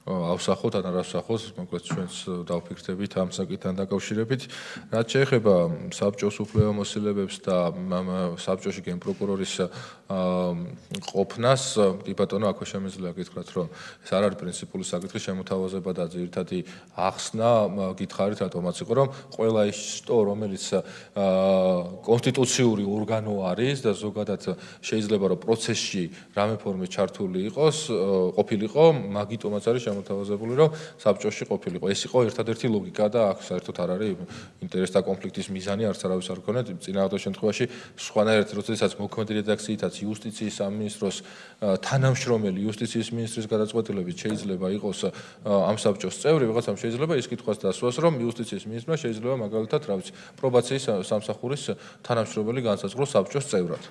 B: ავსახოთ ან არ ავსახოთ, მოკლედ ჩვენც დავფიქრდებით ამ საკითხთან დაკავშირებით. რაც შეეხება საბჭოს უფლებამოსილებებს და საბჭოში გენპროკურორის ყოფნას, კი ბატონო, აქვე შემიძლია გითხრათ, რომ ეს არ არის პრინციპული საკითხი, შემოთავაზება და ძირითადი ახსნა გითხარით, რატომაც იყო, რომ ყველა ის შტო, რომელიც კონსტიტუციური ორგანო არის და ზოგადად შეიძლება რომ პროცესში რამე ფორმით ჩართული იყოს, ყოფილიყო, მაგიტომაც არის შემოთავაზებული, რომ საბჭოში ყოფილიყო. ეს იყო ერთადერთი ლოგიკა და აქ საერთოდ არ არის ინტერესთა კონფლიქტის მიზანი, არც არავის არ გქონია. წინააღმდეგ შემთხვევაში სხვანაირად, როდესაც მოქმედი რედაქციითაც იუსტიციის სამინისტროს თანამშრომელი იუსტიციის მინისტრის გადაწყვეტილებით შეიძლება იყოს ამ საბჭოს წევრი, ვიღაცამ შეიძლება ის კითხვას დასვას, რომ იუსტიციის მინისტრმა შეიძლება მაგალითად, რა ვიცი, პრობაციის სამსახურის თანამშრომელი განსაზღვროს საბჭოს წევრად.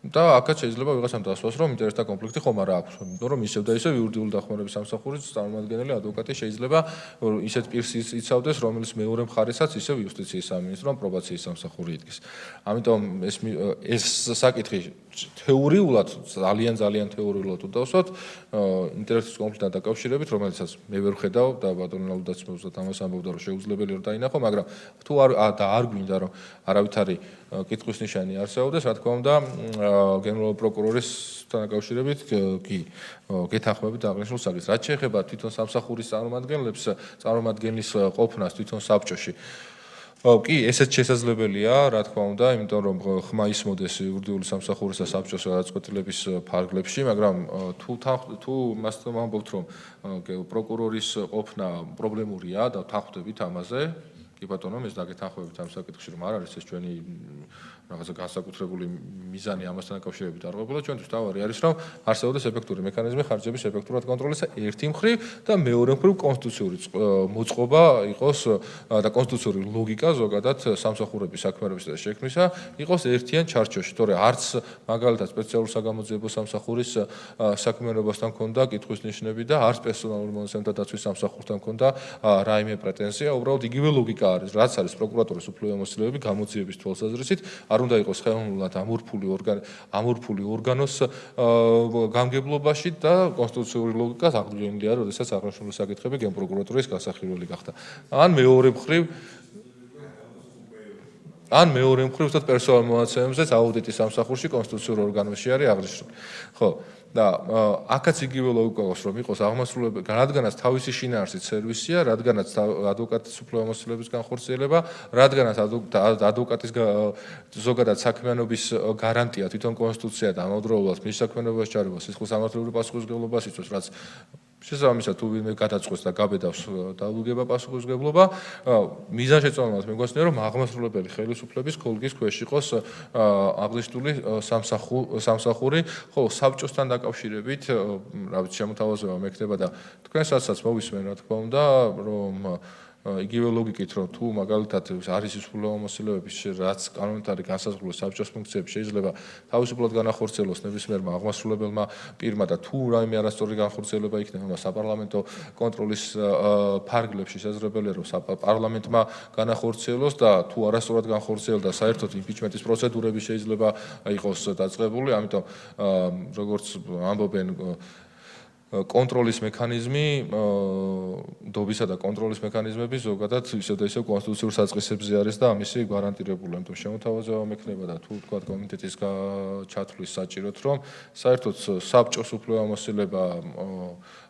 B: და აქაც შეიძლება ვიღაცამ დასვას, რომ ინტერესთა კონფლიქტი ხომ არა აქვს, იმიტომ რომ ისევ და ისევ იურიდიული დახმარების სამსახურის წარმომადგენელი ადვოკატი შეიძლება ისეთ პირს იცავდეს, რომელიც მეორე მხარესაც ისევ იუსტიციის სამინისტრომ პრობაციის სამსახური იდგეს. ამიტომ ეს საკითხი თეორიულად ძალიან თეორიულად ვდავსვათ ინტერესის კონფლიქტთან დაკავშირებით, რომელიცაც მე ვერ ხედავ და ბატონო ლუდაცმოვსად ამას ამბობდა, რომ შეუძლებელი რომ დაინახო, მაგრამ თუ არ გვინდა რომ არავითარი კითხვის ნიშანი არსებობდეს, რა თქმა უნდა, გენერალური პროკურორისთან დაკავშირებით კი გეთანხმებით აღნიშნულ საკითხს. რაც შეეხება თვითონ სამსახურის წარმომადგენლის ყოფნას თვითონ საბჭოში, კი, ესეც შესაძლებელია, რა თქმა უნდა, იმიტომ რომ ხმა ისმოდეს იურიდიული სამსახურის და საბჭოს გადაწყვეტილების ფარგლებში, მაგრამ თუ მასთან ვამბობთ, რომ პროკურორის ყოფნა პრობლემურია და თანხმდებით ამაზე, კი ბატონო, ეს დაგეთანხმებით ამ საკითხში, რომ არ არის ეს ჩვენი რაღაცა განსაკუთრებული მიზანი ამასთან დაკავშირებით არ ყოფილა, ჩვენთვის თავარი არის, რომ არსებობდეს ეფექტური მექანიზმი ხარჯების ეფექტურად კონტროლისა ერთი მხრივ და მეორე მხრივ კონსტიტუციური მოწყობა იყოს და კონსტიტუციური ლოგიკა ზოგადად სამსახურების საქმიანობის და შექმნისა იყოს ერთიან ჩარჩოში, თორე არც მაგალითად სპეციალურ საგამოძიებო სამსახურის საქმიანობასთან ქონდა კითხვის ნიშნები და არც პერსონალური მონაცემთა დაცვის სამსახურთან ქონდა რაიმე პრეტენზია, უბრალოდ იგივე ლოგიკა არის, რაც არის პროკურატურის უფლებამოსილებები გამოძიების თვალსაზრისით, არ უნდა იყოს ხელოვნურად ამორფული ორგანოს გამგებლობაში და კონსტიტუციური ლოგიკა აღდგენილია, როდესაც აღნიშნული საკითხები გენპროკურატურის გასახილველი გახდა. ან მეორე მხრივ უბრალოდ პერსონალურ მონაცემებზეც აუდიტის სამსახურში კონსტიტუციურ ორგანოში არის აღნიშნული. ხო, და აქაც იგივე ლოგიკა აქვს, რომ იყოს აღმასრულებელი, რადგანაც თავისი შინაარსით სერვისია, რადგანაც ადვოკატის უფლებამოსილების განხორციელება, რადგანაც ადვოკატის ზოგადად საქმიანობის გარანტია თვითონ კონსტიტუცია და ამავდროულად მის საქმიანობას ჩარება სისხლის სამართლებრივი პასუხისმგებლობას იწვევს, რაც შესაბამისად თუ ვინმე გადაწყვეტს და გაბედავს დაუდგება პასუხისმგებლობა, მიზანშეწონილად მეგვასწნია, რომ აღმასრულებელი ხელისუფლების ქოლგის ქვეშ იყოს აღნიშნული სამსახური, ხოლო საბჭოსთან დაკავშირებით, რა ვიცი, შემოთავაზება მექნება და თქვენსაც მოვისმენ, რა თქმა უნდა, რომ იგივე ლოგიკით, რომ თუ მაგალითად არის ის უფლებამოსილებების, რაც კანონით არის განსაზღვრული საბჭოს ფუნქციები, შეიძლება თავისუფლად განახორციელოს ნებისმიერმა აღმასრულებელმა პირმა და თუ რაიმე არასწორი განხორციელება იქნება საპარლამენტო კონტროლის ფარგლებში შესაძლებელია, რომ პარლამენტმა განახორციელოს და თუ არასწორად განხორციელდა, საერთოდ იმპიჩმენტის პროცედურები შეიძლება იყოს დაწყებული, ამიტომ როგორც ამბობენ კონტროლის მექანიზმი, დობისა და კონტროლის მექანიზმები ზოგადად ისევ და ისევ კონსტიტუციურ საწყისებზე არის და ამისი გარანტირებული. ამიტომ შემოთავაზება მექნება და თუ თქვა კომიტეტის ჩათვლის საჭიროთ, რომ საერთოდ საბჭოს უფლებამოსილება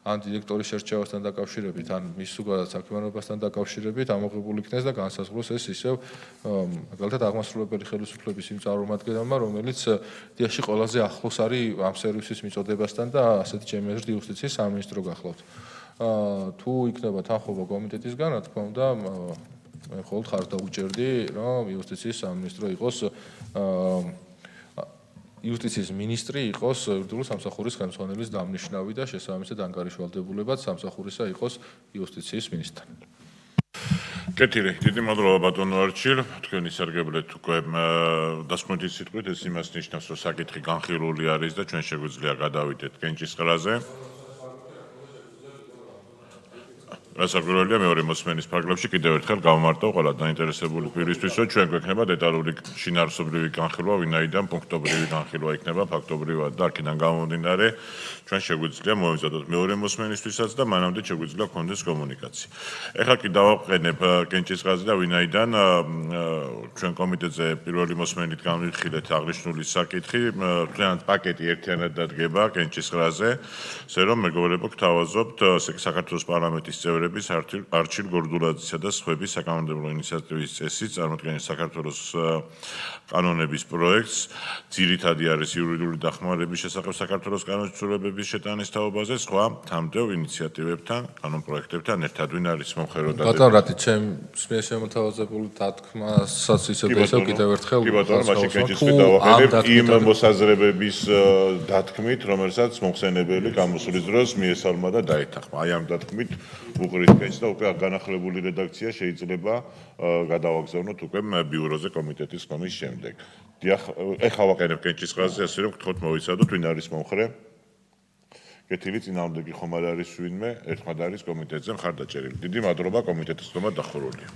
B: ან დირექტორის შერჩევასთან დაკავშირებით, ან მის ზოგადად საქმიანობასთან დაკავშირებით ამოღებული იქნეს და განსაზღვროს ეს ისევ მაგალითად აღმასრულებელი ხელისუფლების იმ წარმომადგენელმა, რომელიც დიაში ყველაზე ახლოს არის ამ სერვისის მიწოდებასთან და ასეთი ჩემი აზრით იუსტიციის სამინისტრო გახლავთ. თუ იქნება თანხმობა კომიტეტისგან, რა თქმა უნდა, მე მხოლოდ ხარს დაუჭერდი, რომ იუსტიციის სამინისტრო იყოს იუსტიციის მინისტრი იყოს ერთდროულად სამსახურის ხელმძღვანელის დამნიშნავი და შესაბამისად ანგარიშვალდებულებად სამსახურისა იყოს იუსტიციის მინისტრთან.
A: კეთილი, დიდი მადლობა ბატონო არჩილ, თქვენი სარგებლეთ უკვე დასკვნითი სიტყვით ეს იმას ნიშნავს, რომ საკითხი განხილული არის და ჩვენ შეგვიძლია გადავიდეთ კენჭისყრაზე. რასაკვირველია მეორე მოსმენის ფარგლებში კიდევ ერთხელ გავმარტო ყველა დაინტერესებული პირისთვის, რომ ჩვენ გვექნება დეტალური შინაარსობრივი განხილვა, ვინაიდან პუნქტობრივი განხილვა იქნება ფაქტობრივად და აქედან გამომდინარე ჩვენ შეგვიძლია მოვიზადოთ მეორე მოსმენისთვისაც და მანამდე შეგვიძლია გქონდეს კომუნიკაცია. ეხლა კი დავაყენებ კენჭისყრაზე და ვინაიდან ჩვენ კომიტეტზე პირველი მოსმენით განვიხილეთ აღნიშნული საკითხი, მთლიანად პაკეტი ერთიანად დადგება კენჭისყრაზე, ასე რომ მეგობრებო გთავაზობთ საქართველოს პარლამენტის წევრების არჩილ გორდულაძისა და სხვების საკანონმდებლო ინიციატივის წესით წარმოქმნის საქართველოს კანონების პროექტს, ძირითადი არის იურიდიული დახმარების შესახებ საქართველოს კანონმდებლობის შეტანის თაობაზე, სხვა თამდევ ინიციატივებთან, კანონპროექტებთან ერთად ვინ არის მომხერო და
B: ბატონო რატი ჩემს შემოთავაზებული დათქმასაც ისევ და ისევ კიდევ ერთხელ
A: კი ბატონო, მაშინ კენჭისყრით დავაყენებ იმ მოსაზრებების დათქმით, რომელსაც მომხსენებელი გამოსვლის დროს მიესალმა და დაეთანხმა. აი ამ დათქმით უყრის კენჭს და უკვე განახლებული რედაქცია შეიძლება გადავაგზავნოთ უკვე ბიუროზე კომიტეტის ხმის შემდეგ. დიახ, ეხლა ვაყენებ კენჭისყრაზე, ასე რომ გთხოვთ მოვიცადოთ ვინ არის მომხრე. კეთილი წინააღმდეგი ხომ არ არის ვინმე, ერთხმად არის კომიტეტზე მხარდაჭერილი. დიდი მადლობა კომიტეტის ხმა დახურულია.